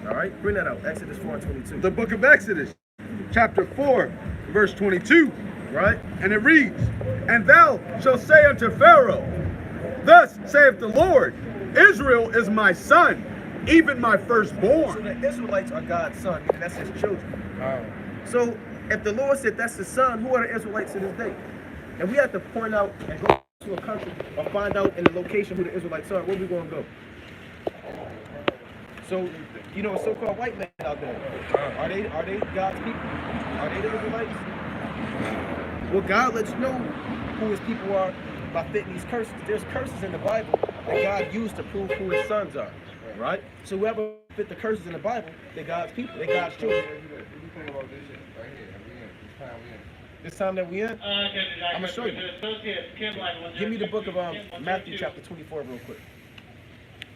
All right? Bring that out. Exodus 4 and 22. The book of Exodus, chapter 4, verse 22. Right? And it reads, And thou shalt say unto Pharaoh, Thus saith the Lord, Israel is my son, even my So firstborn. the Israelites are God's son. That's his children. So if the Lord said that's his son, who are the Israelites to this day? And we have to point out and go to a country or find out in the location who the Israelites are. Where we going to go? So, you know, a so-called white man out there. Are they God's people? Are they the Israelites? Well, God lets you know who his people are by fitting these curses. There's curses in the Bible that God used to prove who his sons are. Right? So whoever fit the curses in the Bible, they're God's people. They're God's children. This time that we in, I'm going to show you. Give me the book of Matthew chapter 24 real quick.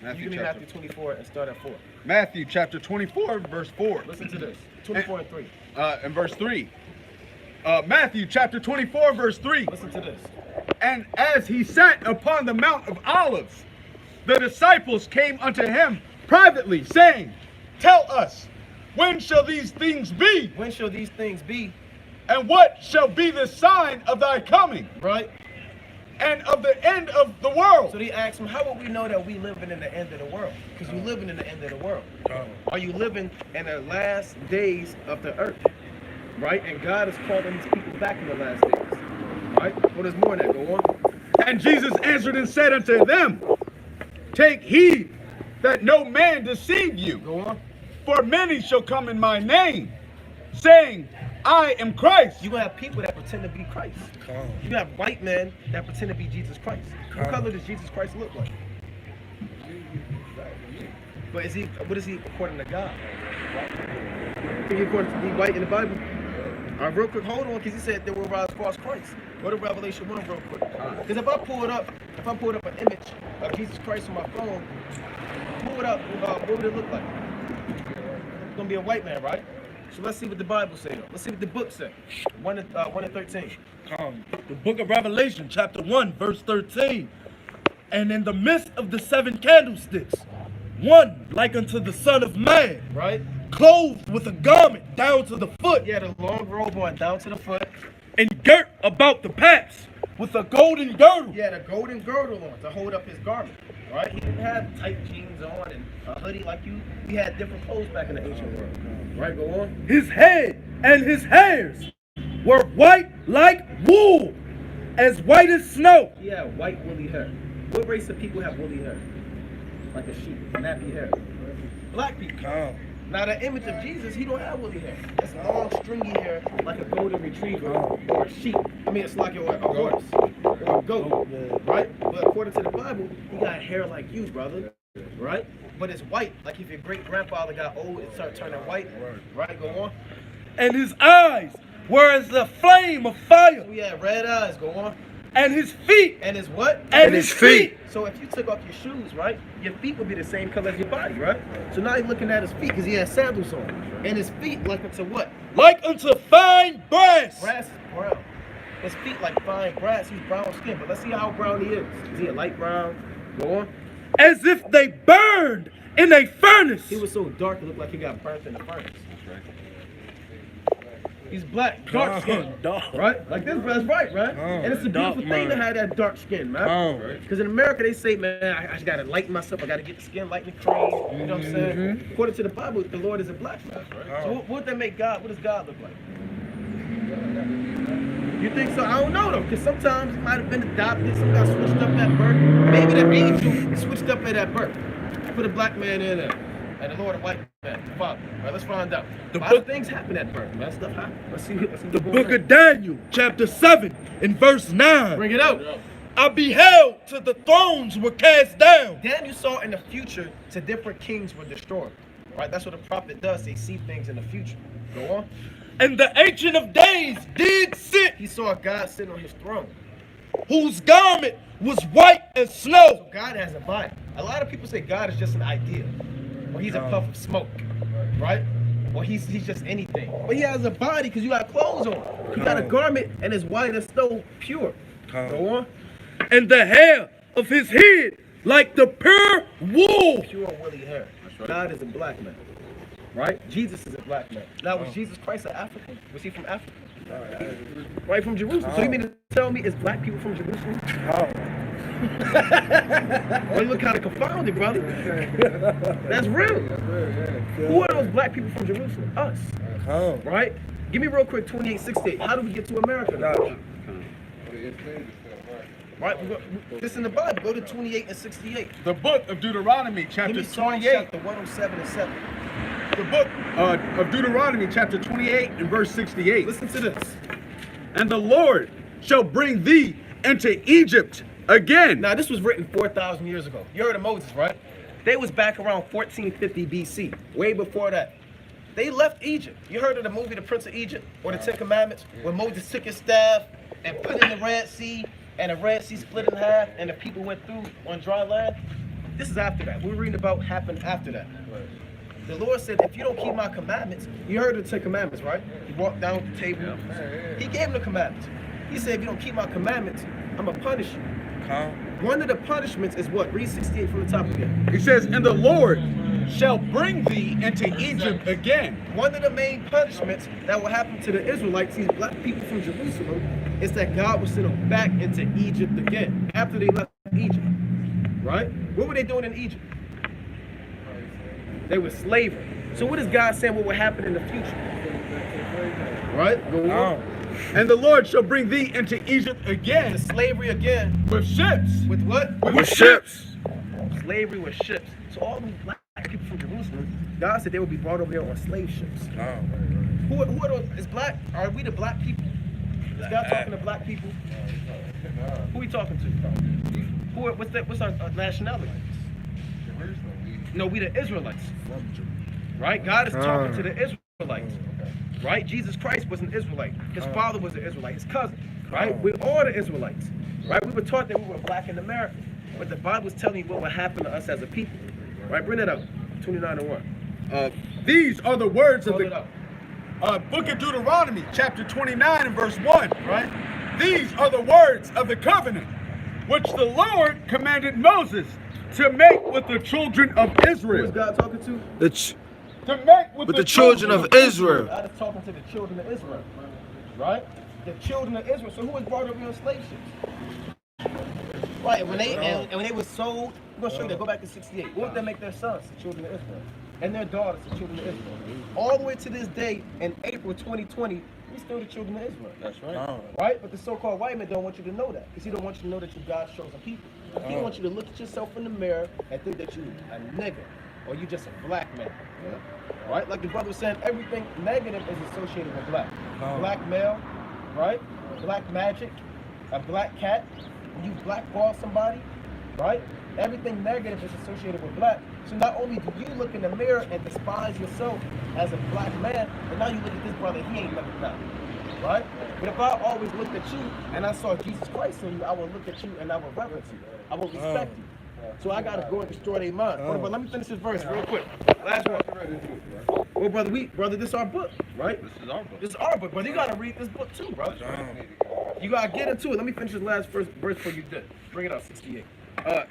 Give me Matthew 24 and start at 4. Matthew chapter 24, verse 4. Listen to this. 24 and 3. And verse 3. Matthew chapter 24, verse 3. Listen to this. And as he sat upon the Mount of Olives, the disciples came unto him privately, saying, Tell us, when shall these things be? When shall these things be? And what shall be the sign of thy coming? Right? and of the end of the world. So they asked him, how will we know that we living in the end of the world? Because you living in the end of the world. Are you living in the last days of the earth? Right? And God is calling these people back in the last days. Right? Well, there's more than that. Go on. And Jesus answered and said unto them, take heed that no man deceive you. Go on. For many shall come in my name, saying, I am Christ. You gonna have people that pretend to be Christ. You have white men that pretend to be Jesus Christ. What color does Jesus Christ look like? But what is he according to God? Think he according to be white in the Bible? All right, real quick, hold on, because he said there will rise false Christ. Go to Revelation 1 real quick. Because if I pull it up an image of Jesus Christ on my phone, pull it up, what would it look like? It's gonna be a white man, right? So let's see what the Bible says. Let's see what the book says. 1 and 13. The book of Revelation, chapter 1, verse 13. And in the midst of the 7 candlesticks, one like unto the Son of Man, Right? clothed with a garment down to the foot, Yeah, the long robe on down to the foot. and girt about the paps with a golden girdle. He had a golden girdle on to hold up his garment. Right? He didn't have tight jeans on and a hoodie like you. He had different clothes back in the ancient world. Right? Go on. His head and his hairs were white like wool, as white as snow. He had white woolly hair. What race of people have woolly hair? Like a sheep, nappy hair. Black people. Now the image of Jesus, he don't have woolly hair. It's long, stringy hair, like a golden retriever or a sheep. I mean, it's like a horse or a goat, right? But according to the Bible, he got hair like you, brother, right? But it's white. Like if your great grandfather got old, it started turning white, right? Go on. And his eyes were as the flame of fire. So he had red eyes. Go on. And his feet. And his what? And his feet. So if you took off your shoes, right, your feet would be the same color as your body, right? So now you're looking at his feet because he had sandals on. And his feet like unto what? Like unto fine brass. Brass is brown. His feet like fine brass. He's brown skin. But let's see how brown he is. Is he a light brown? Go on. As if they burned in a furnace. He was so dark it looked like he got burnt in the furnace. He's black, dark skin, right? Like this, that's right? And it's a beautiful thing to have that dark skin, man. Because in America, they say, man, I just gotta lighten myself. I gotta get the skin light and cream. You know what I'm saying? According to the Bible, the Lord is a black man. So what would that make God? What does God look like? You think so? I don't know though, because sometimes it might have been adopted. Some got switched up at birth. Maybe the angel switched up at that birth. Put a black man in there. And the Lord a white man, the Father. All right, let's find out. A lot of things happen at birth, man. Stuff happens. Let's see the book of Daniel, chapter 7, in verse 9. Bring it out. I beheld till the thrones were cast down. Daniel saw in the future to different kings were destroyed. Right? That's what a prophet does. They see things in the future. Go on. And the Ancient of Days did sit. He saw God sitting on his throne, whose garment was white as snow. So God has a body. A lot of people say God is just an idea. Or he's a puff of smoke, right? Or he's just anything. But he has a body because you got clothes on. He got a garment and it's white as snow, pure. Go on. And the hair of his head like the pure wool. Pure woolly hair. God is a black man, right? Jesus is a black man. Now, was Jesus Christ an African? Was he from Africa? Right, from Jerusalem. So you mean to tell me it's black people from Jerusalem? Well, you look kind of confounded, brother. That's real. Who are those black people from Jerusalem? Us. Right? Give me real quick 28:68. How do we get to America now? Right? This is in the Bible. Go to 28 and 68. The book of Deuteronomy, chapter 28. Chapter 107 and 7. The book of Deuteronomy, chapter 28 and verse 68. Listen to this. And the Lord shall bring thee into Egypt again. Now, this was written 4,000 years ago. You heard of Moses, right? They was back around 1450 BC, way before that. They left Egypt. You heard of the movie The Prince of Egypt or the Ten Commandments, where Moses took his staff and put it in the Red Sea, and the Red Sea split in half, and the people went through on dry land? This is after that. We're reading about happened after that. The Lord said, if you don't keep my commandments, you heard of the 10 Commandments, right? He walked down with the table. He gave them the commandments. He said, if you don't keep my commandments, I'm going to punish you. One of the punishments is what? Read 68 from the top again. He says, and the Lord shall bring thee into Egypt again. One of the main punishments that will happen to the Israelites, these black people from Jerusalem, It's that God will send them back into Egypt again after they left Egypt, right? What were they doing in Egypt? They were slavery. So what is God saying what will happen in the future? Right? Go on. And the Lord shall bring thee into Egypt again. To slavery again. With ships. With what? With ships. Slavery with ships. So all these black people from Jerusalem, God said they would be brought over here on slave ships. Who are those? Is black? Are we the black people? Is God talking to black people? Who are we talking to? What's our nationality? No, we the Israelites. Right? God is talking to the Israelites. Right? Jesus Christ was an Israelite. His father was an Israelite. His cousin. Right? We're all the Israelites. Right? We were taught that we were black in America. But the Bible is telling you what will happen to us as a people. Right? Bring it up. 29:1. These are the words of the book of Deuteronomy, chapter 29 and verse 1, right? These are the words of the covenant, which the Lord commanded Moses to make with the children of Israel. Who is God talking to? To make with the children of Israel. God is talking to the children of Israel. Right? The children of Israel. So who was brought over on slave ships? Right, and when they were sold, we're going to show you that. Go back to 68. What did they make their sons? The children of Israel. And their daughters, the children of Israel. All the way to this day, in April 2020, we still the children of Israel. That's right. Right? But the so-called white man don't want you to know that. Because he don't want you to know that you're God's chosen people. He wants you to look at yourself in the mirror and think that you're a nigger. Or you just a black man. Yeah? Right? Like the brother was saying, everything negative is associated with black. Black male, right? Black magic, a black cat. When you blackball somebody, right? Everything negative is associated with black. So not only do you look in the mirror and despise yourself as a black man, but now you look at this brother, he ain't never done. Right? But if I always looked at you and I saw Jesus Christ in you, I would look at you and I would reverence you. I would respect you. So I gotta go and destroy their mind. But let me finish this verse real quick. Last one. Well, brother, this is our book, right? This is our book. This is our book, brother. You gotta read this book too, brother. You gotta get into it. Let me finish this last verse before you did. Bring it up, 68.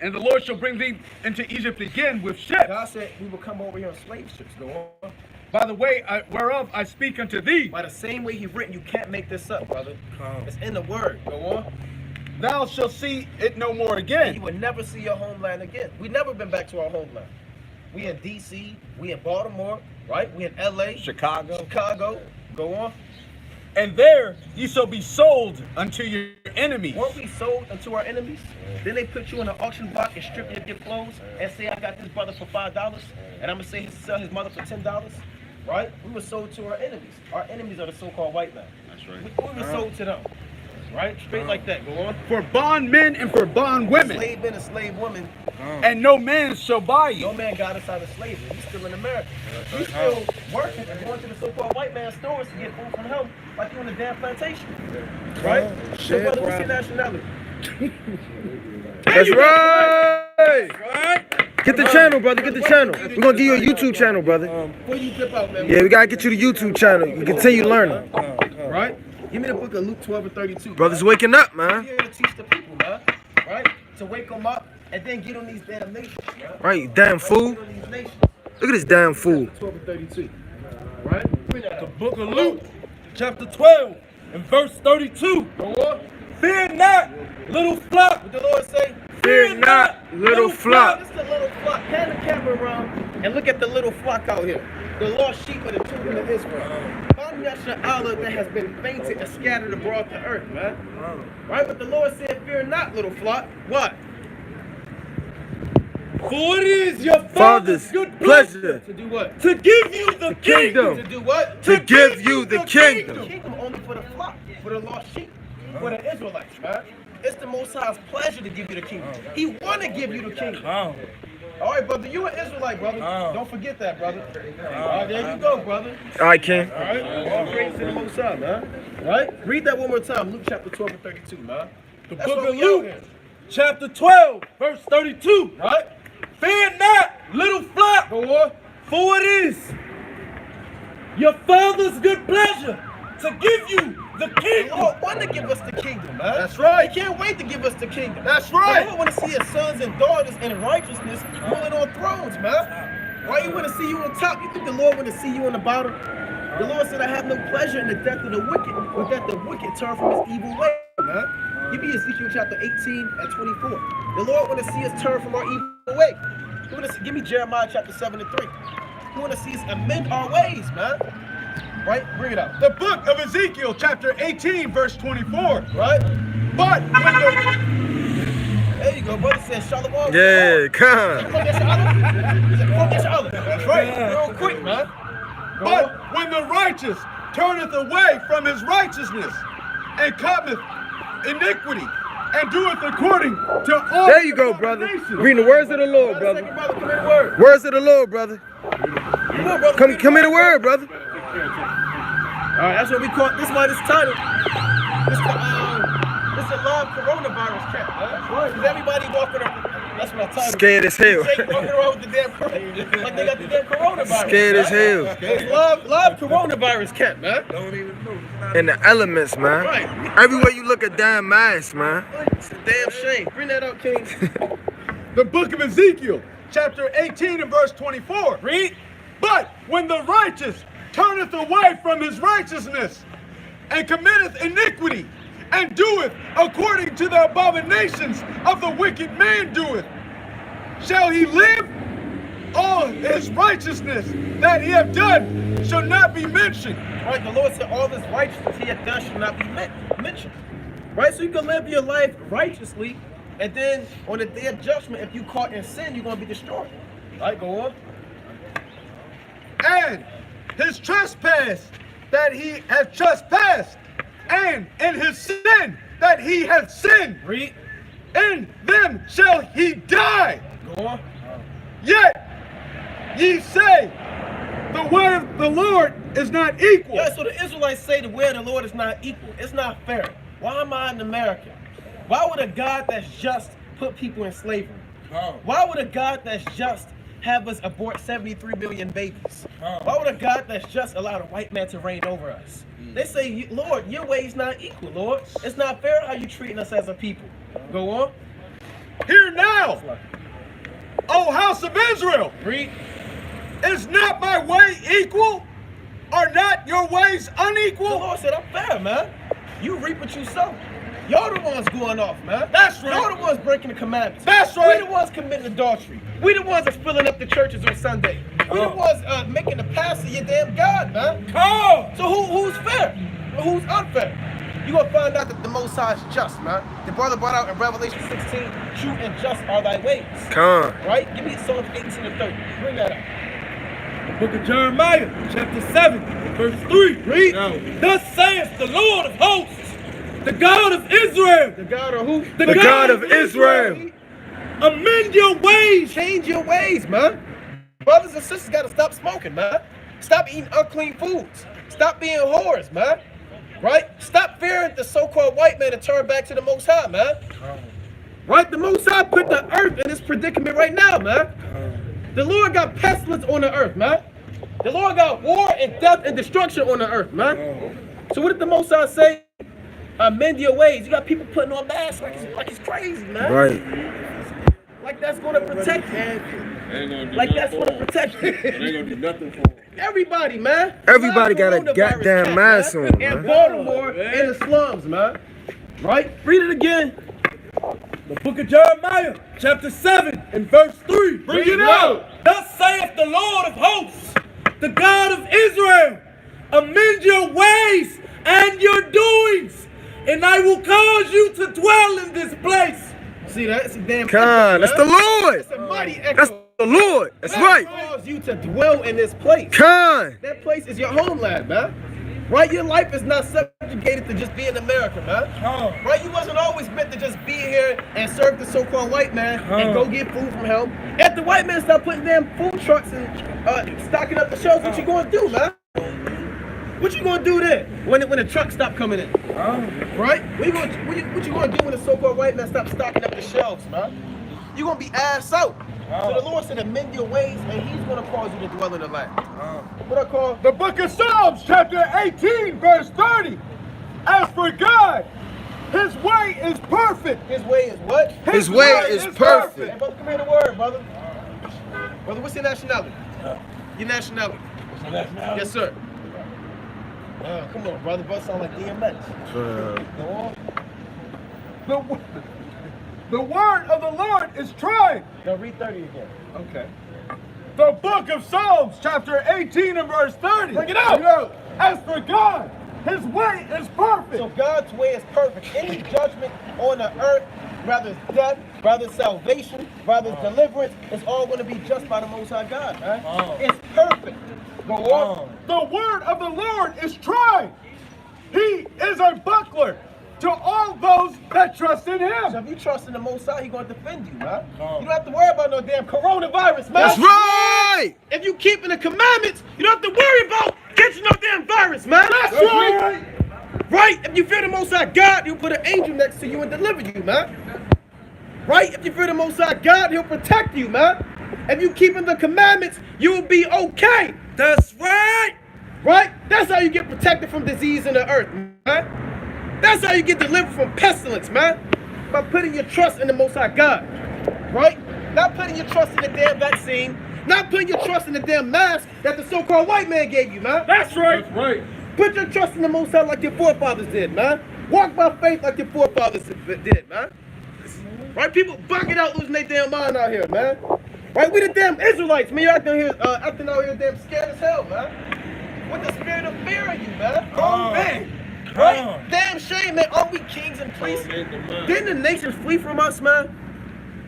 And the Lord shall bring thee into Egypt again with ships. God said we will come over here on slave ships. Go on. By the way whereof I speak unto thee. By the same way he written, you can't make this up, brother. It's in the word. Go on. Thou shalt see it no more again. And you will never see your homeland again. We've never been back to our homeland. We in D.C., we in Baltimore, right? We in L.A., Chicago. Go on. And there ye shall be sold unto your enemies. Weren't we sold unto our enemies? Then they put you in an auction block and strip you of your clothes and say, I got this brother for $5, and I'm going to say sell his mother for $10, right? We were sold to our enemies. Our enemies are the so-called white man. That's right. We were sold to them, right? Straight like that. Go on. For bondmen and for bondwomen. Slave men and slave women. And no man shall buy you. No man got us out of slavery. He's still in America. He's still working and going to the so-called white man's stores to get food from him like you in a damn plantation. Right? So brother, what's your nationality? That's right! Get the channel, brother. Get the channel. We're going to give you a YouTube channel, brother. Before you dip out, man. Yeah, we got to get you the YouTube channel. You continue learning. Right? Give me the book of Luke 12 and 32. Brothers waking up, man. We're here to teach the people, man. Right? To wake them up and then get on these damn nations, man. Right, you damn fool. Get on these nations. Look at this damn fool. 12 and 32. Right? The book of Luke, chapter 12 and verse 32. Go on. Fear not, little flock. What the Lord say? Fear not, little flock. This is the little flock. Hand the camera around and look at the little flock out here. The lost sheep of the children of Israel. Allah that has been fainted and scattered abroad the earth, man. Right? But the Lord said, fear not, little flock. What? For it is your Father's good pleasure To do what? to give you the kingdom. To do what? to give you the The kingdom. kingdom only for the flock, for the lost sheep, for the Israelites, man. It's the Most High's pleasure to give you the kingdom. He want to give you the kingdom. All right, brother, you an Israelite, brother. Don't forget that, brother. All right, there you go, brother. All right, King. All right, all praise to the Most High, man. Right? Read that one more time, Luke chapter 12 and 32, man. The That's book what of we out Luke, here. chapter 12, verse 32. Right? Fear not, little flock, Go on. for it is your Father's good pleasure to give you the The kingdom. Lord want to give us the kingdom, man. That's right. He can't wait to give us the kingdom. That's The right. Lord want to see his sons and daughters in righteousness ruling on thrones, man. Why you want to see you on top? You think the Lord want to see you on the bottom? The Lord said, I have no pleasure in the death of the wicked, but that the wicked turn from his evil way, man. Give me Ezekiel chapter 18 and 24. The Lord want to see us turn from our evil way. Give me Jeremiah chapter 7 and 3. He want to see us amend our ways, man. Right? Bring it out. The book of Ezekiel, chapter 18, verse 24. Right? But when the... There you go, brother. Says Shalom. Yeah, come. That's right. Real quick, man. But when the righteous turneth away from his righteousness and cometh iniquity and doeth according to all... There you go, brother. Reading the words of the Lord, brother. Words of the Lord, brother. Come hear the word, brother. All right, that's what we call it. This is why this title. This is a live coronavirus camp. Because everybody walking around. That's what I titled. Scared as hell. Walking around with the damn corona. Like they got the damn coronavirus. Scared as hell. It's live coronavirus camp, man. Don't even know. In the elements, man. Right. Everywhere you look at damn masks, man. It's a damn shame. Bring that up, King. The book of Ezekiel, chapter 18 and verse 24. Read. But when the righteous turneth away from his righteousness and committeth iniquity and doeth according to the abominations of the wicked man doeth, shall he live? All his righteousness that he hath done shall not be mentioned. Right, the Lord said all this righteousness he hath done shall not be mentioned. Right, so you can live your life righteously, and then on the day of judgment, if you caught in sin, you're going to be destroyed. Right, go on. And his trespass that he hath trespassed, and in his sin that he hath sinned, Read. in them shall he die. Go on. Yet ye say, the way of the Lord is not equal. Yeah, so the Israelites say the way of the Lord is not equal. It's not fair. Why am I in America? Why would a God that's just put people in slavery? Why would a God that's just have us abort 73 million babies? Why would a God that's just allowed a white man to reign over us? They say, Lord, your way's not equal, Lord. It's not fair how you treating us as a people. Go on. Hear now, O house of Israel, Read. is not my way equal? Are not your ways The unequal? Lord said, I'm fair, man. You reap what you sow. Y'all the ones going off, man. That's right. Y'all the ones breaking the commandments. That's right. We the ones committing adultery. We the ones that's filling up the churches on Sunday. We the ones making the pastor your damn God, man. So who's fair? Or who's unfair? You're going to find out that the Most High is just, man. The brother brought out in Revelation 16, true and just are thy ways. Come. Right? Give me Psalms 18 and 30. Bring that up. The book of Jeremiah, chapter 7, verse 3. Read. Thus saith the Lord of hosts, the God of Israel. The God of who? The God of Israel. Amend your ways. Change your ways, man. Brothers and sisters gotta stop smoking, man. Stop eating unclean foods. Stop being whores, man. Right? Stop fearing the so-called white man and turn back to the Most High, man. Right? The Most High put the earth in this predicament right now, man. The Lord got pestilence on the earth, man. The Lord got war and death and destruction on the earth, man. So what did the Most High say? Amend your ways. You got people putting on masks like it's crazy, man. Right. Like that's gonna protect you. Like that's gonna protect you. They ain't gonna do nothing for them. Everybody, man. Everybody got a Coronavirus goddamn camp, mask man. on, In man. Baltimore, in the slums, man. Right? Read it again. The book of Jeremiah, chapter 7, and verse 3. Bring it out. Thus saith the Lord of hosts, the God of Israel, amend your ways and your doings, and I will cause you to dwell in this place. See that? It's a damn Come. That's the Lord. It's a mighty echo. That's the Lord. That's right. Cause you to dwell in this place. Come. That place is your homeland, man. Right? Your life is not subjugated to just be in America, man. Right? You wasn't always meant to just be here and serve the so-called white man and go get food from him. If the white man start putting damn food trucks and stocking up the shelves, what you gonna do, man? What you gonna do then when the trucks stop coming in? Right? What you gonna do when the so-called white man stop stocking up the shelves, man? You gonna be ass out. So the Lord said, amend your ways, and He's gonna cause you to dwell in the land. What I call The book of Psalms, chapter 18, verse 30. As for God, His way is perfect. His way is what? His way is Hey, perfect. brother, come here the word, brother. Brother, what's your nationality? Your nationality? Yes, sir. Come on, brother. Brother sound like DMX. Go on. The word of the Lord is tried. Now read 30 again. Okay. The book of Psalms, chapter 18 and verse 30. Bring it out. As for God, his way is perfect. So God's way is perfect. Any judgment on the earth, whether it's death, whether it's salvation, whether it's deliverance, it's all going to be just by the Most High God, man. It's perfect. Go on. The word of the Lord is tried. He is a buckler to all those that trust in him. So if you trust in the Most High, he's going to defend you, man. You don't have to worry about no damn coronavirus, man. That's right. If you keeping the commandments, you don't have to worry about catching no damn virus, man. That's right. Right? If you fear the Most High God, he'll put an angel next to you and deliver you, man. Right? If you fear the Most High God, he'll protect you, man. If you keeping the commandments, you will be okay. That's right. Right? That's how you get protected from disease in the earth, man. That's how you get delivered from pestilence, man. By putting your trust in the Most High God. Right? Not putting your trust in the damn vaccine. Not putting your trust in the damn mask that the so-called white man gave you, man. That's right. That's right. Put your trust in the Most High like your forefathers did, man. Walk by faith like your forefathers did, man. Right? People bugging out, losing their damn mind out here, man. Right? We the damn Israelites, man. You're acting out here damn scared as hell, man. With the spirit of fear in you, man. Oh, man. Right? Damn shame, man. Aren't we kings and priests? Didn't the nations flee from us, man?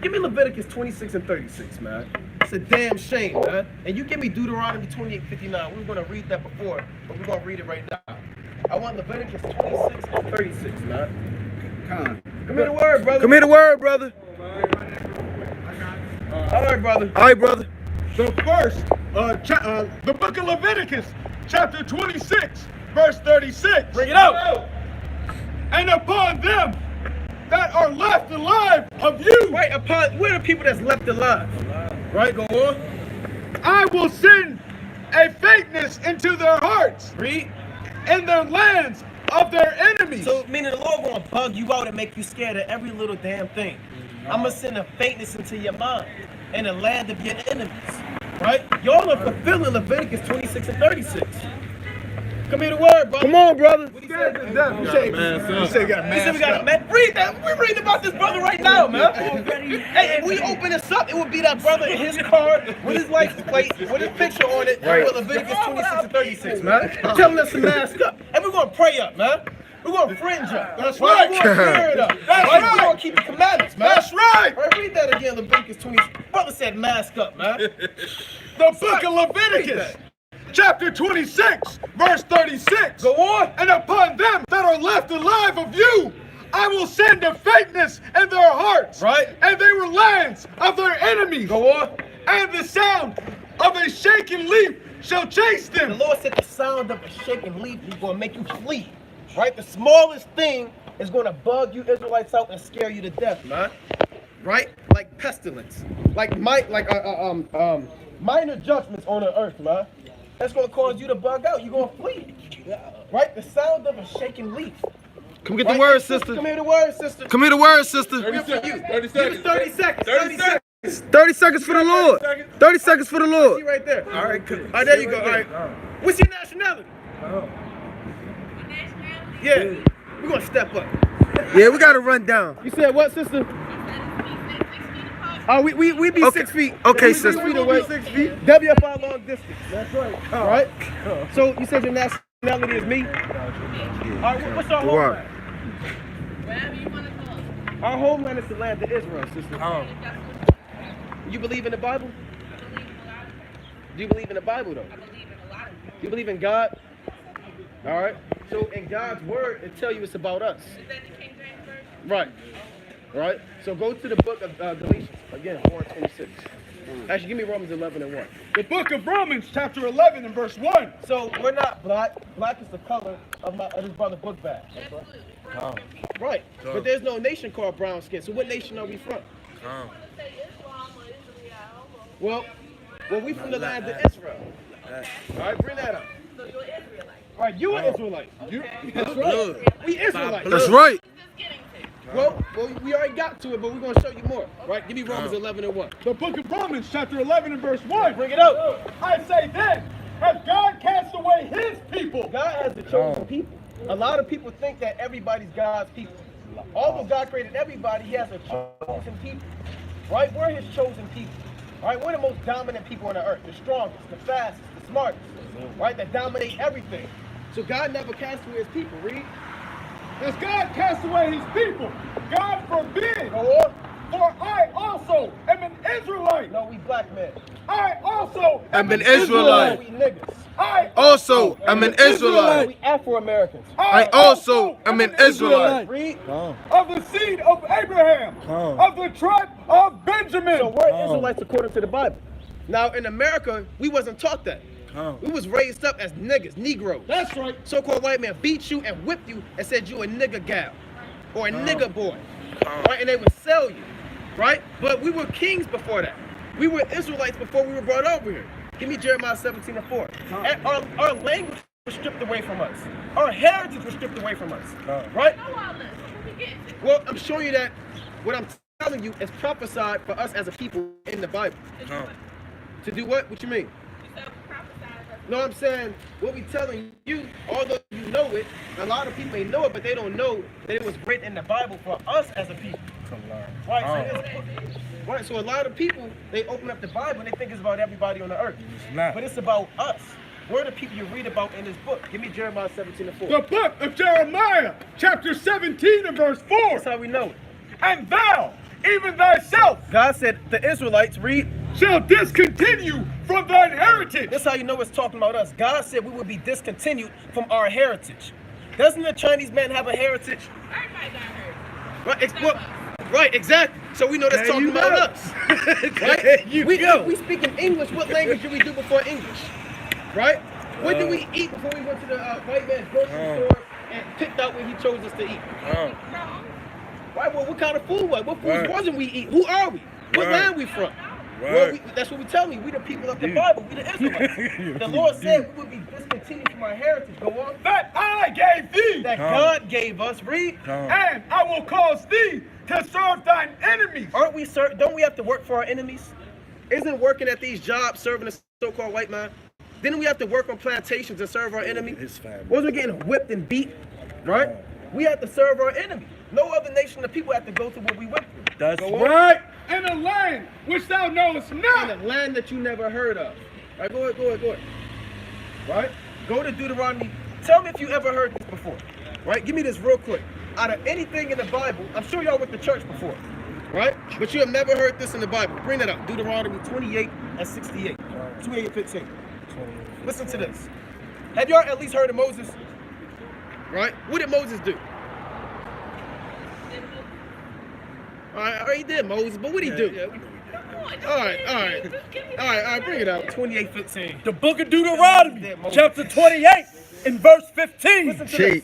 Give me Leviticus 26 and 36, man. It's a damn shame, man. And you give me Deuteronomy 28:59. We were going to read that before, but we're going to read it right now. I want Leviticus 26 and 36, man. Come here the word, brother. Come here the word, brother. All right, brother. All right, brother. The first, the book of Leviticus, chapter 26, verse 36. Bring it out. And upon them that are left alive of you. Right, we're the people that's left alive. Right, go on. I will send a faintness into their hearts. Read. In their lands of their enemies. So, meaning the Lord gonna bug you out and make you scared of every little damn thing. I'm gonna send a faintness into your mind in the land of your enemies. Right? Y'all are fulfilling Leviticus 26 and 36. Come here the word, brother. Come on, brother. What he said? You say we got a He said we got a man. Read that. We're reading about this brother right now, man. Hey, if we open this up, it would be that brother in his car with his license plate, with his picture on it, with Leviticus 26 and 36, man. Telling us to mask up. And we're going to pray up, man. We're going to fringe up. That's right. We're going to clear it up. That's We're right. going to keep the commandments, man. That's right. All right, read that again, Leviticus 26. Brother said mask up, man. The book of Leviticus, chapter 26, verse 36. Go on. And upon them that are left alive of you, I will send a faintness in their hearts. Right. And they were lands of their enemies. Go on. And the sound of a shaking leaf shall chase them. The Lord said the sound of a shaking leaf is going to make you flee. Right? The smallest thing is going to bug you Israelites out and scare you to death, man. Right? Like pestilence. Like minor judgments on the earth, man. That's going to cause you to bug out. You're going to flee. Right? The sound of a shaking leaf. Come get the word, sister. Come here the word, sister. Come here the word, sister. 30 seconds. 30 Give us 30 seconds. 30 seconds. 30 seconds for the Lord. 30 seconds for the See Lord. right there. All right, cool. All right, there you go. All right. What's your nationality? Yeah. We're going to step up. Yeah, we got to run down. You said what, sister? Oh, we be 6 feet. Okay, we sister. 6 feet away. 6 feet. WFI long distance. That's right. All right. So you said your nationality is me? All right, what's our homeland? Whatever you want to call it. Our homeland is the land of Israel, sister. You believe in the Bible? Do you believe in the Bible, though? I believe in a lot of things. You believe in God? All right. So in God's word, it tells you it's about us. Is that the King James Version? Right. Right. So go to the book of Galatians again, 4:26. Actually, give me Romans 11 and 1. The book of Romans, chapter 11 and verse 1. So we're not black. Black is the color of this brother book bag. Absolutely. Right. But there's no nation called brown skin. So what nation are we from? I would say Islam or Israel. Well, we from the land of Israel. All right, bring that up. So you're Israelite. All right, you an Israelite. That's right. We Israelites. That's right. Well, we already got to it, but we're going to show you more. Right? Give me Romans 11 and 1. The book of Romans, chapter 11 and verse 1. Bring it up. I say then, Has God cast away his people? God has the chosen people. A lot of people think that everybody's God's people. Although God created everybody, he has a chosen people. Right? We're his chosen people. Right? We're the most dominant people on the earth. The strongest, the fastest, the smartest. Right? That dominate everything. So God never cast away his people. Read. Has God cast away his people? God forbid. Go on. For I also am an Israelite. No, we black men. I also am an Israelite. We niggas. I Also am an Israelite. We Afro-Americans. I also am an Israelite. Read. of the seed of Abraham, of the tribe of Benjamin. So we're Israelites according to the Bible. Now in America, we wasn't taught that. We was raised up as niggas, Negroes. That's right. So-called white man beat you and whipped you and said you a nigga gal or a nigga boy, right? And they would sell you, right? But we were kings before that. We were Israelites before we were brought over here. Give me Jeremiah 17:4. And our language was stripped away from us. Our heritage was stripped away from us, right? Well, I'm showing you that what I'm telling you is prophesied for us as a people in the Bible. To do what? What you mean? No, I'm saying what we telling you, although you know it, a lot of people may know it, but they don't know that it was written in the Bible for us as a people. Right, so a lot of people, they open up the Bible and they think it's about everybody on the earth. But it's about us. We're the people you read about in this book. Give me Jeremiah 17:4. The book of Jeremiah, chapter 17 and verse 4. That's how we know it. And thou, even thyself, God said the Israelites, read, shall discontinue from thine heritage. That's how you know it's talking about us. God said we would be discontinued from our heritage. Doesn't the Chinese man have a heritage? Right, exactly. So we know that's talking about us. Right? We speak in English. What language did we do before English? Right? What did we eat before we went to the white man's grocery store and picked out what he chose us to eat? Right? Well, what kind of food was? What foods wasn't we eat? Who are we? What land we from? Well, that's what we tell me. We the people of the Bible. We the Israelites. The Lord said we would be discontinued from our heritage. Go on. That I gave thee. That God gave us. Read. And I will cause thee to serve thine enemies. Aren't we don't we have to work for our enemies? Isn't working at these jobs serving the so-called white man? Didn't we have to work on plantations and serve our enemy? Wasn't we getting whipped and beat? Right? We have to serve our enemy. No other nation of people have to go through what we went through. That's right. In a land which thou knowest not. In a land that you never heard of. Right? Go ahead. Right? Go to Deuteronomy. Tell me if you ever heard this before. Right? Give me this real quick. Out of anything in the Bible, I'm sure y'all went to church before. Right? But you have never heard this in the Bible. Bring that up. Deuteronomy 28 and 68. 28 and 15. Listen to this. Have y'all at least heard of Moses? Right? What did Moses do? All right, he did Moses, but what did he do? All right, bring it out. 28:15. The book of Deuteronomy, chapter 28, and verse 15. Listen to this.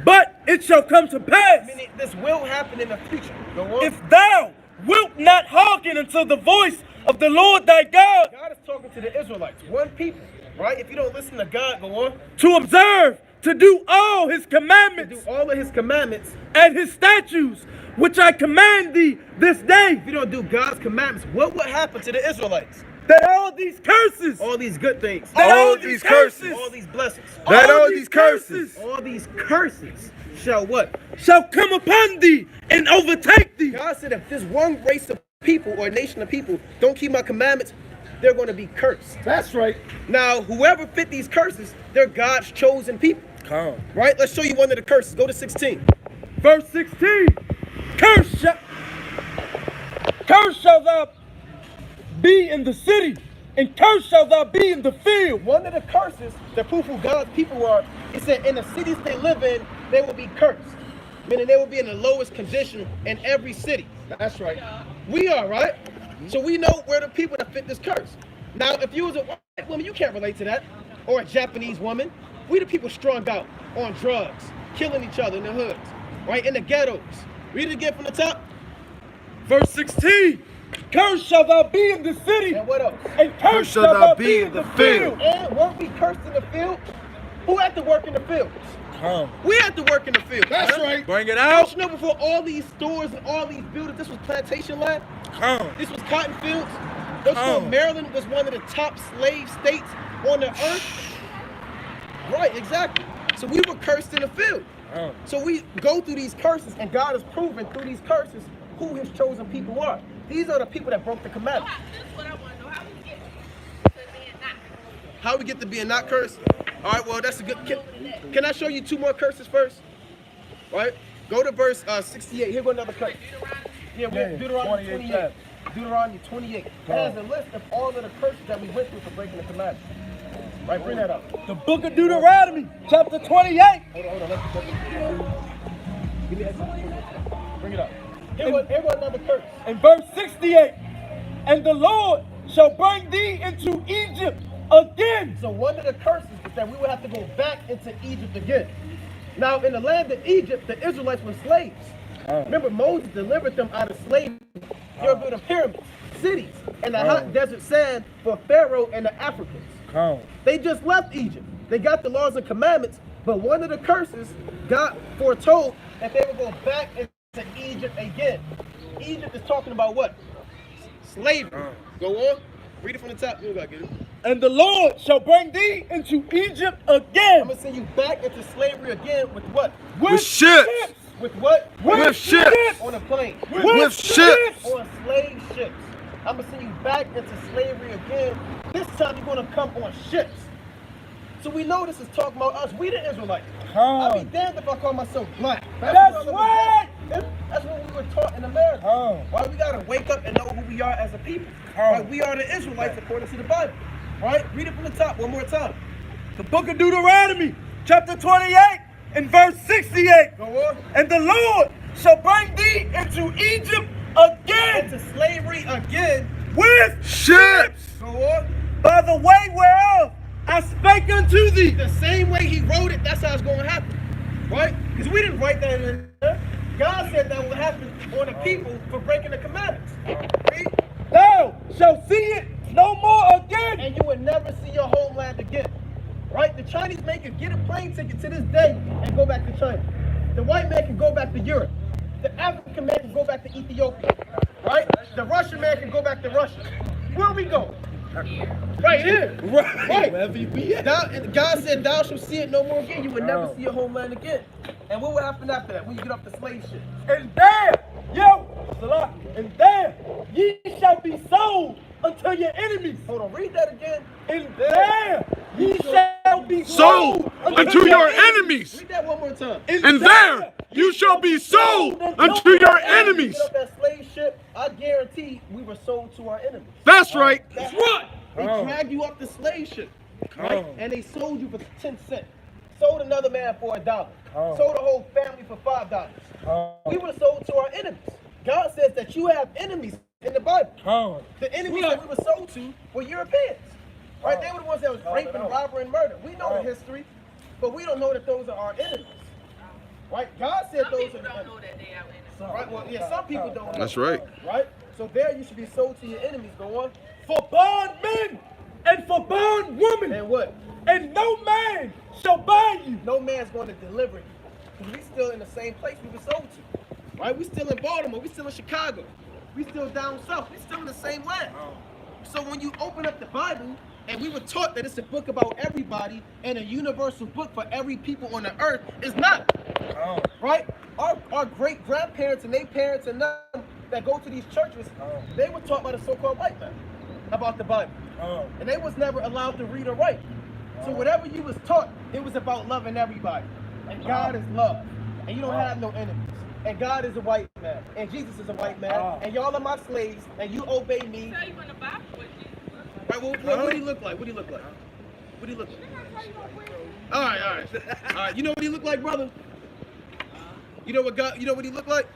But it shall come to pass, Meaning this will happen in the future. Go on. if thou wilt not hearken unto the voice of the Lord thy God. God is talking to the Israelites, one people, right? If you don't listen to God, go on. To observe, to do all his commandments. To do all of his commandments. And his statutes, which I command thee this day. If you don't do God's commandments, what will happen to the Israelites? That all these curses. All these good things. All these curses. All these blessings. That all these curses. All these curses shall what? Shall come upon thee and overtake thee. God said if this one race of people or nation of people don't keep my commandments, they're going to be cursed. That's right. Now, whoever fit these curses, they're God's chosen people. Right? Let's show you one of the curses. Go to 16. Verse 16. Cursed shall thou be in the city, and cursed shall thou be in the field. One of the curses, the proof who God's people are, it said in the cities they live in, they will be cursed. Meaning they will be in the lowest condition in every city. That's right. We are, right? So we know we're the people that fit this curse. Now, if you was a white woman, you can't relate to that. Or a Japanese woman. We the people strung out on drugs, killing each other in the hoods, right? In the ghettos. Read it again from the top. Verse 16. Cursed shall thou be in the city. And what else? And cursed shall thou be in the field. And won't be cursed in the field. Who had to work in the fields? We had to work in the field. That's right. Bring it Don't out. you know before all these stores and all these buildings, this was plantation land? This was cotton fields. Don't you know Maryland was one of the top slave states on the earth. Right, exactly. So we were cursed in the field. So we go through these curses, and God has proven through these curses who his chosen people are. These are the people that broke the commandments. That's what I want to know. How we get to being How we get to being not not cursed? cursed? All right, well, that's a good. Can I show you 2 more curses first? All right, go to verse 68. Here go another curse. Yeah, Deuteronomy 28. Deuteronomy 28. It has a list of all of the curses that we went through for breaking the commandments. Right, bring that up. The book of Deuteronomy, chapter 28. Hold on. Give me that. Bring it up. Here go another curse. In verse 68, and the Lord shall bring thee into Egypt again. So one of the curses is that we would have to go back into Egypt again. Now, in the land of Egypt, the Israelites were slaves. Remember, Moses delivered them out of slavery. They were building pyramids, cities, and the hot desert sand for Pharaoh and the Africans. They just left Egypt. They got the laws and commandments, but one of the curses, God foretold that they would go back into Egypt again. Egypt is talking about what? Slavery. Go on. Read it from the top. You gotta get it. And the Lord shall bring thee into Egypt again. I'm gonna send you back into slavery again with what? With ships. With what? With ships. On a plane. With ships. On slave ships. I'm gonna send you back into slavery again. This time you're gonna come on ships. So we know this is talking about us. We the Israelites. I'll be damned if I call myself black. That's right. That's what we were taught in America. Why we gotta wake up and know who we are as a people. Right? We are the Israelites according to the Bible. Right? Read it from the top one more time. The book of Deuteronomy, chapter 28, and verse 68. Go on. And the Lord shall bring thee into Egypt again. Into slavery again. With ships. Go on. By the way whereof I spake unto thee. The same way he wrote it, that's how it's going to happen. Right? Because we didn't write that in there. God said that would happen on the people for breaking the commandments. Read. Thou shalt see it no more again. And you will never see your homeland again. Right? The Chinese man can get a plane ticket to this day and go back to China. The white man can go back to Europe. The African man can go back to Ethiopia. Right? The Russian man can go back to Russia. Where we go? Right here. Right. Wherever you be at. God said, thou shalt see it no more again. You will never see your homeland again. And what will happen after that when you get off the slave ship? And there, and there ye shall be sold unto your enemies. Hold on, read that again. And there ye shall be sold unto your enemies. Read that one more time. And there you shall be sold unto your enemies. Get off that slave ship, I guarantee we were sold to our enemies. That's right. That's right. They dragged you up the slave ship, right? And they sold you for 10 cents. Sold another man for $1. Sold a whole family for $5. We were sold to our enemies. God says that you have enemies in the Bible. The enemies that we were sold to were Europeans. Right? They were the ones that was raping, robbing, and murder. We know the history, but we don't know that those are our enemies. Right? God said those are the enemies. know that they are enemies. Right? Well, yeah, some people don't know. That's right. Right? So there you should be sold to your enemies. Go on. For bondmen and for bondwomen. And what? And no man shall buy you. No man's going to deliver you. Because we still in the same place we were sold to. Right? We still in Baltimore. We still in Chicago. We still down south. We still in the same land. So when you open up the Bible, and we were taught that it's a book about everybody and a universal book for every people on the earth, it's not. Right? Our great grandparents and their parents and them that go to these churches, they were taught by the so-called white man about the Bible. And they was never allowed to read or write. So whatever you was taught, it was about loving everybody. And God is love. And you don't have no enemies. And God is a white man. And Jesus is a white man. And y'all are my slaves. And you obey me. Tell you in the Bible what Jesus was. Right, well, what do he look like? What do he look like? What do he look like? All right. You know what he look like, brother? You know what he look like?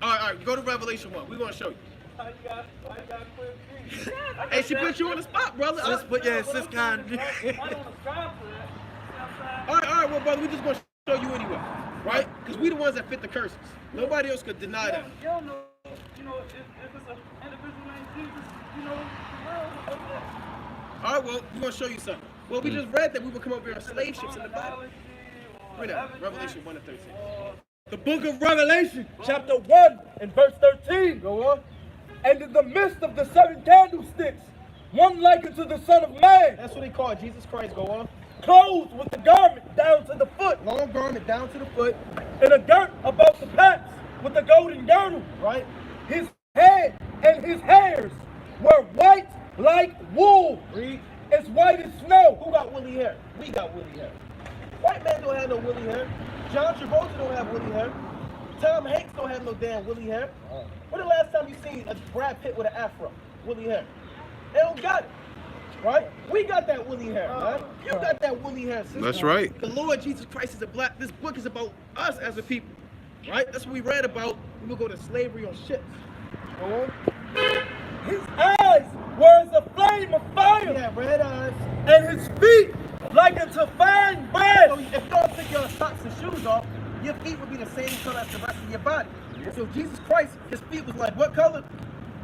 All right. Go to Revelation 1. We're gonna show you. Hey, she put you on the spot, brother. Sis kind. All right. Well, brother, we just gonna show you anyway, right? Because we the ones that fit the curses. Nobody else could deny that. You don't know, if it's an individual named Jesus, All right. Well, we're gonna show you something. Well, we just read that we would come over here on slave ships in the Bible. Read that. Revelation 1 to 13. The book of Revelation, chapter 1 and verse 13. Go on. And in the midst of the 7 candlesticks, one like unto the Son of Man, That's what they call Jesus Christ. Go on. clothed with the garment down to the foot, Long garment down to the foot. and a girt about the paps with a golden girdle. Right. His head and his hairs were white like wool, Read. as white as snow. Who got woolly hair? We got woolly hair. White man don't have no woolly hair. John Travolta don't have woolly hair. Tom Hanks don't have no damn woolly hair. When the last time you seen a Brad Pitt with an afro? Woolly hair. They don't got it. Right? We got that woolly hair, man. You got that woolly hair, sister. That's right. The Lord Jesus Christ is a black. This book is about us as a people. Right? That's what we read about when we go to slavery on ships. Go on. His eyes were as a flame of fire, He had red eyes. and his feet like unto fine brass. So if y'all took your socks and shoes off, your feet would be the same color as the rest of your body. So Jesus Christ, his feet was like what color?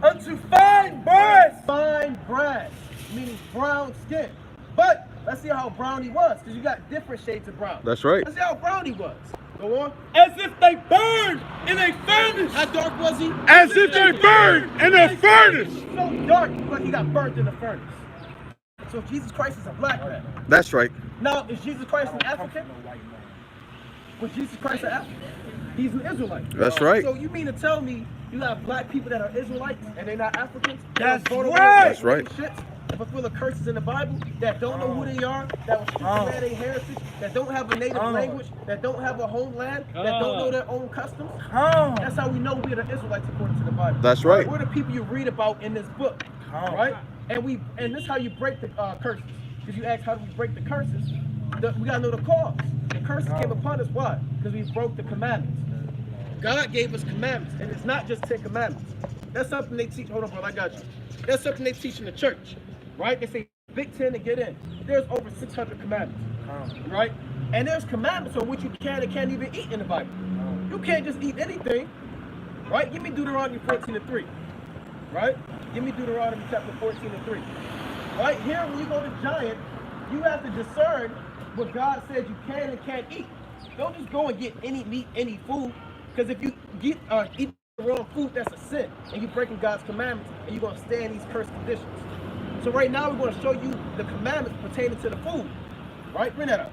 Unto fine brass. Fine brass, meaning brown skin. But let's see how brown he was, because you got different shades of brown. That's right. Let's see how brown he was. Go on. As if they burned in a furnace. How dark was he? As if they burned in a furnace. So dark, like he got burnt in the furnace. So Jesus Christ is a black man. That's right. Now, is Jesus Christ an African? Was Jesus Christ an African? He's an Israelite. That's right. So you mean to tell me you have black people that are Israelites and they're not Africans? That's That was right. That's right. Shits, but full of curses in the Bible, that don't know who they are, that was stripped of their heritage, that don't have a native language, that don't have a homeland, that don't know their own customs. That's how we know we're the Israelites according to the Bible. That's right. We're the people you read about in this book, right? And this is how you break the curses. If you ask how do we break the curses, we gotta know the cause. The curses came upon us. Why? Because we broke the commandments. God gave us commandments, and it's not just 10 commandments. That's something they teach. Hold on, brother, I got you. That's something they teach in the church, right? They say Big 10 to get in. There's over 600 commandments, right? And there's commandments on which you can and can't even eat in the Bible. You can't just eat anything, right? Give me Deuteronomy 14:3, right? Give me Deuteronomy chapter 14:3. Right here, when you go to Giant, you have to discern what God says you can and can't eat. Don't just go and get any meat, any food, because if you eat the wrong food, that's a sin, and you're breaking God's commandments, and you're going to stay in these cursed conditions. So right now, we're going to show you the commandments pertaining to the food. Right? Bring that up.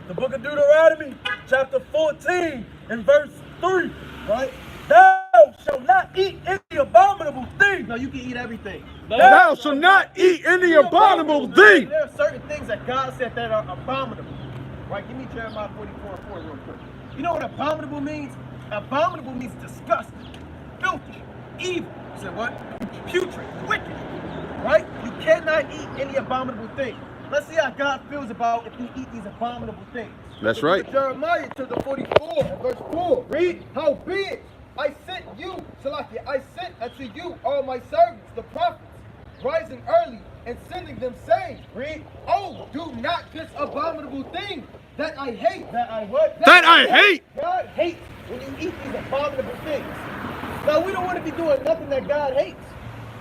The book of Deuteronomy, chapter 14 and verse 3. Right? Thou shalt not eat any abominable thing. No, you can eat everything. Thou shalt not eat any abominable thing. There are certain things that God said that are abominable. Right? Give me Jeremiah 44:4 real quick. You know what abominable means? Abominable means disgusting, filthy, evil. You said what? Putrid, wicked. Right? You cannot eat any abominable thing. Let's see how God feels about if you eat these abominable things. That's right. Jeremiah chapter 44 and verse 4. Read. Howbeit I sent you, Salakia, I sent unto you all my servants, the prophets, rising early and sending them saying, read, oh, do not this abominable thing that I hate. That I what? That I hate. God hates when you eat these abominable things. Now, we don't want to be doing nothing that God hates.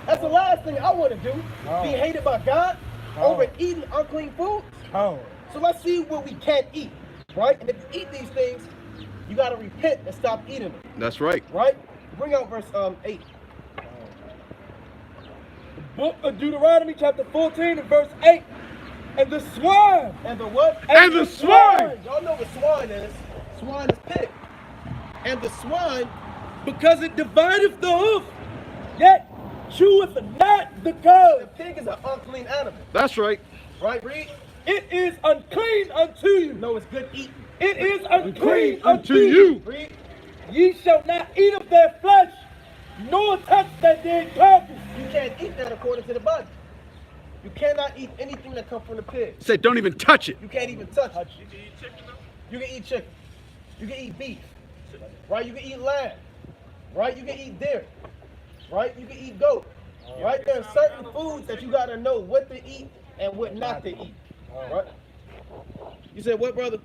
That's the last thing I want to do, be hated by God over eating unclean food. So let's see what we can't eat, right? And if you eat these things, you got to repent and stop eating them. That's right. Right? Bring out verse 8. The book of Deuteronomy, chapter 14 and verse 8. And the swine. And the what? And the swine. Y'all know what swine is. Swine is pig. And the swine, Because it divideth the hoof, yet cheweth not the cud. the pig is an unclean animal. That's right. Right, read? It is unclean unto you. No, it's good eating. It is unclean unto you. Read? Ye shall not eat of their flesh, nor touch their dead carcass. You can't eat that according to the Bible. You cannot eat anything that comes from the pig. Say, don't even touch it. You can't even touch it. You can eat chicken. You can eat beef. Right? You can eat lamb. Right? You can eat deer. Right? You can eat goat. Right? There are certain foods that you got to know what to eat and what not to eat. Right? You said what, brother?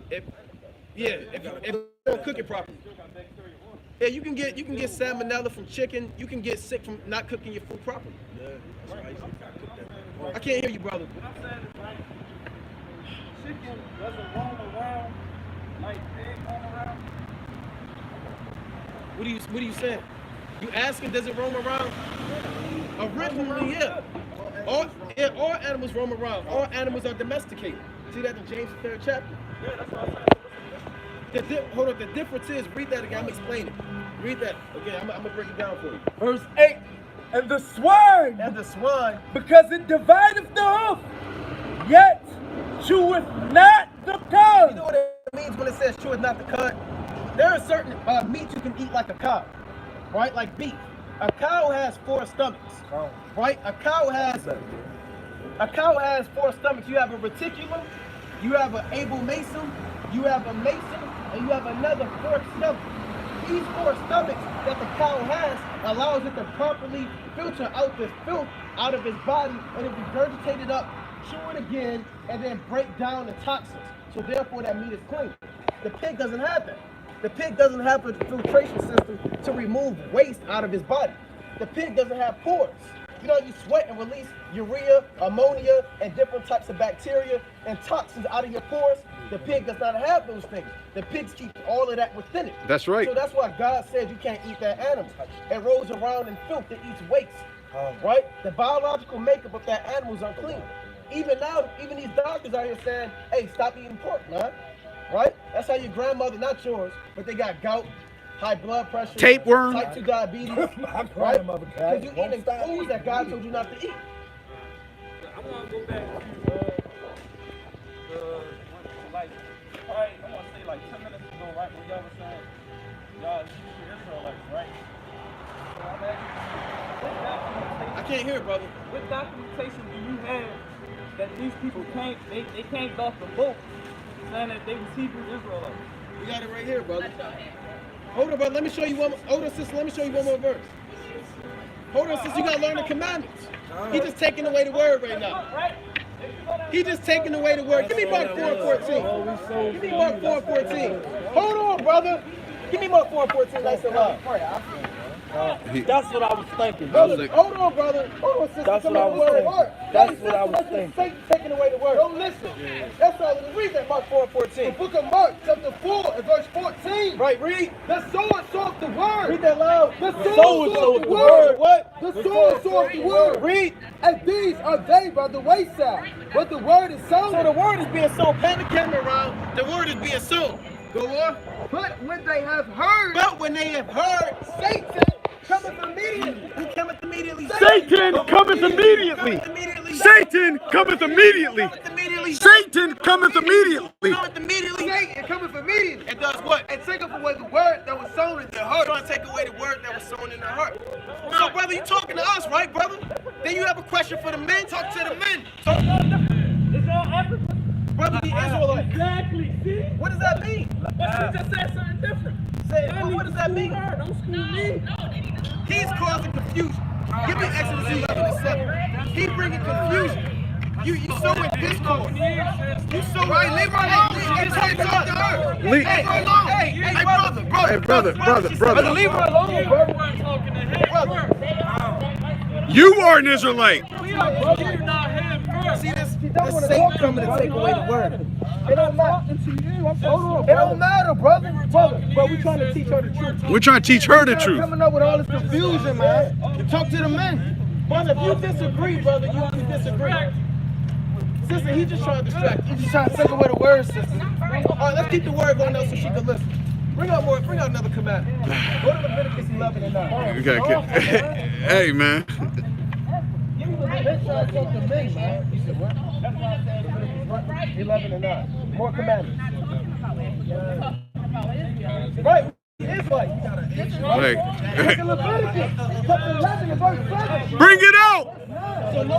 If you don't cook it properly. Yeah, you can get salmonella from chicken. You can get sick from not cooking your food properly. I can't hear you, brother. Chicken doesn't roam around What are you saying? You asking, does it roam around? Originally, yeah. All animals roam around. All animals are domesticated. See that in James 3rd chapter? Yeah, that's what I'm saying. Hold on, the difference is, read that again, I'm explaining. Read that again, I'm gonna break it down for you. Verse 8. And the swine, because it divideth the hoof, yet cheweth not the cud. You know what it means when it says cheweth not the cud? There are certain meats you can eat like a cow, right? Like beef. A cow has 4 stomachs, right? A cow has 4 stomachs. You have a reticulum, you have an abomasum, you have a mason, and you have another 4th stomach. These 4 stomachs that the cow has allows it to properly filter out this filth out of his body and it regurgitate it up, chew it again, and then break down the toxins. So therefore that meat is clean. The pig doesn't have that. The pig doesn't have a filtration system to remove waste out of his body. The pig doesn't have pores. You know, you sweat and release urea, ammonia, and different types of bacteria and toxins out of your pores. The pig does not have those things. The pigs keep all of that within it. That's right. So that's why God said you can't eat that animal. It rolls around in filth, it eats waste. Right? The biological makeup of that animal is unclean. Even now, even these doctors out here saying, hey, stop eating pork, man. Right? That's how your grandmother, not yours, but they got gout, high blood pressure, tapeworm, type 2 diabetes, right? Because you eating foods that God told you not to eat. I want to go back to like, probably, I want to say like 10 minutes ago, right, when y'all was saying, y'all Hebrew Israelites, right? So I'm asking, what documentation? I can't hear, brother. What documentation do you have that these people can't, they can't go off the boat saying that they was Hebrew Israelites? We got it right here, brother. Hold on, brother. Let me show you one. Hold on, sister. Let me show you one more verse. Hold on, sister. You gotta learn the commandments. He just taking away the word right now. He just taking away the word. Give me Mark 4:14. Give me Mark 4:14. Hold on, brother. Give me Mark 4:14. Nice and loud. That's what I was thinking. Brother, hold on, brother. Hold on, sister. That's what I was thinking. That's what I was thinking. Satan taking away the word. Don't listen. That's all. Read that Mark 4:14. The book of Mark, chapter 4, and verse 14. Right, read. The sword sought the word. Read that loud. The sword sought the word. What? The sword sought the word. Read. And these are they by the wayside, but the word is sown. So the word is being sown. Pan the camera around. The word is being sown. Go on. But when they have heard, Satan cometh immediately. Who cometh immediately? Satan cometh immediately. Satan cometh immediately. Satan cometh immediately. Satan cometh immediately. And does what? And taketh away the word that was sown in their heart. Trying to take away the word that was sown in their heart. So, brother, you talking to us, right, brother? Then you have a question for the men. Talk to the men. Talk. It's all African. Brother, the Israelites. Exactly. See? What does that mean? But she just said something different. What does that mean? Don't school me. He's causing confusion. Give me Exodus 11:7. He bringing confusion. You sowing discord. You sowing. Right, leave her alone. It's talk to her. Leave Hey, brother. Hey, brother. Leave her alone, brother. You are an Israelite. See this? This Satan coming to take away the word. It don't matter. It don't matter, brother. But we trying to teach her the truth. We're trying to teach her the truth. Coming up with all this confusion, man. You talk to the men. Brother, if you disagree, brother, you disagree. Sister, he just trying to distract you. You just trying to take away the word, sister. All right, let's keep the word going though so she can listen. Bring out another commandment. Go to Leviticus 11:9. We gotta get. Hey, man. Give me Leviticus 11:9. You said what? 11:9. More commandments. Right. Israelite. Wait. Leviticus chapter 11 and verse 7. Bring it out. So no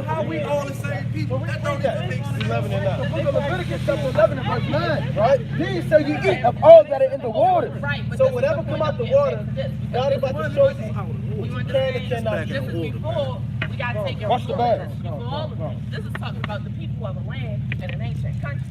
How we all the same people? That don't even make sense. 11:9. The book of Leviticus chapter 11 and verse 9, right? These say you eat of all that are in the water. So whatever come out the water, God is about to show you what you can and cannot do. Before, we got to take your Watch the bag. Before all of this. This is talking about the people of a land in an ancient country.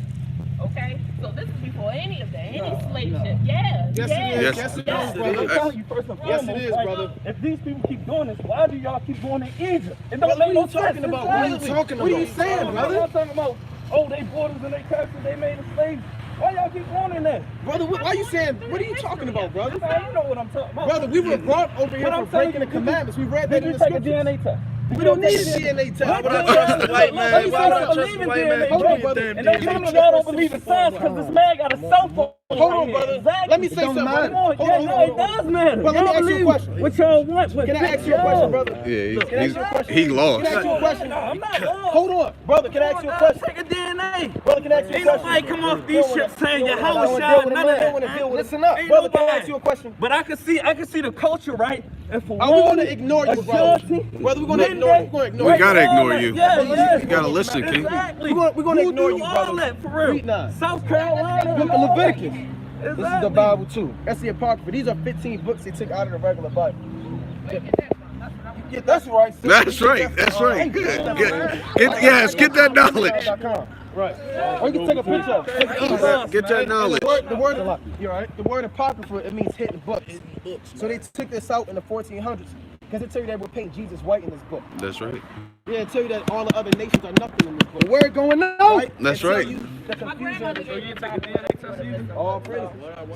Okay? So this is before any of that, any slave ship. Yeah. Yes, it is. Yes, it is, brother. I'm telling you first and foremost, Yes, it is, like, brother. if these people keep doing this, why do y'all keep going to Egypt? It don't Brother, make what no are you talking sense. about? What are you talking What are you about? saying, brother? I'm talking about oh, they bought us and they captured, they made us slaves. Why y'all keep wanting that? Brother, why you saying, what are you talking about, brother? You know what I'm talking about. Brother, we were brought over here for breaking the commandments. We read that in the Did you take a scriptures. DNA test? We don't need a DNA test. Why would I trust the white man? Why would I trust the white man? Hold on, brother. And don't tell me y'all don't believe in science because this man got a cell phone. Hold on, brother. Exactly. Let me say something. Come on, yeah, it does matter. But let me ask you a question. What y'all want? Can I ask you a question, brother? Yeah, he lost. Can I ask you a question? I'm not lost. Hold on, brother. Can I ask you a question? Take a DNA. Brother, can I ask you a Ain't question? nobody come off these ships saying your house, I y'all, none of that. Listen up, Ain't brother. Can I nobody. ask you a question? But I can see the culture, right? And for Are we going to ignore you, brother? Brother, we're going to ignore you. We're going to ignore We you. gotta ignore you. Yeah. You gotta listen, King. Exactly. We're going to ignore you, all brother. that, for real. Read now. South Carolina. Book of Leviticus. This is the Exactly. Bible too. That's the Apocrypha. These are 15 books they took out of the regular Bible. Yeah, that's right. Sister. That's right. That's right. Good. Yes, get that knowledge. Right. Or you can take a picture of it. Get that knowledge. The word, you're right. The word Apocrypha, it means hidden books. So they took this out in the 1400s because they tell you they would paint Jesus white in this book. That's right. Yeah, they tell you that all the other nations are nothing in this book. The word going out. Right? That's They tell right. you the confusion. So you take a DNA test either? All praise.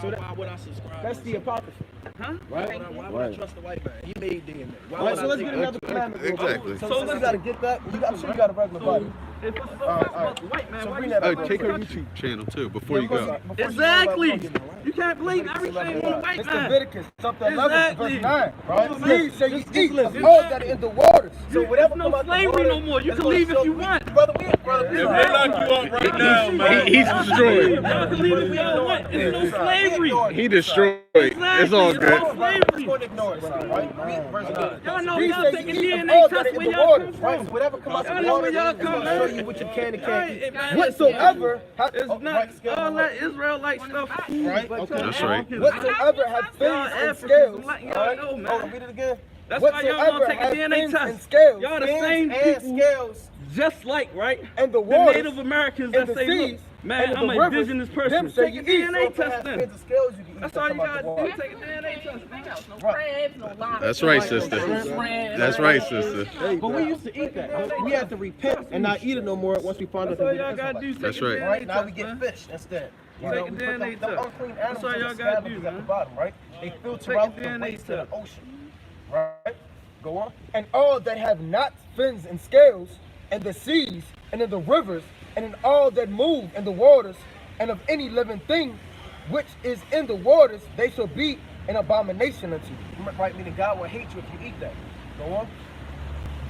So Why would I subscribe? that's the Apocrypha. Huh? Right? Why would I trust the white man? He made DNA. Why All right, would so I let's take get another commandment. real quick. Exactly. So you got to get that. I'm sure you got a regular Bible. If it's so All much right. about the white man, So why bring you that up. Oh, take our YouTube channel too before you go. Exactly. You can't believe everything on the white It's man. Leviticus chapter 11, Exactly. verse 9, right? Listen, Ye shall you just eat listen. of all that are in the waters. So whatever There's no come out the slavery water, no more. You it's can gonna leave if show you me. want. Brother, we They lock you up right now, man. He's destroyed. Y'all can leave if y'all want. There's no slavery. He destroyed. It's all Exactly. good. We're going to ignore it, right? Read verse 9. Y'all know Ye y'all shall taking you eat of DNA all that are test in where the y'all waters, come right? from. So whatever come out Y'all the know water, where y'all it's come going to show from. you what you can and can't Right, eat. it matters. Whatsoever has It's not all that Israelite stuff. Right? But Okay. y'all That's right. Africans- Whatsoever has fins Y'all and Africans, scales. I'm letting All y'all right? know, man. Hold on, read it again. That's why y'all Whatsoever gonna take a has DNA fins test. and scales, Y'all the fins same and people. scales, Just like, right? and the The waters, Native Americans and that the say, seas, look, man, and I'm the an rivers, indigenous them person. shall Take you a eat. So DNA if it has test then. fins and scales, you can eat That's that all come you out the gotta water. do. Take a DNA test, man. No crabs, no lobster. That's right, no sister. shrimp. That's right, sister. But we used to eat that. But we had to repent and not eat it no more once we found out That's all that we y'all were gotta do. Israelites. Take That's a right. DNA Right now we test, get man. fish instead. You Take know, a we DNA put the test. unclean That's animals all in y'all the gotta scavengers do, at the man. bottom, right? They filter Take a out the DNA waste to the test. ocean. Right? Go on. And all that have not fins and scales, and the seas, and in the rivers, and in all that move in the waters, and of any living thing which is in the waters, they shall be an abomination unto you. Right? Meaning God will hate you if you eat that. Go on.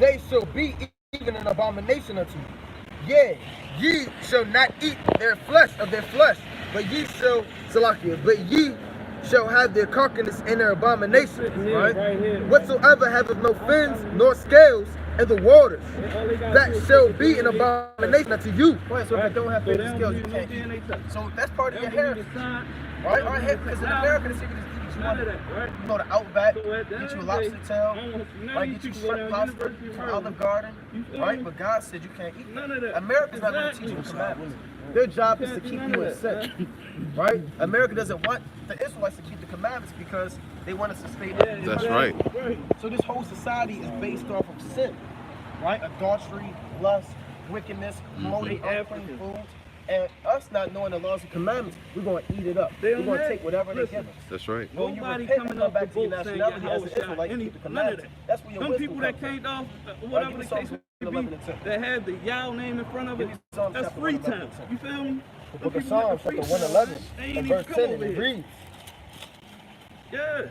They shall be even an abomination unto you. Yea, ye shall not eat their flesh of their flesh, but ye shall, Salakia, but ye shall have their carcass in their abomination, right? Whatsoever haveth no fins nor scales in the waters, that shall be an abomination unto you. Right, so if it don't have fins and scales, you can't eat. So that's part of your heritage, right? All right, because in America, they say you just eat what you want. You go to Outback, get you a lobster tail, right? Get you shrimp pasta from Olive Garden, right? But God said you can't eat that. America's not going to teach you the commandments. Their job is to keep you in sin, right? America doesn't want the Israelites to keep the commandments because they want us to stay there. That's right. So this whole society is based off of sin, right? Adultery, lust, wickedness, promoting unclean foods. And us not knowing the laws and commandments, we're going to eat it up. We're going to take whatever they give us. That's right. But when you Nobody repent and coming come off the back to your boat saying nationality your as an house shot Israelite, you keep the anything. None of commandments. that. That's where your Some wisdom people that comes came off, Right, whatever give the me Psalms case 11 may and be, 10. that had the Yao name in front of Give it, me Psalms that's chapter free 11 time. and 10. You feel me? The book of Psalms, chapter 111, and verse 10, and it reads, Yeah,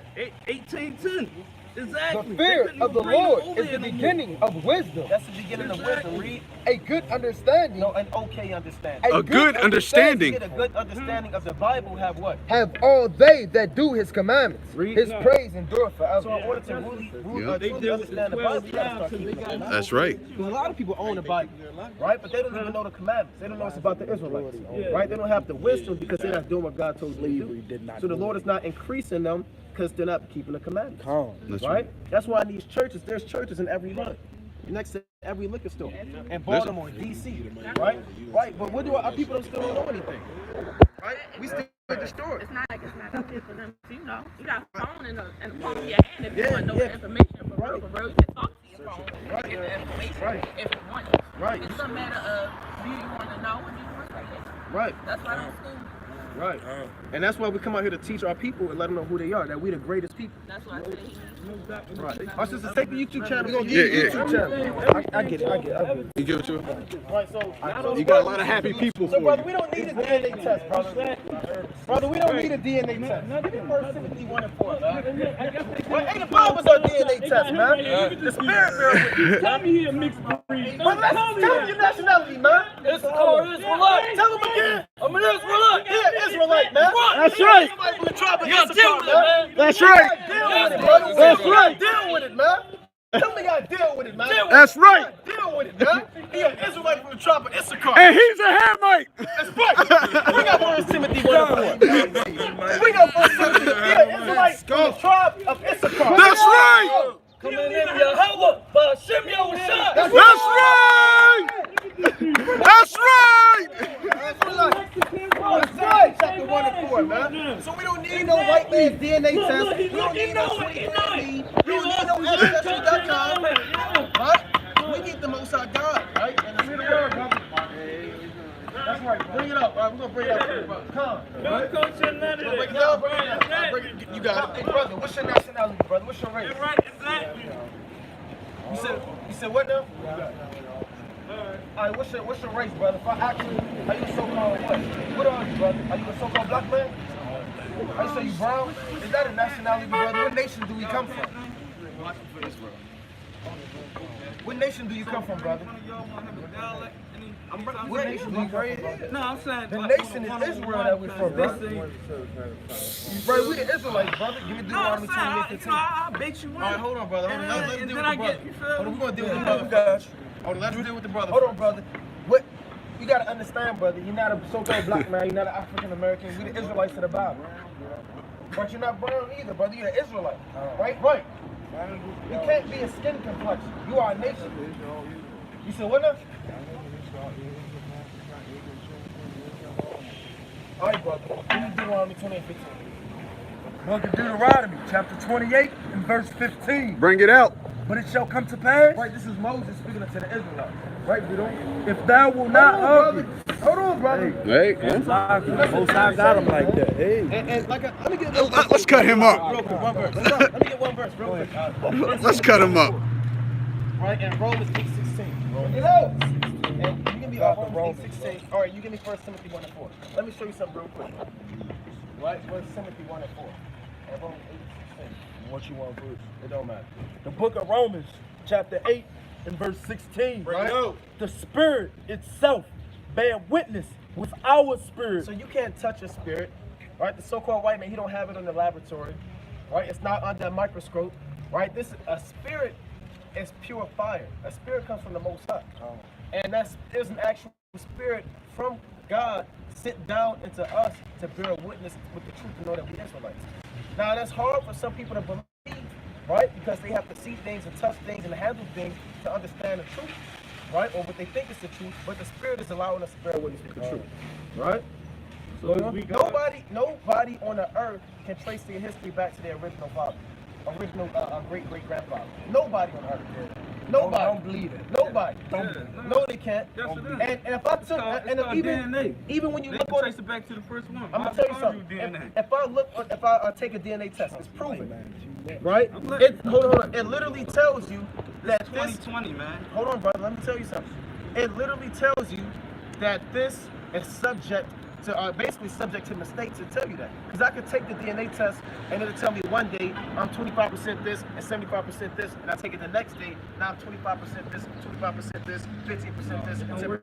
1810. Exactly. the fear They couldn't of the even bring them Lord over is here the no more. beginning of wisdom. That's the beginning of wisdom. Read a good understanding. No, an okay understanding. A good understanding. Get a good understanding of the Bible have what? Have all they that do his commandments. Read. His praise endureth forever. So in order to really Yep. truly understand the Bible, you gotta start keeping the commandments. That's right. Because a lot of people own the Bible, right? But they don't even know the commandments. They don't know it's about the Israelites, right? They don't have the wisdom because they're not doing what God told them to do. So the Lord is not increasing them because they're not keeping the commandments, That's right? right. That's why in these churches, there's churches in every hood, next to every liquor store, in Baltimore, D.C., right? Right, but what do our people still don't know anything, right? We still destroyed. It's not like it's not out there for them. You know, you got a phone in the palm of your hand. If you want to know the information for real, you can talk to your phone and get the information if you want it. Right. It's a matter of do you want to know or do you want to say it? Right. That's why I'm school. Right. And that's why we come out here to teach our people and let them know who they are, that we the greatest people. That's why I say he Right. Our sister, take the YouTube channel. We're going to Yeah, give you YouTube channel. I get it. You give it to her? Right, so You got a lot of happy people So, for brother, you. we don't need a DNA test, brother. Brother, we don't need a DNA test. Give me 1 Timothy 1 and 4, man. Well, hey, the Bible's our DNA test, man. The Spirit bear with you. Tell me he a mixed breed. But let's tell him your nationality, man. It's Israelite. Tell him again. I'm an Israelite. He an Israelite, man. That's right. That's right. That's right. Deal with it, man. Tell me how to deal with it, man. That's right. Deal with it, man. He an Israelite from the tribe of Issachar. And he's a Hamite. That's right. Bring up 1 Timothy 1 and 4. Bring up 1 Timothy. He an Israelite from the tribe of Issachar. That's right. Come in there, Yahweh, but Shem Yahushua. That's right. That's right. That's right. Chapter 1 and 4, man. So we don't need no white man's DNA test. We don't need no 23andMe. We don't need no Ancestry.com. Right? We need the Most High God, right? And the Spirit of God, brother. That's right. Bring it up. All right, we're going to bring it up for you, brother. Come. Right? Don't coach none of Bring it that. up. Bring it up. Bring it. You got it. Hey, brother, what's your nationality, brother? What's your race? Right, exactly. You said what now? All right, what's your race, brother? If I ask you, are you a so-called what? What are you, brother? Are you a so-called black man? I say you brown. Is that a nationality, brother? What nation do we come from? What nation do you come from, brother? What nation do you come from? No, I'm saying The nation is Israel that we're from, brother. Bro, we the Israelites, brother. Give me Deuteronomy 28:15. I'll bet you All right, hold on, brother. Hold on. Let him deal with the brother. Hold on, we're gonna deal with the brother. Hold on, let's deal with the brother. Hold on, brother. What? You gotta understand, brother. You're not a so-called black man. You're not an African American. We the Israelites of the Bible. But you're not brown either, brother. You're an Israelite, right? Right. You can't be a skin complexion. You are a nation. You said what now? All right, brother. Give me Deuteronomy 28:15. Book of Deuteronomy, chapter 28 and verse 15. Bring it out. But it shall come to pass, Right, this is Moses speaking to the Israelites. right, Bidon? If thou wilt not argue. Hold on, brother. Hey, Most High got him like that. Hey. And like, let me get let's cut him up. real quick, one verse. Let me get one verse real quick. Let's cut him up. Right, and Romans 8:16. You know, and you give me Romans 8:16. All right, you give me 1 Timothy 1 and 4. Let me show you something real quick. Right, 1 Timothy 1 and 4. And Romans 8:16. What you want first? It don't matter. The book of Romans, chapter 8 and verse 16. Right? The Spirit itself bear witness with our spirit. So you can't touch a spirit, right? The so-called white man, he don't have it in the laboratory, right? It's not under a microscope, right? A spirit is pure fire. A spirit comes from the Most High, and there's an actual spirit from God sent down into us to bear witness with the truth to know that we Israelites. Now that's hard for some people to believe, right? Because they have to see things and touch things and handle things to understand the truth, right? Or what they think is the truth, but the Spirit is allowing us to bear witness with the truth, right? So nobody on the earth can trace their history back to their original father, original great-great-grandfather. Nobody on earth. Nobody. Don't believe it. Nobody. No, they can't. Yes, it is. And if I took, and DNA. even when you They look can on trace it back to the first one. I'm gonna tell you something. DNA. If I take a DNA test, it's proven, right? Hold on. It literally tells you that this. 2020, man. Hold on, brother. Let me tell you something. It literally tells you that this is subject to, basically subject to mistakes. To tell you that, because I could take the DNA test and it'll tell me one day I'm 25% this and 75% this, and I take it the next day. Now I'm 25% this, 25% this, 15% this, and 10%.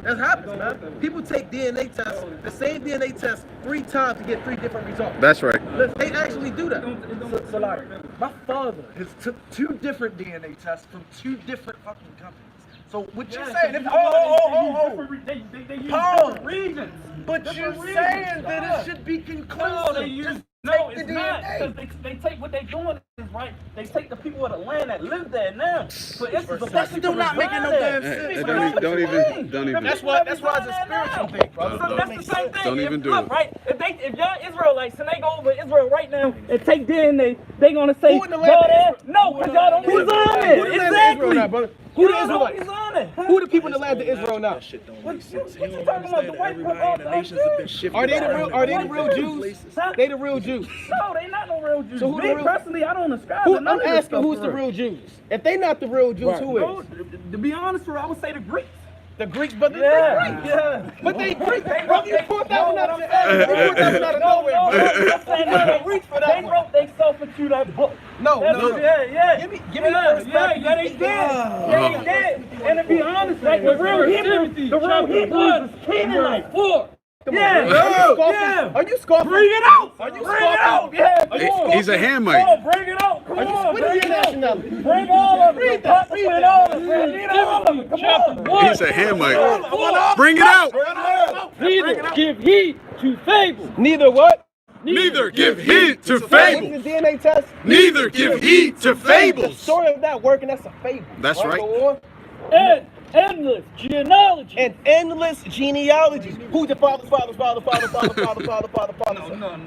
That happens, man. People take DNA tests, the same DNA test 3 times to get 3 different results. That's right. They actually do that. So like, my father has took 2 different DNA tests from 2 different fucking companies. So what you're saying, if, They use Paul, different regions. but you're Different saying regions. that it should be conclusive. No, they use, Just no, take it's the not. DNA. Because they take what they're doing right? They take the people of the land that live there now. But it's the That's still not making no damn sense. Don't even. That's why it's a spiritual thing, brother. So that's the same thing. Don't even do Look, it. right? If y'all Israelites and they go over Israel right now and take DNA, they gonna say, Who in the land of God, Israel? no, because y'all don't Who's design Who it. the land of Exactly. Israel now, brother? Who the Y'all don't Israelites? design it. Who the people in the land of Israel now? What you talking about? The white people? Are they the real Jews? Huh? They the real Jews. No, they not no real Jews. So who the Me real- personally, I don't ascribe Who, to none I'm of this asking stuff who's for the real Jews. If they not the real Jews, who No, is? to be honest, I would say the Greeks. The Greeks, but they're Yeah, Greeks. yeah. But they Greeks. They Bro, wrote- you pulled that no, one out of what the I'm air. You pulled that one out of nowhere, bro. I'm saying You gotta they reach for that They one. wrote themselves into that book. No. Yeah. Give me yeah, the first yeah, copy. yeah, they did. Yeah, they did. And to be honest, like the real Hebrews is Canaanite. Yeah. Are you scoffing? Bring it out. Are you Bring it out. scoffing? Yeah. Are you come on. scoffing? He's a Hamite. Come on, bring it out. Come on. What is Bring your it out. nationality? Bring all of it. Read that. Pop it all of it. Read all of it. Come on. He's a Hamite. Bring it out. Neither give heed to fables. Neither what? Neither give heed to Taking fables. the DNA test. Neither give heed to The fables. story of that working, that's a fable. That's right. Go on. And endless genealogy. And endless genealogies. Who's your father's father? No.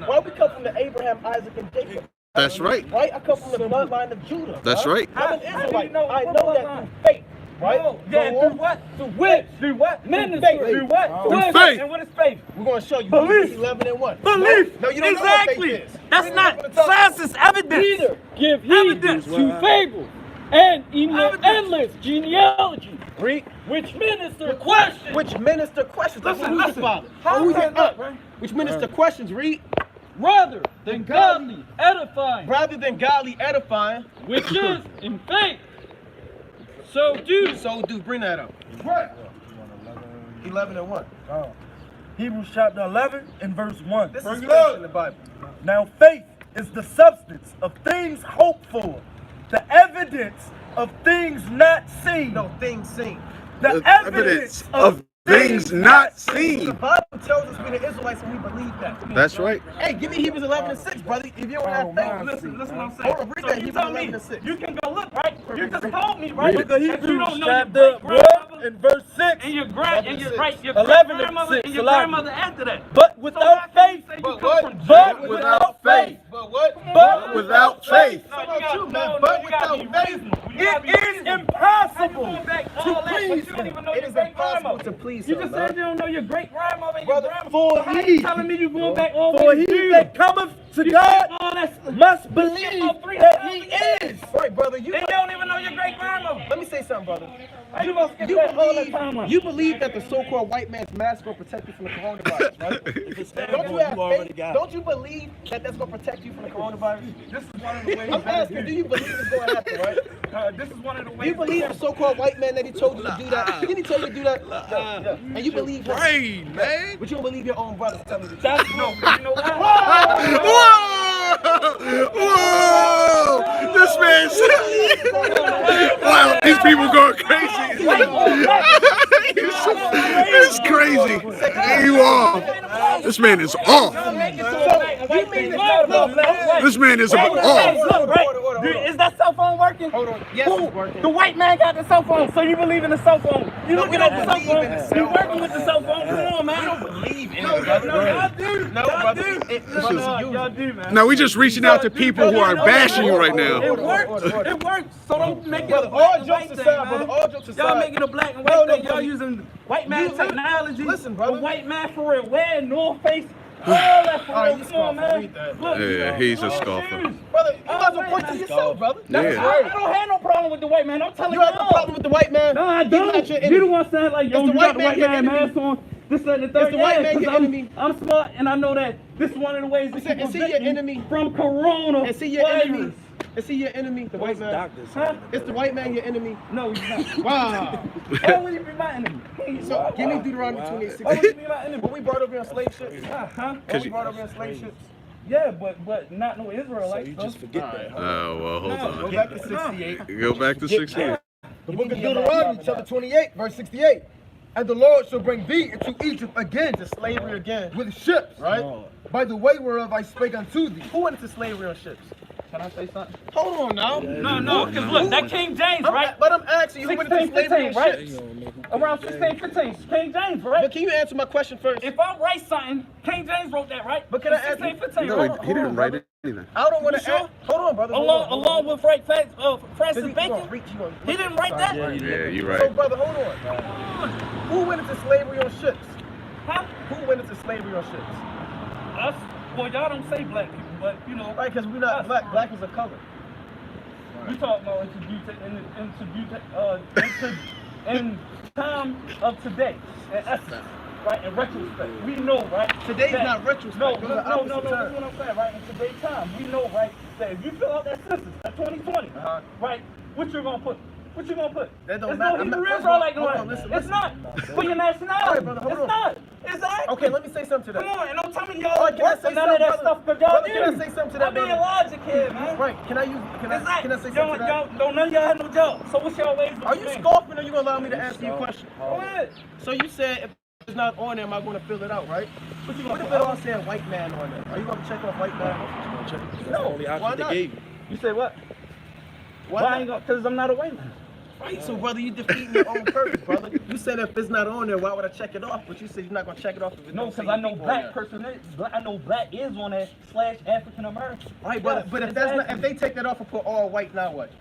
Why we come from the Abraham, Isaac, and Jacob? That's right. Right? I come from the bloodline of Judah. That's right. I'm an How do Israelite. you know I what know that bloodline? through faith. Right? No, yeah, Go through on. what? Through which? Through what? Ministry. faith. Through what? Through faith. And what is faith? We're going to show you Belief. Hebrews 11 and 1. Belief. No, you don't exactly. know what faith is. That's Read it not from the top. science, is evidence. Neither give heed to fables and endless genealogy, Read. which minister questions. Which minister questions? Listen, Who's your listen. father? How Who's is your that, aunt? right? Which minister questions? Read. rather than godly edifying, Rather than godly edifying, which is in faith. So do. Bring that up. Right. 11 and 1. Hebrews chapter 11 and verse 1. This is Bring it faith up. in the Bible. Now faith is the substance of things hoped for, the evidence of things not seen. No, things seen. The evidence of things not The seen. Bible tells us we're the Israelites and we believe that. That's right. Hey, give me Hebrews 11 and 6, brother. If you don't have faith, Listen what I'm saying. Hold on, read So that you Hebrews tell me, 11 and 6. you can go look, right? You just told me, right? Read it. That you don't know your chapter great-grandmother in verse 6. and your grand and your right, your 11 and grandmother 6, and your 11. grandmother after that. But So without how can you faith, say you But come what? from but Judah without faith, But what? but Without faith. No, How about you, man? no, But you gotta be without faith, reasonable. You gotta be it is reasonable. How you impossible going back to all that, but please you don't even know It your is great impossible grandmother. to please You him, just man. said you don't know your great grandmother and Brother, your grandmother. for So how he- you telling me you going back all the For way to he Judah? that cometh to You God said all that must believe that he is. Right, brother. You and you don't even know your great grandmother. let me say something, brother. How you gonna skip You that all that believe, timeline? you believe that the so-called white man's mask will protect you from the coronavirus, right? Don't you have faith? Don't you believe that that's going to protect you from the coronavirus? This is one of the ways. I'm asking, do you believe it's going to happen, right? This is one of the Do ways. you believe the so-called white man that he told you to do that? Didn't he tell you to do that? Yeah. And you believe him? Right, man. But you don't believe your own brothers telling you the truth. That's no. You know what? Whoa! This man said, wow, these people going crazy. It's crazy. You off. This man is off. You mean it's This man is off. Look, right? Dude, is that cell phone working? Hold on. Yes, Who? it's working. The white man got the cell phone, so you believe in the cell phone. You No, looking we at the don't cell believe in the phone. cell You working phone. with the cell phone. Come on, man. We don't believe in No, it, brother. y'all do. No, Y'all brother. do. It- No, brother, y'all do, man. Now we just reaching out to people who are bashing you right now. It works. It works. So don't make it a Brother, black all and jokes white thing, aside, brother, man. all jokes Y'all aside. making a black and No, white no, thing. Y'all brother. using white man You- technology. listen, brother. The white man for real. Wearing North Face. All that for All right, real. you Come on, scoffing. man. Read that. Look, Yeah, he's a look, scoffer. shoes. Brother, you might as well wait, point to man. yourself, brother. Yeah. I don't have no problem with the white man. I'm telling You you. have a problem with the white man? No, I He's don't. not your You enemy. the one saying like, yo, Is the you white got the man white your man enemy? mask on. This and the third. the white man 'cause your I'm- enemy? I'm smart and I know that this is one of the ways that Is he your enemy? from corona. Is he your enemy? virus. Is he your enemy, the white man? Huh? Is the white man your enemy? No, he's not. Wow. Why would he be my enemy? So, give me Deuteronomy 28:16. Why would he be my enemy? When we brought over in slave ships, Huh? when we brought over in slave ships, Yeah, but not no Israelites. So forget that. Oh, well, hold go on. back to 68. Go back to 68. The book of Deuteronomy, chapter 28, verse 68. And the Lord shall bring thee into Egypt again, to slavery again, with ships, right? By the way whereof I spake unto thee. Who went into slavery on ships? Can I say something? Hold on now. No, because look, that King James, right? But I'm asking you, who went into slavery on right? ships? Around 1615, King James, right? But can you answer my question first? If I write something, King James wrote that, right? But can I ask you? 1615, No, right? he didn't write anything. I don't want to. sure? Hold on, brother. Along with Francis Bacon. He didn't write that. Yeah, you're So, right. brother, hold on. Who went into slavery on ships? Huh? Who went into slavery on ships? Us? Well, y'all don't say black people, but you know. Right, because we're not black. Black is a color. We talk about in time of today, in essence, right? In retrospect, we know, right? Today's that, not retrospect. No. Those are That's opposite what terms. I'm saying, right? In today's time, we know, right? That if you fill out that census, that 2020, right? What you gonna put? What you gonna put? That don't It's matter. no I'm Hebrew not- Israelite hold on, one. listen, It's not for your nationality. Alright, brother, hold It's on. not. Exactly. Okay, let me say something to that. Come on, and don't tell me Alright, y'all can I work say for none of that something, stuff because brother? y'all Can I do. say something to that, I'm being brother? logic here, man. Right, can I say something to that? Don't none of y'all have no job. So what's y'all ways of Are you living? scoffing or you gonna allow me to answer your question? Go ahead. So you said if it's not on there, am I gonna fill it out, right? What if it all said white man on there? Are you gonna check off white man? No, why not? You say what? Why Why not? ain't gonna? Because I'm not a white man. Right, so brother, you defeating your own purpose, brother. You said if it's not on there, why would I check it off? But you said you're not gonna check it off if it No, don't say because I know people on black there. person is. I know black is on that / African American. Right, but if that's not, if they take that off and put all white, now what?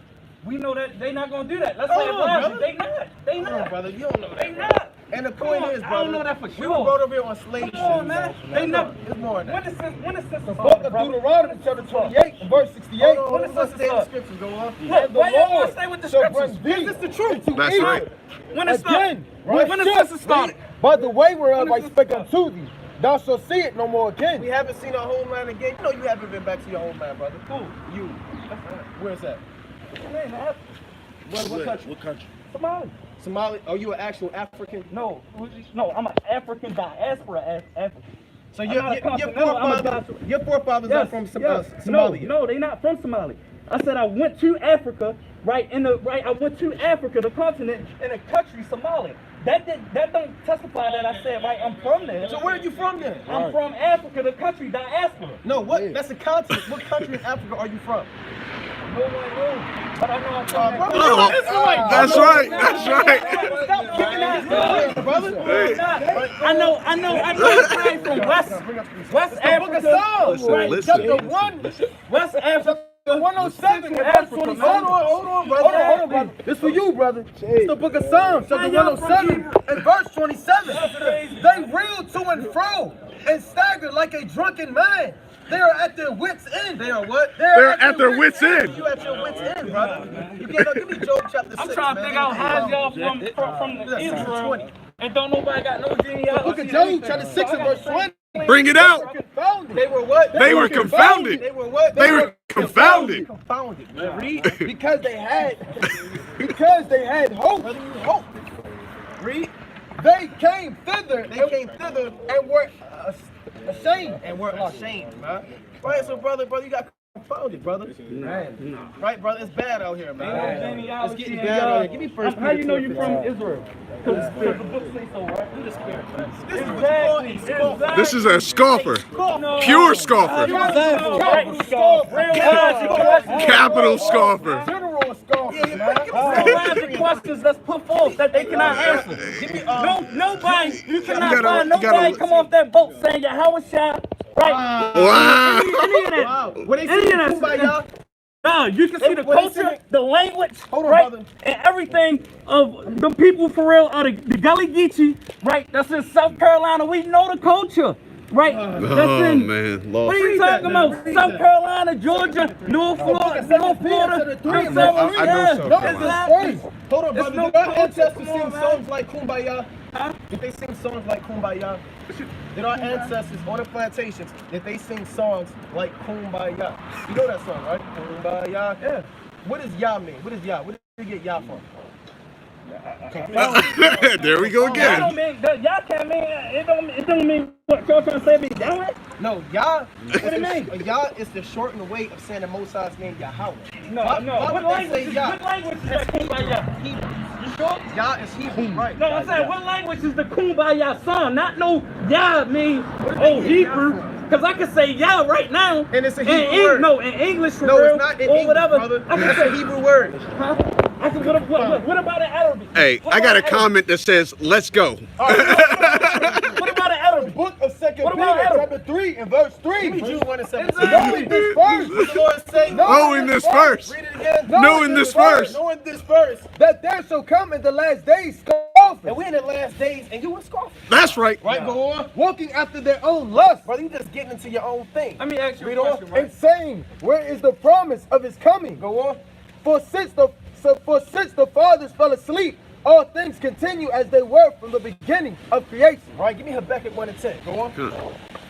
We know that they not gonna do that. Let's Hold say on, logic. brother. They not. They Come on, not. brother, you don't know They that. not. And the point Come on, is, I brother, don't know that for we sure. were brought over here on slave Come on, man. They not. It's more than that. When is this The book of Deuteronomy, chapter 28, and verse 68. Hold on, What let's does it say in the start. scriptures, go on? Look, And the why y'all Lord wanna stay with the shall scriptures? bring thee. This is the truth. That's right. When it start? Again, right? When is this started? By the way whereof I When is spake this unto thee, thou shalt see it no more again. We haven't seen our homeland again. You know you haven't been back to your homeland, brother. Who? You. Where's that? What's your name, man? What country? What country? Somali. Somali? Are you an actual African? No, I'm an African diaspora African. So I'm your not a continental, I'm a diaspora. forefathers are from Somalia. No, they not from Somalia. I said I went to Africa, right? I went to Africa, the continent, in the country Somalia. That don't testify that I said right. I'm from there. So where are you from then? I'm from Africa, the country diaspora. No, what? That's a continent. What country in Africa are you from? No one knows, but I know I'm from that. Oh, that's right. That's right. Stop kicking ass, brother. I know I'm from West Africa. Listen, Right. listen. Chapter 1, West Africa. 107, Central verse Africa, 27. man. Hold on, brother. This for you, brother. It's the book of Psalms, chapter 107, and verse 27. They reel to and fro and stagger like a drunken man. They are at their wits' end. They are what? They're at their wits' end. You at your wits' end, brother. You give me Job chapter 6. I'm trying to figure out how y'all from the Israel and don't nobody got no genealogy. Look at Job chapter 6 and verse 20. Bring it out. They were what? They were confounded. They were what? They were confounded. Confounded. Read. Because they had hope. Hope. Read. They came thither. And were ashamed. Man. Right, so brother, you got confounded, brother. Man. Right, brother, it's bad out here, man. It's getting bad out here. Give me first. How you know you from Israel? Because the book say so, right? Do the spirit, man. This is what you call a scoffer. This is a scoffer. Pure scoffer. Capital scoffer. General scoffer, man. Logic questions that's put forth that they cannot answer. Nobody, you cannot find nobody come off that boat saying Yahweh right? Wow. Any of that. Wow. What they say, Kumbaya? No, you can see the What they culture, say? the language, Hold on, right? brother. And everything of the people for real are the Gully Geechee, right? That's in South Carolina. We know the culture, right? That's Oh, in, man. what Lost. are you talking about? South Carolina, Georgia, North Florida, North Florida. I know South No, Carolina. it's hold on, brother. no Did our culture. ancestors Come on, sing man. songs like Kumbaya? Did they sing songs like Kumbaya? Did our ancestors on the plantations, did they sing songs like Kumbaya? You know that song, right? Kumbaya. Yeah. What does Yah mean? What is Yah? Where did you get Yah from? There we go Y'all again. don't mean that. Y'all can't mean it. Don't mean what y'all trying to say. Be Yahweh. No, Yah. What do you mean? Yah is the shortened way of saying the Most High's name, Yahweh. No. Why What would they say language? Yah? What language is that Kumbaya? Hebrew. You sure? Yah is Hebrew, right? No, I'm saying what language is the Kumbaya song? Not no Yah mean Hebrew. Because I can say yeah right now. And it's a Hebrew word. No, in English for No, real, it's not in or English, whatever. brother. I can That's say a Hebrew word. Huh? I can what about an Arabic? Hey, I got a comment that says, let's go. What about an Arabic? Book of 2 Peter, What about chapter 3 and verse 3. Give me Jude 1 and 17. Knowing this first. What the Lord say? Knowing this first. Read it again. Knowing this first. Knowing this first. That there shall come in the last days scoffers. And we in the last days, and you were scoffing. That's right. Right, go on. Walking after their own lust. Brother, you just getting into your own thing. Let me ask you Read a on. question, right? And saying, where is the promise of his coming? Go on. For since the fathers fell asleep, all things continue as they were from the beginning of creation. Right, give me Habakkuk 1 and 10. Go on.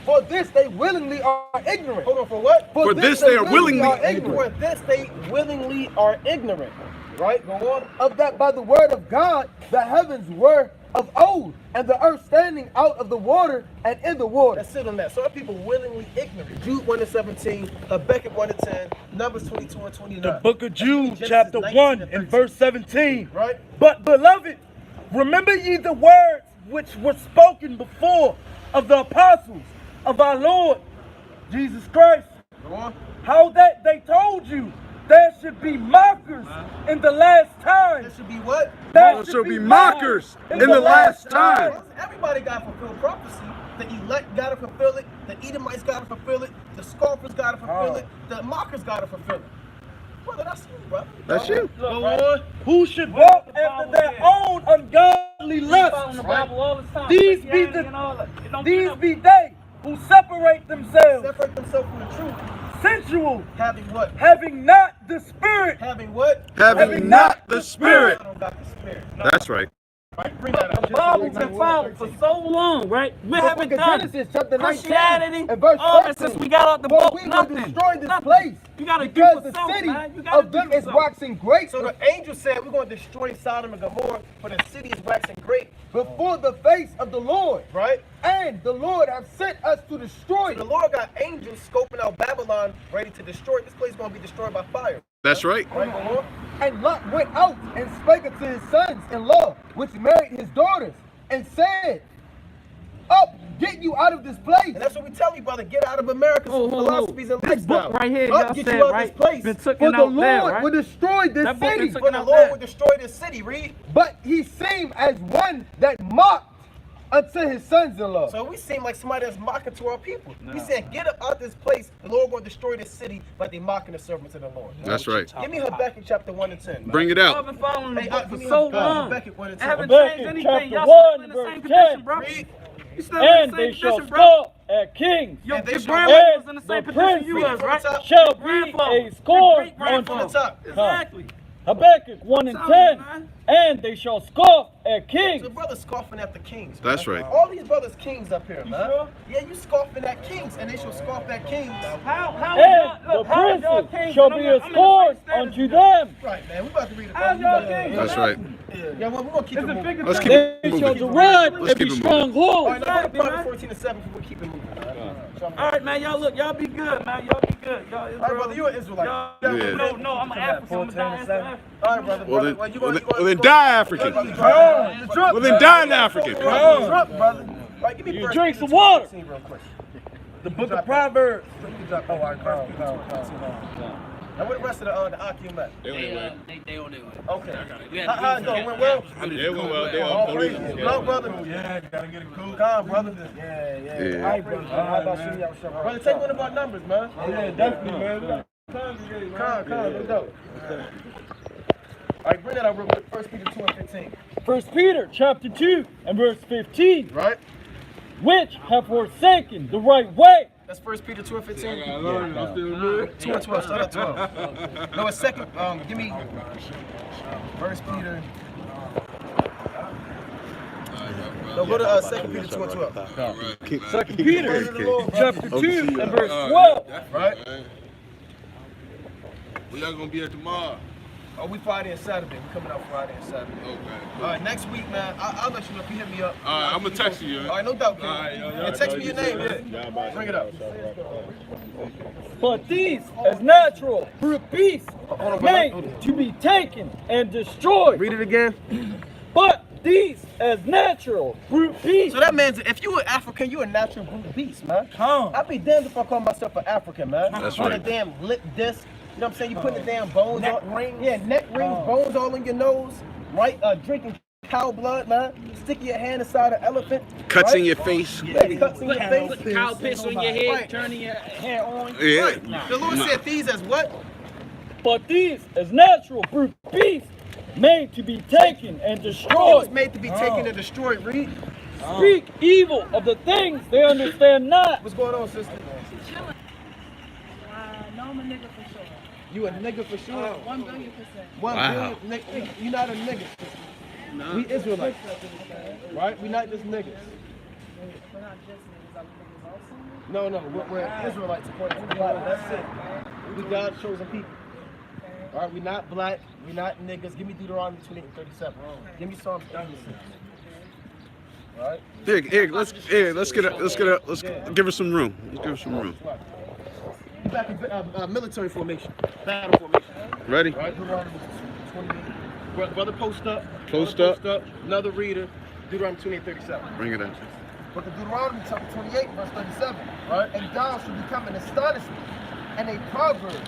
For this they willingly are ignorant. Hold on, for what? For this they are willingly For this they willingly are ignorant. Right, go on. Of that by the word of God the heavens were of old, and the earth standing out of the water and in the water. Let's sit on that. So are people willingly ignorant? Jude 1 and 17, Habakkuk 1 and 10, Numbers 22 and 29. The book of Jude, Genesis chapter 19 1 and and 13. verse 17. Right? But beloved, remember ye the words which were spoken before of the apostles of our Lord Jesus Christ. Go on. How that they told you there should be mockers in the last time. There should be what? There Shall be mockers in the last time. Everybody got to fulfill prophecy. The elect got to fulfill it. The Edomites got to fulfill it. The scoffers got to fulfill it. The mockers got to fulfill it. Brother, that's you, brother. That's you. Go on. Who should walk after their own ungodly lusts? These be they who separate themselves. Separate themselves from the truth. Sensual. Having what? Having not the spirit. Having what? Having not the spirit. I don't got the spirit. That's right. Right? Bring that up. The Bible's been followed for so long, right? We haven't done Genesis chapter 19 Christianity and verse all 13. since we got out the For boat. we will Nothing. destroy this Nothing. place, You gotta do because for the something, city man. You gotta of them do is something. waxing great So the angel said we're going to destroy Sodom and Gomorrah, for the city is waxing great. before the face of the Lord. Right? And the Lord have sent us to destroy So the it. Lord got angels scoping out Babylon, ready to destroy it. This place is going to be destroyed by fire. That's right. Right, go on. And Lot went out and spake unto his sons-in-law, which married his daughters, and said, Up, get you out of this place. And that's what we tell you, brother. Get out of America's philosophies and This book lifestyle. right here, Up, y'all get said, you out right? of this place. Been For taken the out there, Lord right? will destroy this That book been city. taken For the out Lord there. will destroy this city. Read. But he seemed as one that mocked unto his sons-in-law. So we seem like somebody that's mocking to our people. We said, get up out this place. The Lord will destroy this city, but they mocking the servants of the Lord. That's right. Give me Habakkuk chapter 1 and 10. Man. Bring it I've out. been following the Hey, book give for me so Habakkuk long. 1 and I 10. haven't Habakkuk changed anything. chapter Y'all 1 still in the verse same 10. condition, bro. Read. You still in And the they same shall condition, bro. scoff at kings. Your And they shall- grandmother was in the and same the position you princes was, right? shall be Grandfather. a scorn Your great unto From the top. Exactly. Habakkuk 1 and Tell me, 10. man. And they shall scoff at kings. So brothers scoffing at the kings. That's man. right. All these brothers kings up here, man. sure? Yeah, you scoffing at kings, and they shall scoff at kings. How And the princes shall be a scorn unto them. Right, man. We about to read it. How's y'all king? That's right. Yeah, well, we're going to keep it moving. Let's keep They it shall moving. deride Let's every keep it moving. All stronghold. right, now go to Exactly, Proverbs man. 14 and 7. We'll keep it moving. All right, man. Y'all look. Y'all be good, man. Y'all be good. Y'all, All right, brother. You're an Israelite. Y'all, Yeah. No, I'm an African. I'm a African. All right, brother. Well then, Well, you well, gonna- then, well then die African. Well then die an African. Drop, brother. All right, give me You First drink Peter some water. 2:15 real quick. The book of Proverbs. Oh, all right, Now, what the rest of the Akim at? They Okay. How it go? Went well? They went well. They All all praise. police. Hello, brother. Yeah, gotta get it cool. Calm, brother. Yeah. Yeah. All right, brother. How about shooting y'all shot? Brother, take one of our numbers, man. Yeah, definitely, man. Calm, let's go. All right, bring that up real quick. 1 Peter 2 and 15. 1 Peter chapter 2 and verse 15. Right? Which have forsaken the right way. That's 1 Peter 2 and 15. I'm still good. 2 and 12. Start at 12. No, it's second. Give me 1 Peter. No, go to 2 Peter 2 and 12. Second Peter chapter 2 and verse 12. Right? We y'all gonna be here tomorrow. Oh, we Friday and Saturday. We coming out Friday and Saturday. Okay. All right, next week, man. I'll let you know if you hit me up. All right, I'm gonna text you. All right, no doubt, kid. All right, And text me your name, yeah. Bring it up. But these as natural for a beast on, made to be taken and destroyed. Read it again. But these as natural brute beasts. So that means if you an African, you a natural brute beast, man. I'd be damned if I call myself an African, man. That's Put right. a damn lip disc. You know what I'm saying? You put the damn bones Neck on. rings. Yeah, neck rings, bones all in your nose, right? Drinking cow blood, man. Sticking your hand inside an elephant. Cuts right? in your face. Yeah, cuts in your face. Put cow piss on your head, Right. turning your hair on. Yeah. Right. The Lord said these as what? But these as natural brute beasts, made to be taken and It was destroyed. made to be taken and destroyed. Read. Speak evil of the things they understand not. What's going on, sister? No, I'm a nigga for sure. You a nigga for sure? 1 billion %. 1 Wow. billion. Nigga, you not a nigga. We Israelites, right? We not just niggas. We're not just niggas, are we niggas also? No, we're Israelites according to the Bible. That's it. We God's chosen people. All right, we not black. We not niggas. Give me Deuteronomy 28 and 37. Give me Psalms 36. All right. Eric, let's give her some room. Let's give her some room. We back in military formation, battle formation. Ready? All right, Deuteronomy 28. Brother, post up. Post Brother, up. Post up. Another reader. Deuteronomy 28, 37. Bring it in. But the Deuteronomy chapter 28, verse 37. Right? And thou shalt become an astonishment, and a proverb,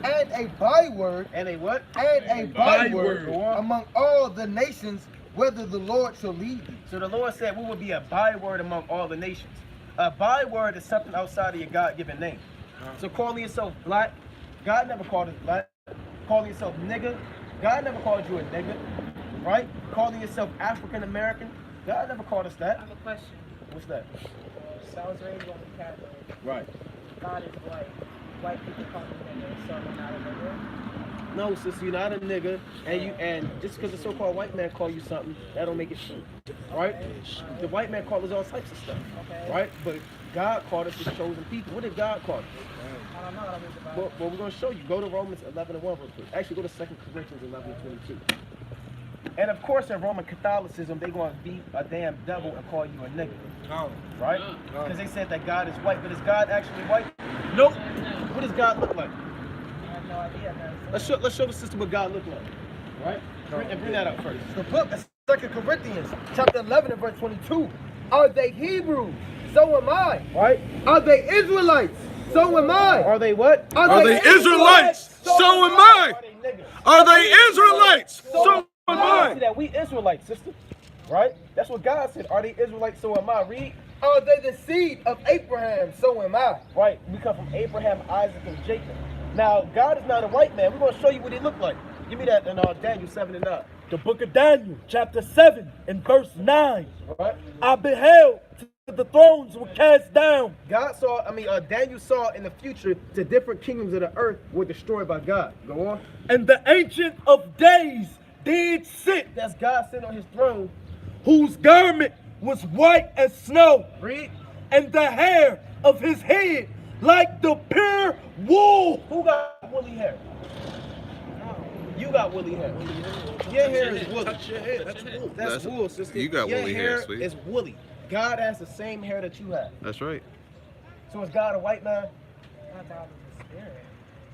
and a byword. And a what? And a byword among all the nations, whether the Lord shall lead thee. So the Lord said we will be a byword among all the nations. A byword is something outside of your God-given name. So calling yourself black, God never called us black. Calling yourself nigger, God never called you a nigger. Right? Calling yourself African American, God never called us I that. have a question. What's that? So I was raised on the Catholic. Right. God is white. White people call me nigga, so I'm not a nigga. No, sister, you're not a nigga, and just because the so-called white man call you something, that don't make it true, right? The white man called us all types of stuff, right? But God called us His chosen people. What did God call us? I don't know what I'm about. Well, we're gonna show you. Go to Romans 11 and 1 real quick. Actually, go to 2 Corinthians 11 and 22. And of course, in Roman Catholicism, they're gonna beat a damn devil and call you a nigga, right? Because they said that God is white, but is God actually white? Nope. What does God look like? I have no idea, man. Let's show the sister what God looked like, right? Bring that up first. The book of 2 Corinthians, chapter 11 and verse 22. Are they Hebrews? So am I. Right? Are they Israelites? So am I. Are they what? Are they Israelites? So am I. Are they Israelites? So am I. See that we Israelites, sister. Right? That's what God said. Are they Israelites? So am I. Read. Are they the seed of Abraham? So am I. Right. We come from Abraham, Isaac, and Jacob. Now, God is not a white man. We're going to show you what he looked like. Give me that in Daniel 7 and 9. The book of Daniel, chapter 7 and verse 9. Right? I beheld till the thrones were cast down. Daniel saw in the future the different kingdoms of the earth were destroyed by God. Go on. And the Ancient of Days did sit, That's God sitting on his throne. whose garment was white as snow, Read. and the hair of his head like the pure wool. Who got woolly hair? You got woolly hair. Your hair is woolly. Touch your head. That's wool. That's wool, sister. You got your woolly hair, hair sweet. is woolly. God has the same hair that you have. That's right. So is God a white man? My God is a spirit.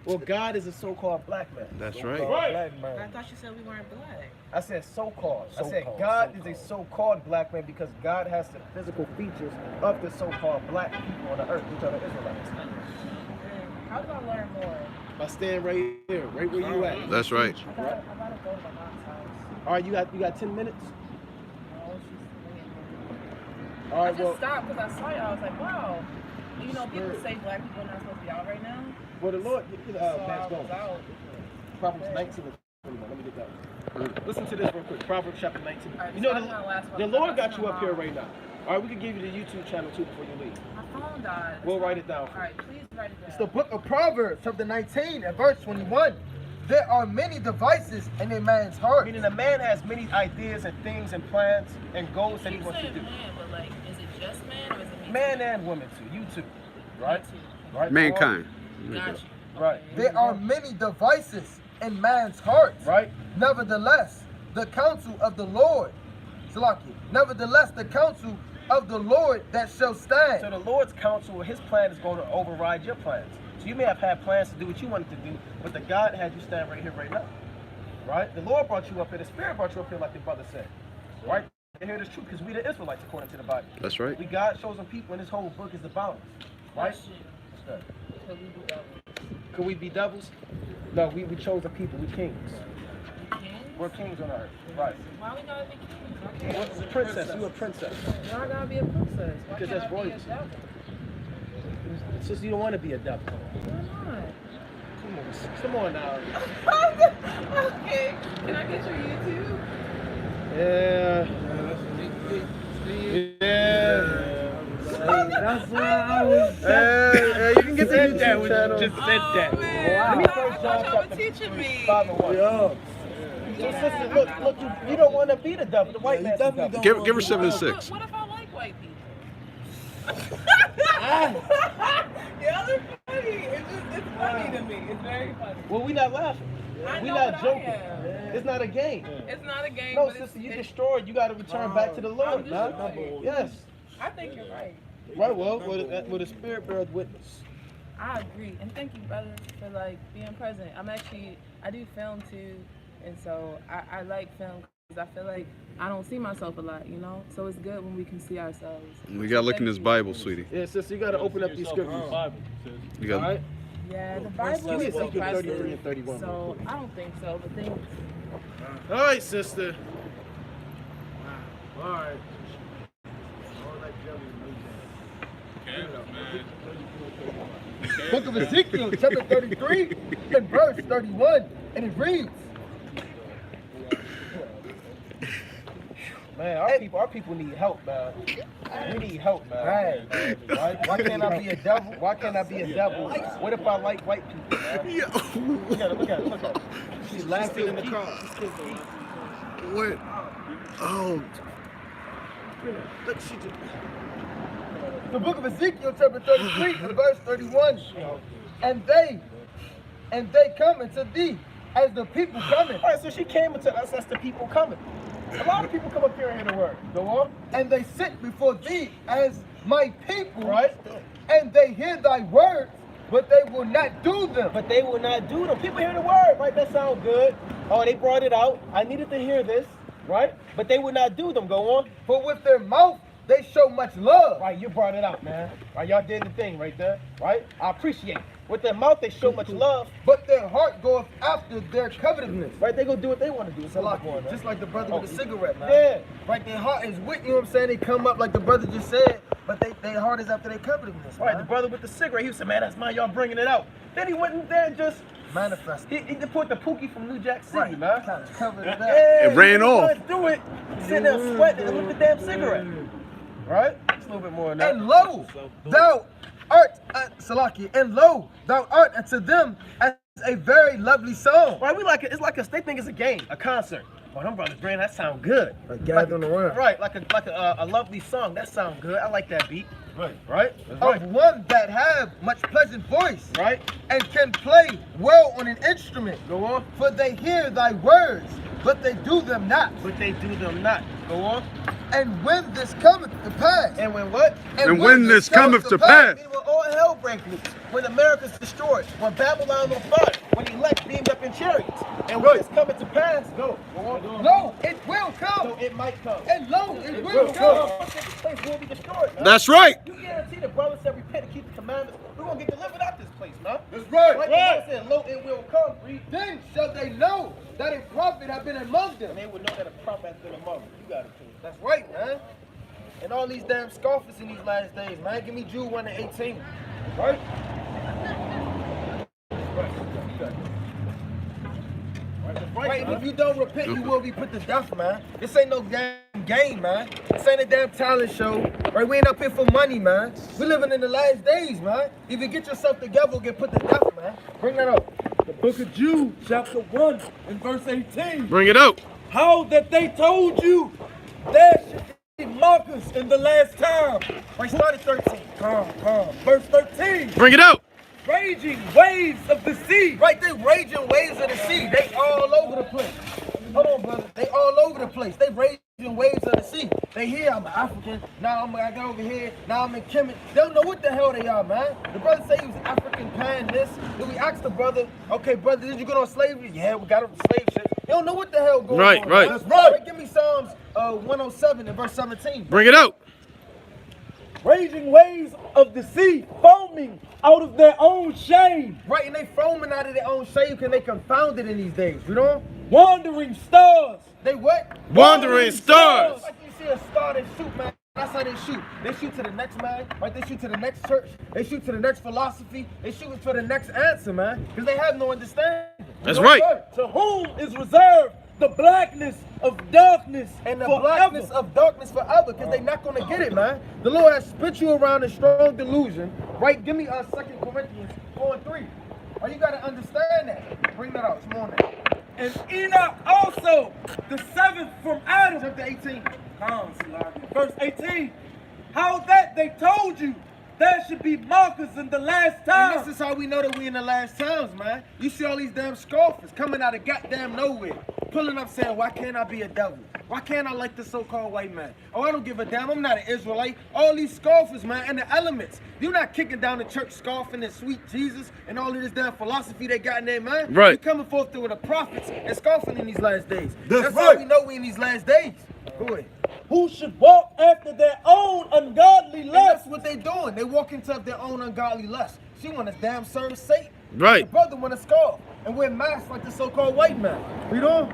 Well, God is a so-called black man. That's So-called right. Black man. I thought you said we weren't black. I said so-called. I said So-called, God is a so-called black man because God has the physical features of the so-called black people on the earth, which are the Israelites. How do I learn more? By staying right here, right where you at. That's right. I gotta go to my mom's house. All right, you got 10 minutes. No, she's waiting. All I right, just well, stopped because I saw y'all. I was like, wow. You know, people say black people are not supposed to be out right now. well, the Lord, So I man's was going. out. Proverbs 19 and 21. Let me get that one. Listen to this real quick. Proverbs chapter 19. All right, You know, so that's my last one. the Lord That's got my you up here mom. right now. All right, we can give you the YouTube channel too before you leave. My phone died. We'll write it down. All right, please write it down. It's the book of Proverbs, chapter 19 and verse 21. There are many devices in a man's heart. Meaning a man has many ideas and things and plans and goals that he You wants to said do. man, but like, is it just man or is it me? Man and woman too. You too. Right? Right. Mankind. Got you. Right. There are many devices in man's heart. Right. Nevertheless, the counsel of the Lord, Salaki. Nevertheless, the counsel of the Lord that shall stand. So the Lord's counsel, his plan is going to override your plans. So you may have had plans to do what you wanted to do, but the God had you stand right here, right now. Right? The Lord brought you up here. The Spirit brought you up here, like the brother said. right? They hear this truth because we the Israelites according to the Bible. That's right. We God chosen people, and this whole book is about us, right? Could we be devils? No, we chosen people. We kings. We're kings on earth, right? Why we gotta be kings? What's a princess? You a princess. Why I gotta be a princess? Why Because can't that's I be a royalty. devil? It's just you don't want to be a devil. Why Come on now. not? Okay. Can I get your YouTube? Yeah. That's why I was. Hey, you can get the YouTube channel. Just said that. Let me first I thought y'all were teaching me. 5 and 1. So, sister, look, you don't want to be the devil. The white man definitely don't. Give her 7 and 6. What if I like white people? Y'all are funny. It's funny to me. It's very funny. Well, we not laughing. I We know, not but joking. I am. It's not a game. It's not a game. No, but sister, you it's destroyed. You got to return back to the Lord, I'm man. destroyed. Yes. I think you're right. Right, well, with the Spirit beareth witness. I agree, and thank you, brother, for like being present. I do film too, and so I like film because I feel like I don't see myself a lot, you know. So it's good when we can see ourselves. We got to look in this Bible, sweetie. Yeah, sister, you got to open up these scriptures. You got. All right. Yeah, the Bible is Ezekiel 33 and impressive. 31. So I don't think so, but thank you. All right, sister. All right. Book of Ezekiel, chapter 33, and verse 31, and it reads. Man, our people need help, man. We need help, man. Right? Why can't I be a devil? Why can't I be a devil? What if I like white people, man? Look at it. She's laughing in the car. What? Oh. Look, she just... The book of Ezekiel, chapter 33, and verse 31. And they come unto thee as the people coming. All right, so she came unto us as the people coming. A lot of people come up here and hear the word. Go on. And they sit before thee as my people. Right. And they hear thy words, but they will not do them. But they will not do them. People hear the word, right? That sounds good. Oh, they brought it out. I needed to hear this, right? But they will not do them. Go on. But with their mouth, they show much love. Right, you brought it out, man. Right, y'all did the thing right there, right? I appreciate it. With their mouth, they show much love, but their heart goeth after their covetousness. Right, they go do what they want to do. It's a lot going on. Just like the brother with the cigarette, man. Yeah. Right, their heart is with, you know what I'm saying? They come up like the brother just said, but their heart is after their covetousness. Right, the brother with the cigarette, he said, man, that's mine, y'all bringing it out. Then he went in there and just manifest. He put the Pookie from New Jack City, right, man. Kind of covered it up. Yeah, it ran off. Do it. Sitting there sweating with the damn cigarette. Right? It's a little bit more than that. And lo, thou art, Salaki, and lo, thou art unto them as a very lovely song. Right, we like it. It's like they think it's a game, a concert. Oh, them brothers, Brand, that sound good. Like gathering around. Right, like a lovely song. That sound good. I like that beat. Right. Right? Of one that have much pleasant voice. Right. And can play well on an instrument. Go on. For they hear thy words, but they do them not. But they do them not. Go on. And when this cometh to pass. And when what? And when this cometh to pass. When all hell breaks loose. When America's destroyed. When Babylon on fire. When elect beamed up in chariots. And when this cometh to pass. Go on. No, it will come. So it might come. And lo, it will come. This place will be destroyed, man. That's right. You guarantee the brothers said repent and keep the commandments. We're going to get delivered out this place, man. That's right. Right. Said, lo, it will come. Then shall they know that a prophet have been among them. And they would know that a prophet has been among them. You got it, too. That's right, man. And all these damn scoffers in these last days, man. Give me Jude 1 and 18. Right? Right, and if you don't repent, you will be put to death, man. This ain't no damn game, man. This ain't a damn talent show. Right? We ain't up here for money, man. We living in the last days, man. If you get yourself together, get put to death, man. Bring that up. The book of Jude, chapter 1, and verse 18. Bring it out. How that they told you there should be mockers in the last time. Right, start at 13. Verse 13. Bring it out. Raging waves of the sea. Right, they raging waves of the sea. They all over the place. Hold on, brother. They all over the place. They raging waves of the sea. They here, I'm African. Now I got over here. Now I'm in Kemet. They don't know what the hell they are, man. The brother say he was African pan this. Then we asked the brother, okay, brother, did you get on slavery? Yeah, we got on slave shit. They don't know what the hell going on. Right. That's right. Give me Psalms 107 and verse 17. Bring it out. Raging waves of the sea, foaming out of their own shame. Right, and they foaming out of their own shame because they confounded in these days, you know? Wandering stars. They what? Wandering stars. Like you see a star, they shoot, man. That's how they shoot. They shoot to the next man, right? They shoot to the next church. They shoot to the next philosophy. They shoot for the next answer, man. Because they have no understanding. That's right. To whom is reserved the blackness of darkness and the forever. blackness of darkness forever, because they're not going to get it, man. The Lord has spit you around in strong delusion, right? Give me 2 Corinthians 4:3. Oh, you got to understand that. Bring that out. Come on now. And Enoch also, the seventh from Adam. Chapter 18. Verse 18. How that they told you there should be markers in the last time. And this is how we know that we in the last times, man. You see all these damn scoffers coming out of goddamn nowhere, pulling up saying, why can't I be a devil? Why can't I like the so-called white man? Oh, I don't give a damn. I'm not an Israelite. All these scoffers, man, and the elements. You're not kicking down the church scoffing and sweet Jesus and all of this damn philosophy they got in there, man. Right. You're coming forth through the prophets and scoffing in these last days. That's how right. we know we in these last days. Go ahead. Who should walk after their own ungodly And lust. that's what they doing. They walk into their own ungodly lust. She want to damn serve Satan. Right. The brother want to scarf and wear masks like the so-called white man. You know?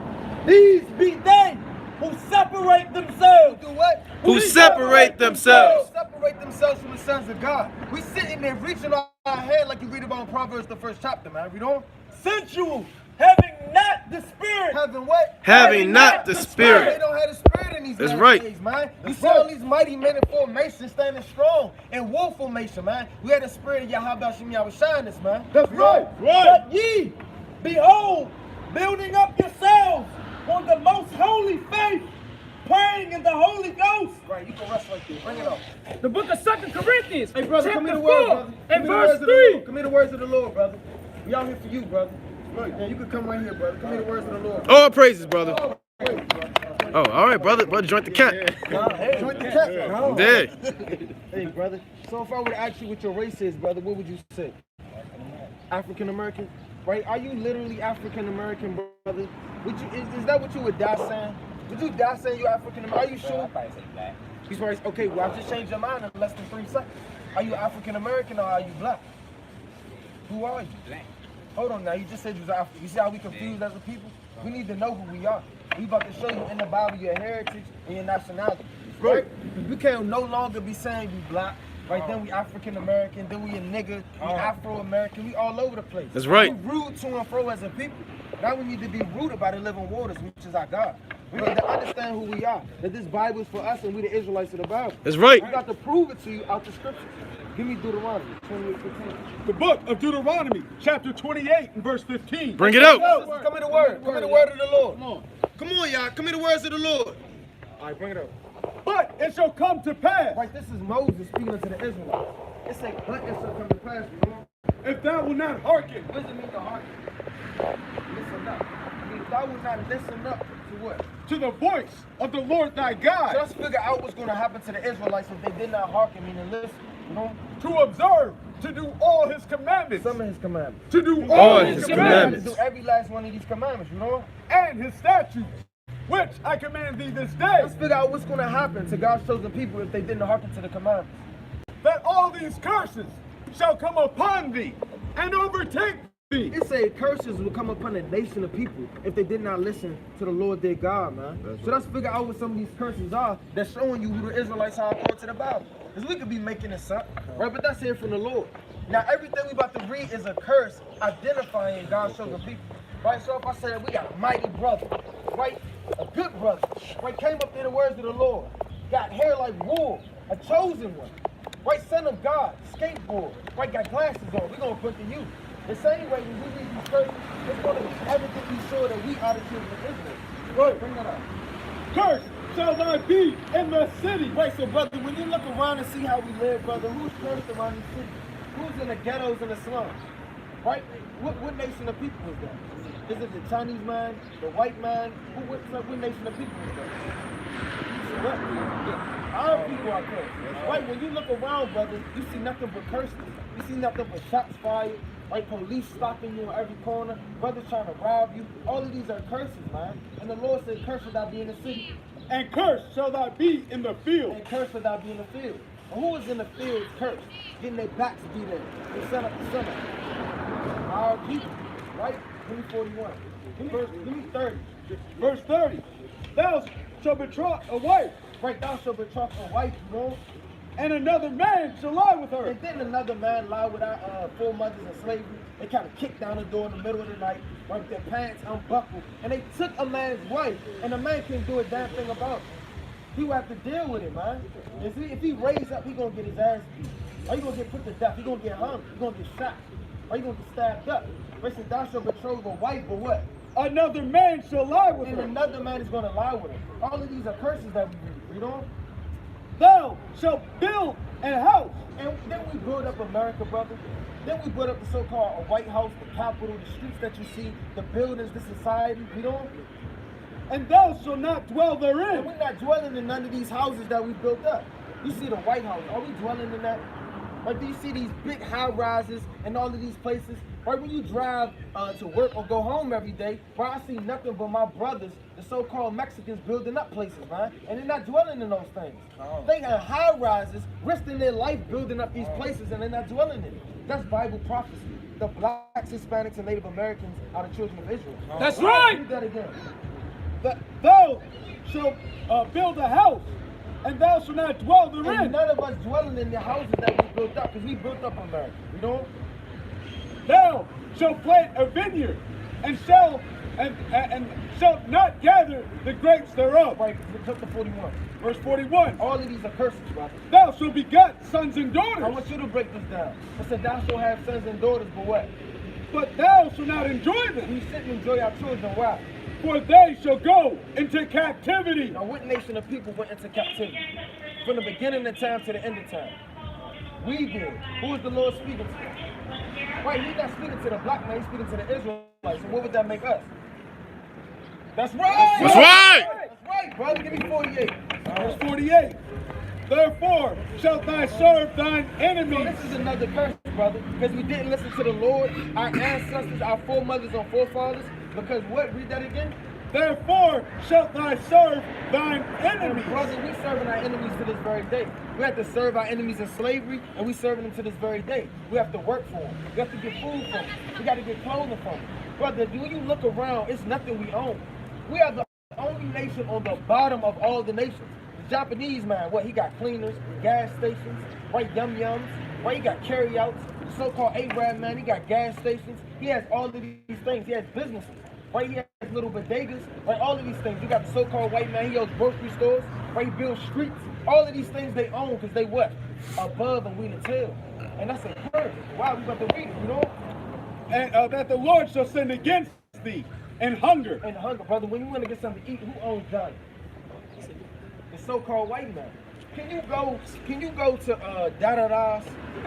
These be they who separate themselves. Do what? Who separate themselves. Separate themselves from the sons of God. We sitting there reaching our head like you read about in Proverbs, the 1st chapter, man. You know? Sensual, having not the spirit. Having what? Having not the They spirit. don't have the spirit in these That's last right. days, man. You see all these mighty men in formation standing strong in war formation, man. We had the spirit of Yahweh Shem Yahweh Shyness, man. That's right. But ye, behold, building up yourselves on the most holy faith, praying in the Holy Ghost. Right, you can rest right there. Bring it up. The book of 2 Corinthians, Hey, brother, come chapter here the word, 4, brother. and Come here the verse words of the 3. Lord. Come here the words of the Lord, brother. We out here for you, brother. Right, yeah, you can come right here, brother. Come here the words of the Lord. All praises, brother. Wait, brother. Oh, all right, brother. Brother, joint the cat. Join the cat. There. Hey, brother. So if I were to ask you what your race is, brother, what would you say? African American? Right? Are you literally African American, brother? Would you? Is that what you would die saying? Would you die saying you're African American? Are you sure? He's right. Okay, well, I just changed your mind in less than 3 seconds. Are you African American or are you black? Who are you? Black. Hold on now. You just said you was African. You see how we confused as a people? We need to know who we are. We about to show you in the Bible your heritage and your nationality. Right? We can't no longer be saying we black. Right, then we African American, then we a nigga, we Afro American, we all over the place. That's right. We rude to and fro as a people. Now we need to be rooted by the living waters, which is our God. We need to understand who we are. That this Bible is for us and we the Israelites of the Bible. That's right. We got to prove it to you out the scriptures. Give me Deuteronomy 28:15. The book of Deuteronomy, chapter 28 and verse 15. Bring it out. Come in the word. Come in the word of the Lord. Come on. Come on, y'all. Come in the words of the Lord. All right, bring it up. But it shall come to pass, Right, this is Moses speaking to the Israelites. It said, but it shall come to pass, you know? if thou wilt not hearken What does it mean to hearken? Listen up. I mean, thou would not listen up to what? to the voice of the Lord thy God, Just figure out what's going to happen to the Israelites if they did not hearken, meaning listen, you know? to observe, to do all his commandments, Some of his commandments. to do All all his his To commandments, do every last one of these commandments, you know? and his statutes, which I command thee this day, Let's figure out what's going to happen to God's chosen people if they didn't hearken to the commandments. that all these curses shall come upon thee and overtake thee. It say curses will come upon a nation of people if they did not listen to the Lord their God, man. So let's figure out what some of these curses are that's showing you who the Israelites are according to the Bible. Because we could be making this up, right? But that's here from the Lord. Now, everything we about to read is a curse identifying God's chosen people, right? So if I say we got a mighty brother, right? A good brother, right? Came up in the words of the Lord, got hair like wool, a chosen one, right? Son of God, skateboard, right? Got glasses on. We're going to put to you. The same way when we read these curses, it's going to be evidently sure that we are the children of Israel. Right, bring that up. Cursed shall thy be in the city. Right, so brother, when you look around and see how we live, brother, who's cursed around these cities? Who's in the ghettos and the slums? Right? What nation of people is that? Is it the Chinese man, the white man? What nation of people is that? What? Yeah. Our people are cursed. Right, when you look around, brother, you see nothing but curses. You see nothing but shots fired. Right, police stopping you on every corner, brothers trying to rob you. All of these are curses, man. And the Lord said, "Cursed shall thou be in the city." And cursed shall thou be in the field. And cursed shall thou be in the field. And who is in the field is cursed? Getting their backs beat in. They set up the center. Our people, right? Give me 41. Give me 30. Verse 30. Thou shalt betroth a wife, Right, thou shalt betroth a wife, you know? and another man shall lie with her. And then another man lie with our foremothers in slavery. They kind of kicked down the door in the middle of the night, right, with their pants unbuckled, and they took a man's wife, and the man couldn't do a damn thing about it. He would have to deal with it, man. If he raised up, he gonna get his ass beat. Or he gonna get put to death. He gonna get hung. He gonna get shot. Or he gonna get stabbed up. Listen, thou shalt betroth a wife, but what? Another man shall lie with And her. another man is gonna lie with her. All of these are curses that we read. You know? Thou shalt build a house. And then we build up America, brother. Then we build up the so-called White House, the Capitol, the streets that you see, the buildings, the society, you know? And thou shalt not dwell And therein. we're not dwelling in none of these houses that we built up. You see the White House, are we dwelling in that? Like, do you see these big high rises and all of these places? Right, when you drive to work or go home every day, where I see nothing but my brothers, the so-called Mexicans, building up places, man. And they're not dwelling in those things. They have high rises, risking their life building up these places, and they're not dwelling in it. That's Bible prophecy. The blacks, Hispanics, and Native Americans are the children of Israel. That's right. Read that again. Thou shalt build a house, and thou shalt not dwell And therein. none of us dwelling in the houses that we built up, because we built up America. You know? Thou shalt plant a vineyard, and shalt not gather the grapes thereof. Right, flip to 41. Verse 41. All of these are curses, brother. Thou shalt beget sons and I daughters, want you to break this down. I said, thou shalt have sons and daughters, but what? but thou shalt not enjoy them, We sit and enjoy our children. Why? for they shall go into captivity. Now, what nation of people went into captivity? From the beginning of time to the end of time. We did. Who is the Lord speaking to? Right, he's not speaking to the black man, he's speaking to the Israelites. So what would that make us? That's right! That's right! That's right, brother. Give me 48. Verse 48. Therefore shalt thou serve thine So enemies. this is another curse, brother, because we didn't listen to the Lord, our ancestors, our foremothers and forefathers. Because what? Read that again. Therefore shalt thou serve thine And enemies. brother, we serving our enemies to this very day. We have to serve our enemies in slavery, and we serving them to this very day. We have to work for them. We have to get food from them. We got to get clothing from them. Brother, when you look around, it's nothing we own. We are the only nation on the bottom of all the nations. The Japanese man, what? He got cleaners, gas stations, right? Yum yums, right? He got carryouts. The so-called Arab man, he got gas stations. He has all of these things. He has businesses. Right, he has little bodegas, right, all of these things. You got the so-called white man, he owns grocery stores, right, he builds streets. All of these things they own because they what? Above and we the tail. And that's a curse. Wow, we about to read it, you know? And that the Lord shall send against thee and hunger. And hunger, brother, when you want to get something to eat, who owns Johnny? The so-called white man. Can you go to Da-Da-Da's,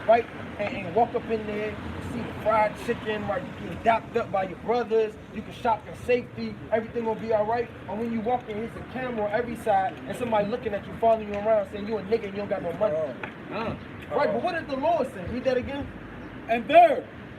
right, and walk up in there, see fried chicken, right, you get dapped up by your brothers, you can shop in safety, everything will be all right. And when you walk in, here's a camera on every side, and somebody looking at you, following you around, saying you a nigga and you don't got no money. Right, but what did the Lord say? Read that again. And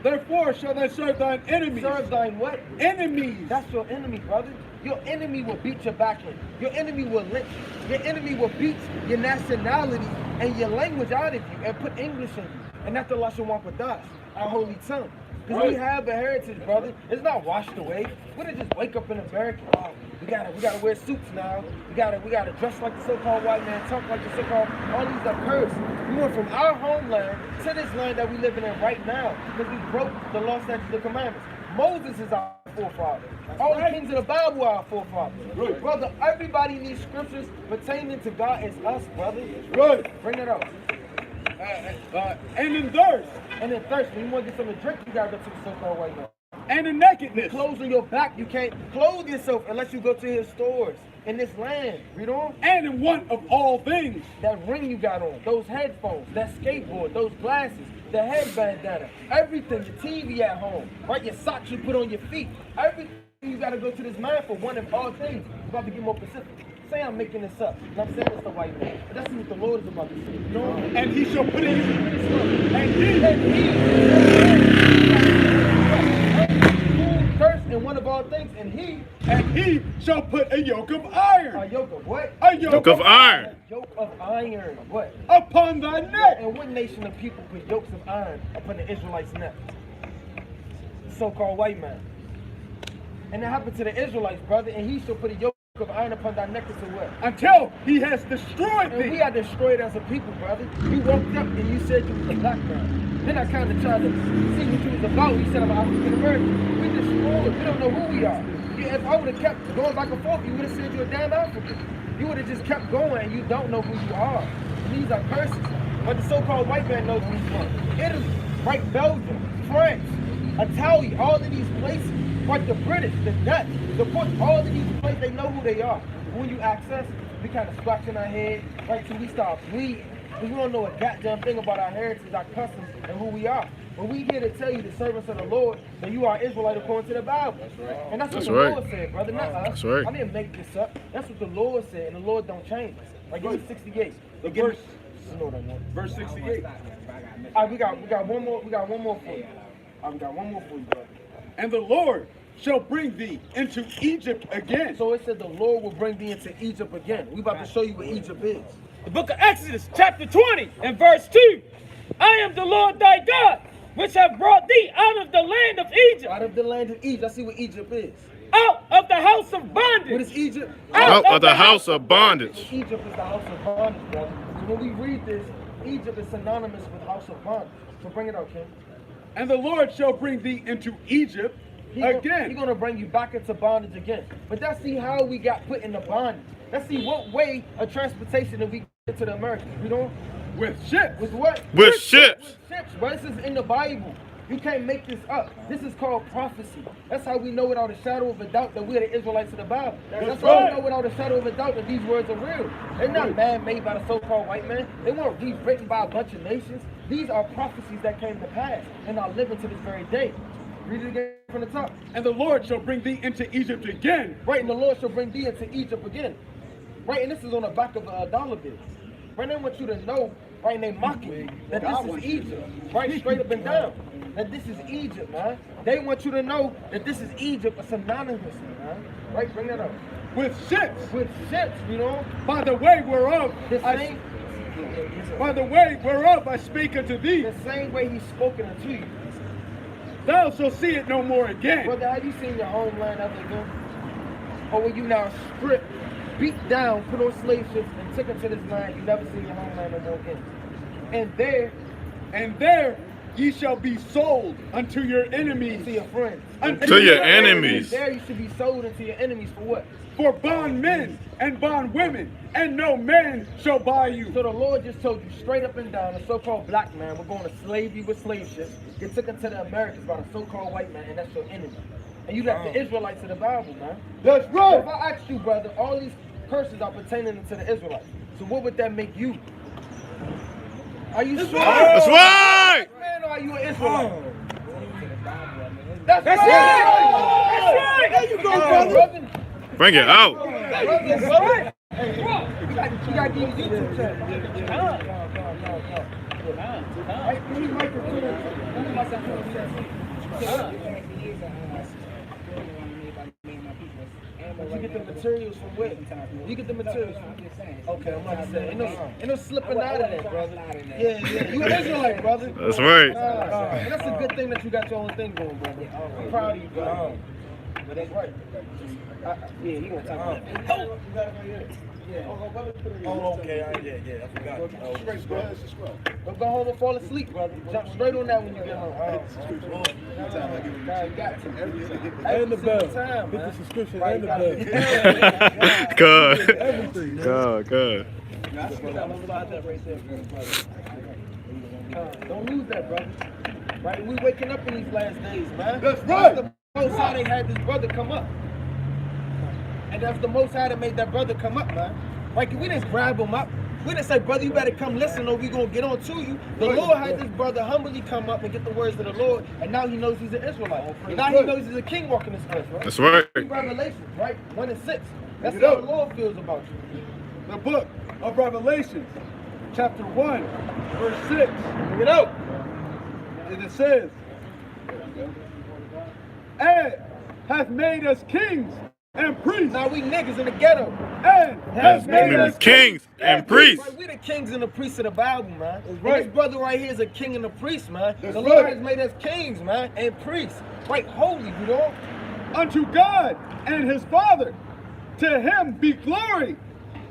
therefore shall thou serve thine enemies. Serve thine what? Enemies. That's your enemy, brother. Your enemy will beat your back in. Your enemy will lynch you. Your enemy will beat your nationality and your language out of you and put English in you. And that's the Lashon Wakadas, our holy tongue. Because we have a heritage, brother. It's not washed away. We didn't just wake up in America. Oh, we gotta wear suits now. We gotta dress like the so-called white man, talk like the so-called. All these are cursed. We went from our homeland to this land that we living in right now because we broke the law, statutes, the commandments. Moses is our forefather. All the kings of the Bible are our forefathers. Brother, everybody needs scriptures pertaining to God is us, brother. Right. Bring it up. And in thirst. And in thirst. When you want to get something to drink, you gotta go to the so-called white man. And in nakedness. Clothes on your back, you can't clothe yourself unless you go to his stores in this land. Read on. And in want of all things. That ring you got on, those headphones, that skateboard, those glasses, the headband data, everything, your TV at home, right? Your socks you put on your feet, everything you gotta go to this man for one of all things. I'm about to get more specific. Say I'm making this up, and I'm saying it's the white man, but that's what the Lord is about to say. You know? And he shall put in you. And he, food, thirst, in one of all things, and he shall put a yoke of iron. A yoke of what? A yoke of iron. A yoke of iron. What? Upon thy neck. And what nation of people put yokes of iron upon the Israelites' neck? The so-called white man. And that happened to the Israelites, brother, and he shall put a yoke of iron upon thy neck until what? Until he has destroyed thee. And we are destroyed as a people, brother. You walked up and you said you was a black man. Then I kind of tried to see what you was about. You said I'm African American. We destroyed. We don't know who we are. If I would have kept going back and forth, you would have said you're a damn African. You would have just kept going and you don't know who you are. These are curses. But the so-called white man knows where he's from. Italy, right? Belgium, France, Italy, all of these places. Like the British, the Dutch, the French, all of these places, they know who they are. When you ask us, we kind of scratching our head, right, till we start bleeding. Because we don't know a goddamn thing about our heritage, our customs, and who we are. But we here to tell you, the servants of the Lord, that you are Israelite according to the Bible. That's right. And that's what the Lord said, brother, not us. That's right. I didn't make this up. That's what the Lord said, and the Lord don't change. Like, give me 68. Verse, you know what I want. Verse 68. All right, we got one more for you. All right, we got one more for you, brother. And the Lord shall bring thee into Egypt again. So it said the Lord will bring thee into Egypt again. We about to show you what Egypt is. The book of Exodus, chapter 20, and verse 2. I am the Lord thy God, which have brought thee out of the land of Egypt. Out of the land of Egypt. I see what Egypt is. Out of the house of bondage. What is Egypt? Out of the house of bondage. Egypt is the house of bondage, brother. So when we read this, Egypt is synonymous with house of bondage. So bring it out, King. And the Lord shall bring thee into Egypt again. He's going to bring you back into bondage again. But let's see how we got put into bondage. Let's see what way of transportation did we get to the Americas. You know? With ships. With what? With ships. With ships, bro. This is in the Bible. You can't make this up. This is called prophecy. That's how we know without a shadow of a doubt that we're the Israelites of the Bible. That's how we know without a shadow of a doubt that these words are real. They're not man-made by the so-called white man. They weren't rewritten by a bunch of nations. These are prophecies that came to pass and are living to this very day. Read it again from the top. And the Lord shall bring thee into Egypt again. Right, and the Lord shall bring thee into Egypt again. Right, and this is on the back of a dollar bill. Right, they want you to know, right, and they mocking you, that this is Egypt. Right, straight up and down. That this is Egypt, man. They want you to know that this is Egypt, synonymously, man. Right, bring that up. With ships. With ships, you know. By the way whereof I speak unto thee. The same way he's spoken unto you. Thou shalt see it no more again. Brother, have you seen your homeland ever again? Or were you now stripped, beat down, put on slave ships, and taken to this land? You never seen your homeland no more again. And there ye shall be sold unto your enemies. To your friends. Unto your enemies. There you should be sold unto your enemies for what? For bondmen and bondwomen, and no man shall buy you. So the Lord just told you straight up and down, the so-called black man, we're going to slave you with slave ships. Get taken to the Americas by the so-called white man, and that's your enemy. And you left the Israelites of the Bible, man. That's right. So if I asked you, brother, all these curses are pertaining to the Israelites. So what would that make you? Are you sure? That's right. Man, or are you an Israelite? That's right. That's right. There you go, brother. Bring it out. That's right. Hey, you got to use YouTube channel. You get the materials from where? You get the materials from. Okay, I'm about to say. Ain't no slipping out of that, brother. Yeah. You an Israelite, brother. That's right. And that's a good thing that you got your own thing going, brother. I'm proud of you, brother. But that's right. Yeah, he gonna talk about that. Oh, you got it right here. Yeah. Oh, okay. Yeah. I forgot. Go home and fall asleep, brother. Jump straight on that when you get home. God, you got to. And the bell. Time, Hit the subscription right, and the bell. Good. Everything. Good. Don't lose that, brother. Right? We waking up in these last days, man. That's right. The Most High they had this brother come up. And that's the Most High that made that brother come up, man. Like, we didn't grab him up. We didn't say, brother, you better come listen or we going to get on to you. The Lord had this brother humbly come up and get the words of the Lord, and now he knows he's an Israelite. And now he knows he's a king walking this earth, right? That's right. Revelation, right? 1 and 6. That's how the Lord feels about you. The book of Revelation, chapter 1, verse 6. Bring it out. And it says, hath made us kings and priests. Now we niggas in the ghetto. And hath made us kings and priests. Right, we the kings and the priests of the Bible, man. That's And right. this brother right here is a king and a priest, man. That's the Lord right. has made us kings, man, and priests. Right, holy, you know? Unto God and his Father, to him be glory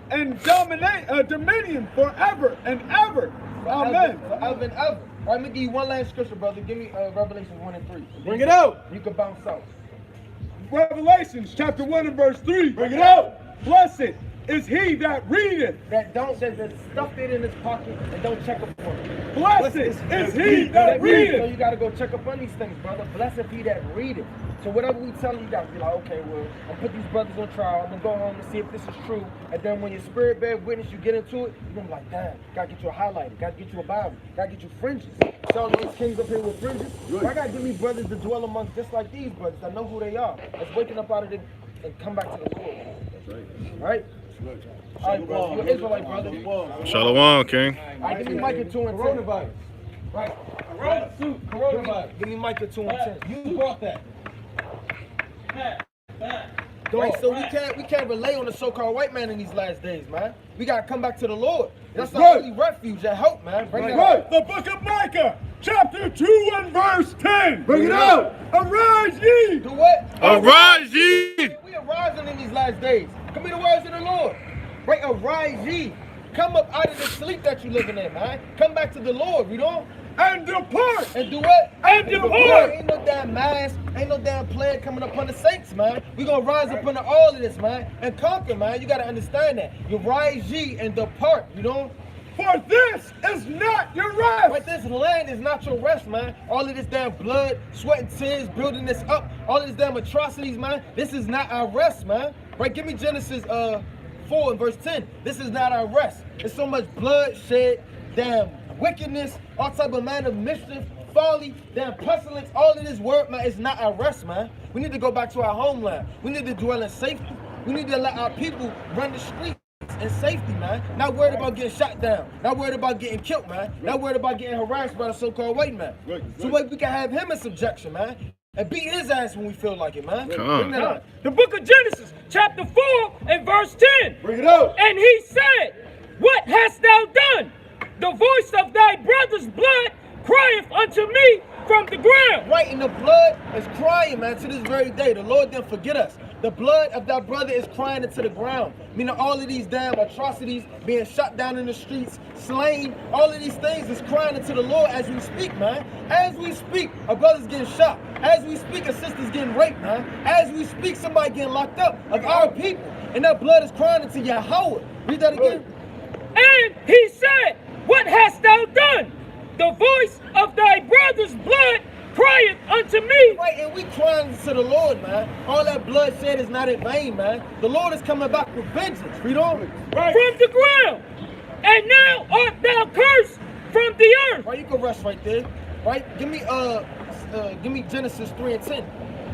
and dominion forever and ever. Amen. Forever and ever. All right, let me give you one last scripture, brother. Give me Revelation 1 and 3. Bring it out. You can bounce out. Revelations chapter 1 and verse 3. Bring it out. Blessed is he that readeth. That stuffed it in his pocket and don't check up on it. Blessed is he that So readeth. you got to go check up on these things, brother. Blessed be that readeth. So whatever we tell you got to be like, okay, well, I'll put these brothers on trial. I'm going to go home and see if this is true. And then when your spirit bear witness, you get into it, you're going to be like, damn, got to get you a highlighter. Got to get you a Bible. Got to get you fringes. So these kings up here with fringes. I got to give me brothers to dwell amongst just like these brothers. I know who they are. That's waking up out of it and come back to the Lord. That's right. Right? All right, brother. You're an Israelite, brother. Shalom, King. All right, give me Micah 2 and 10. Coronavirus. Right. Coronavirus. Give me Micah 2 and 10. You brought that. Right, so we can't rely on the so-called white man in these last days, man. We gotta come back to the Lord. That's the only refuge and help, man. Bring it out. The book of Micah, chapter 2 and verse 10. Bring it out. Arise ye. Do what? Arise ye. We are rising in these last days. Come in the words of the Lord. Right, arise ye. Come up out of the sleep that you're living in, man. Come back to the Lord, you know? And depart. And do what? And depart. Ain't no damn mask. Ain't no damn plague coming upon the saints, man. We gonna rise up under all of this, man, and conquer, man. You gotta understand that. You rise ye and depart, you know? For this is not your rest. But this land is not your rest, man. All of this damn blood, sweat, and tears building this up. All of this damn atrocities, man. This is not our rest, man. Right? Give me Genesis 4 and verse 10. This is not our rest. There's so much blood shed, damn wickedness, all type of man of mischief, folly, damn pestilence. All of this word, man, is not our rest, man. We need to go back to our homeland. We need to dwell in safety. We need to let our people run the streets in safety, man. Not worried about getting shot down. Not worried about getting killed, man. Not worried about getting harassed by the so-called white man. So we can have him in subjection, man. And beat his ass when we feel like it, man. Bring that up. The book of Genesis, chapter 4 and verse 10. Bring it out. And he said, what hast thou done? The voice of thy brother's blood crieth unto me from the ground. Right, and the blood is crying, man, to this very day. The Lord didn't forget us. The blood of thy brother is crying into the ground. Meaning all of these damn atrocities being shut down in the streets, slain, all of these things is crying into the Lord as we speak, man. As we speak, a brother's getting shot. As we speak, a sister's getting raped, man. As we speak, somebody getting locked up of our people. And that blood is crying into Yahweh. Read that again. And he said, what hast thou done? The voice of thy brother's blood crieth unto me. Right, and we crying to the Lord, man. All that blood shed is not in vain, man. The Lord is coming back with vengeance. Read on. Right. From the ground. And now art thou cursed from the earth. Right, you can rest right there. Right? Give me Genesis 3 and 10.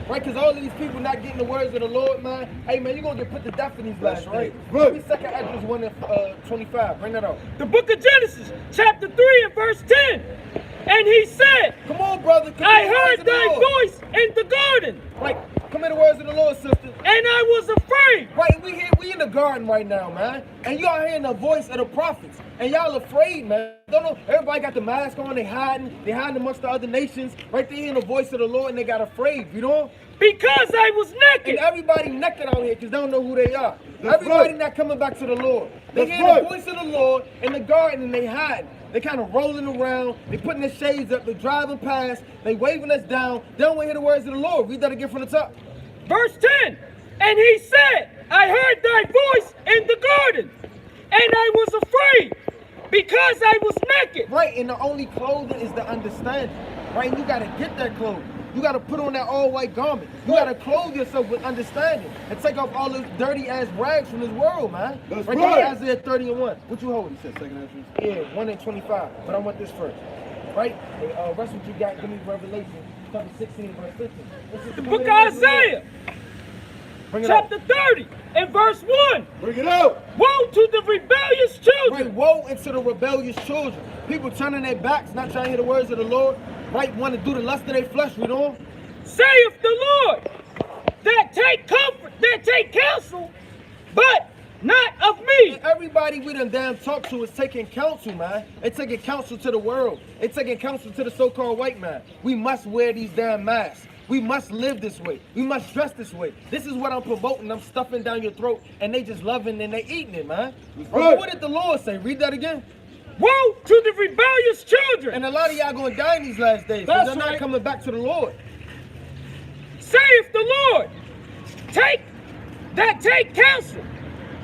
Right, because all of these people not getting the words of the Lord, man. Hey, man, you're going to get put to death in these last days. Give me 2nd Ezra 1 and 25. Bring that out. The book of Genesis, chapter 3 and verse 10. And he said, come on, brother. I heard thy voice in the garden. Right, come in the words of the Lord, sister. And I was afraid. Right, we in the garden right now, man. And y'all hearing the voice of the prophets. And y'all afraid, man. Don't know, everybody got the mask on, they hiding amongst the other nations. Right, they hearing the voice of the Lord and they got afraid, you know? Because I was naked. And everybody naked out here because they don't know who they are. Everybody not coming back to the Lord. They hear the voice of the Lord in the garden and they hiding. They kind of rolling around. They putting their shades up. They driving past. They waving us down. They don't want to hear the words of the Lord. Read that again from the top. Verse 10. And he said, I heard thy voice in the garden, and I was afraid because I was naked. Right, and the only clothing is the understanding. Right, you got to get that clothing. You got to put on that all-white garment. You got to clothe yourself with understanding and take off all those dirty-ass rags from this world, man. That's right. Right. Isaiah 30 and 1. What you hold? He said 2nd Ezra. Yeah, 1 and 25. But I want this first. Right? Rest what you got. Give me Revelation chapter 16 verse 15. The book of Isaiah, chapter 30 and verse 1. Bring it out. Woe to the rebellious children. Right, woe into the rebellious children. People turning their backs, not trying to hear the words of the Lord. Right, want to do the lust of their flesh, read on. Saith the Lord, that take comfort, that take counsel, but not of me. And everybody we done damn talk to is taking counsel, man. It's taking counsel to the world. It's taking counsel to the so-called white man. We must wear these damn masks. We must live this way. We must dress this way. This is what I'm promoting. I'm stuffing down your throat, and they just loving and they eating it, man. Right. What did the Lord say? Read that again. Woe to the rebellious children. And a lot of y'all gonna die in these last days. Because they're not coming back to the Lord. Saith the Lord, take counsel,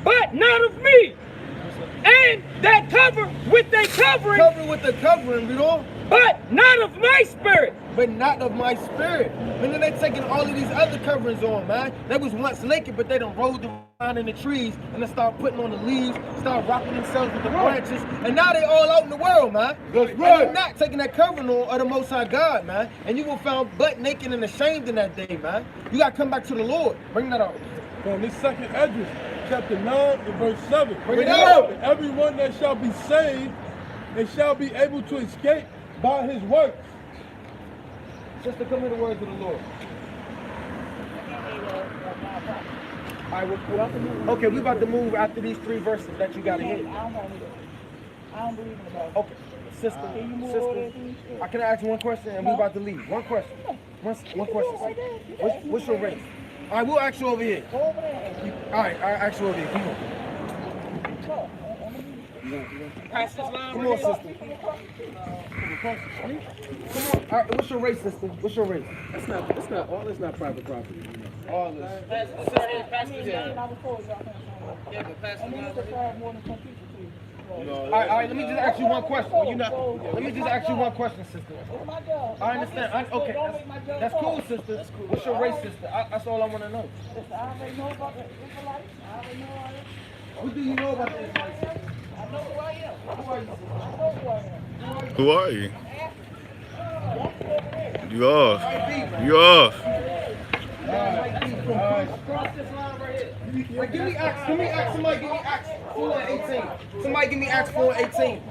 but not of me. And that cover with a covering. Cover with the covering, you know? But not of my spirit. But not of my spirit. And then they taking all of these other coverings on, man. They was once naked, but they done rolled around in the trees and then start putting on the leaves, start rocking themselves with the branches, and now they all out in the world, man. That's And right. they're not taking that covering on of the Most High God, man. And you will found butt naked and ashamed in that day, man. You gotta come back to the Lord. Bring that out. From this second Esdras, chapter 9 and verse 7. Bring it out. And everyone that shall be saved, and shall be able to escape by his works. Just to come in the words of the Lord. All right, okay, we about to move after these 3 verses that you got to hit. I don't believe in the Bible. Okay, sister, I can ask one question and we about to leave. One question. One question. What's your race? All right, we'll ask you over here. All right, I'll ask you over here. Come on. Come on, sister. Come on. All right, what's your race, sister? What's your race? All is not private property. All this. All right, let me just ask you one question. Let me just ask you one question, sister. I understand. Okay, that's cool, sister. What's your race, sister? That's all I want to know. I already know about the Israelites. I already know about it. What do you know about the Israelites? I know who I am. Who are you, sister? I know who I am. Who are you? You off. You off. Like, give me Acts. Somebody give me Acts 4 and 18. Somebody give me Acts 4 and 18.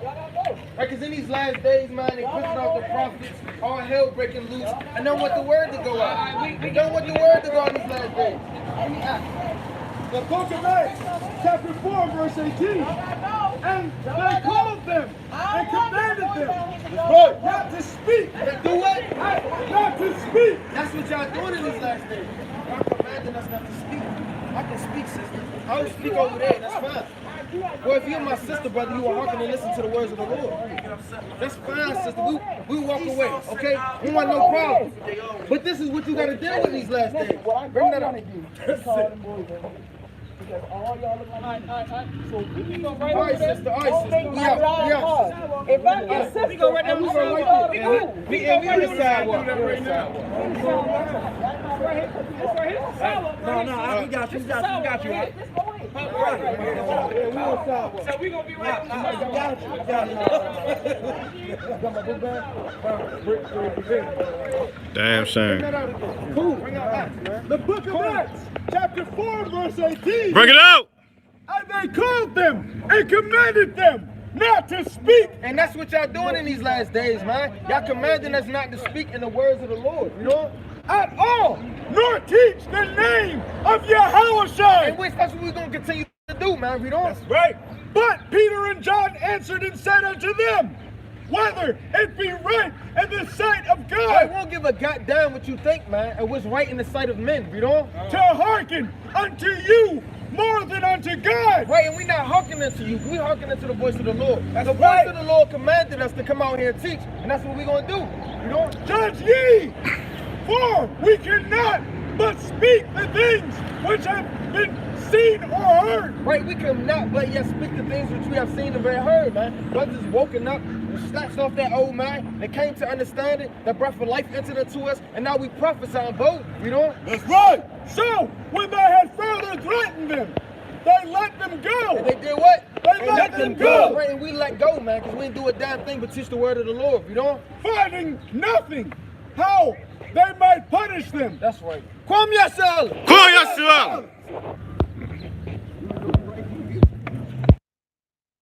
Right, because in these last days, man, they pushing out the prophets, all hell breaking loose, and don't want the word to go out. We don't want the word to go out in these last days. Give me Acts. The book of Acts, chapter 4, verse 18. And they called them and commanded them not to speak. Do what? Not to speak. That's what y'all doing in these last days. Y'all commanding us not to speak. I can speak, sister. I will speak over there, that's fine. Well, if you're my sister, brother, you will hearken and listen to the words of the Lord. That's fine, sister. We walk away, okay? We want no problem. But this is what you got to deal with these last days. Bring that up. Because all y'all look like so we can go All right, sister. All right, sister. We out. If I insist, we go right down the sidewalk. We on the sidewalk. No, we got you. We got you. So we gonna be right Damn shame. The book of Acts, chapter 4, verse 18. Bring it out. And they called them and commanded them not to speak. And that's what y'all doing in these last days, man. Y'all commanding us not to speak in the words of the Lord, you know? At all, nor teach the name of Yahweh. And that's what we're going to continue to do, man. We don't. That's right. But Peter and John answered and said unto them, whether it be right in the sight of God. I won't give a goddamn what you think, man, and what's right in the sight of men, you know? To hearken unto you more than unto God. Right, and we're not hearkening to you. We're hearkening to the voice of the Lord. The voice of the Lord commanded us to come out here and teach, and that's what we're going to do, you know? Judge ye, for we cannot but speak the things which have been seen or heard. Right, we cannot but yet speak the things which we have seen and heard, man. Brothers woken up and snatched off that old man. They came to understand it. The breath of life entered into us, and now we prophesying both, you know? That's right. So, when they had further threatened them, they let them go. And they did what? They let them go. Right, and we let go, man, because we didn't do a damn thing but teach the word of the Lord, you know? Finding nothing how they might punish them. That's right. Kwam Yasal! Kwam Yasal!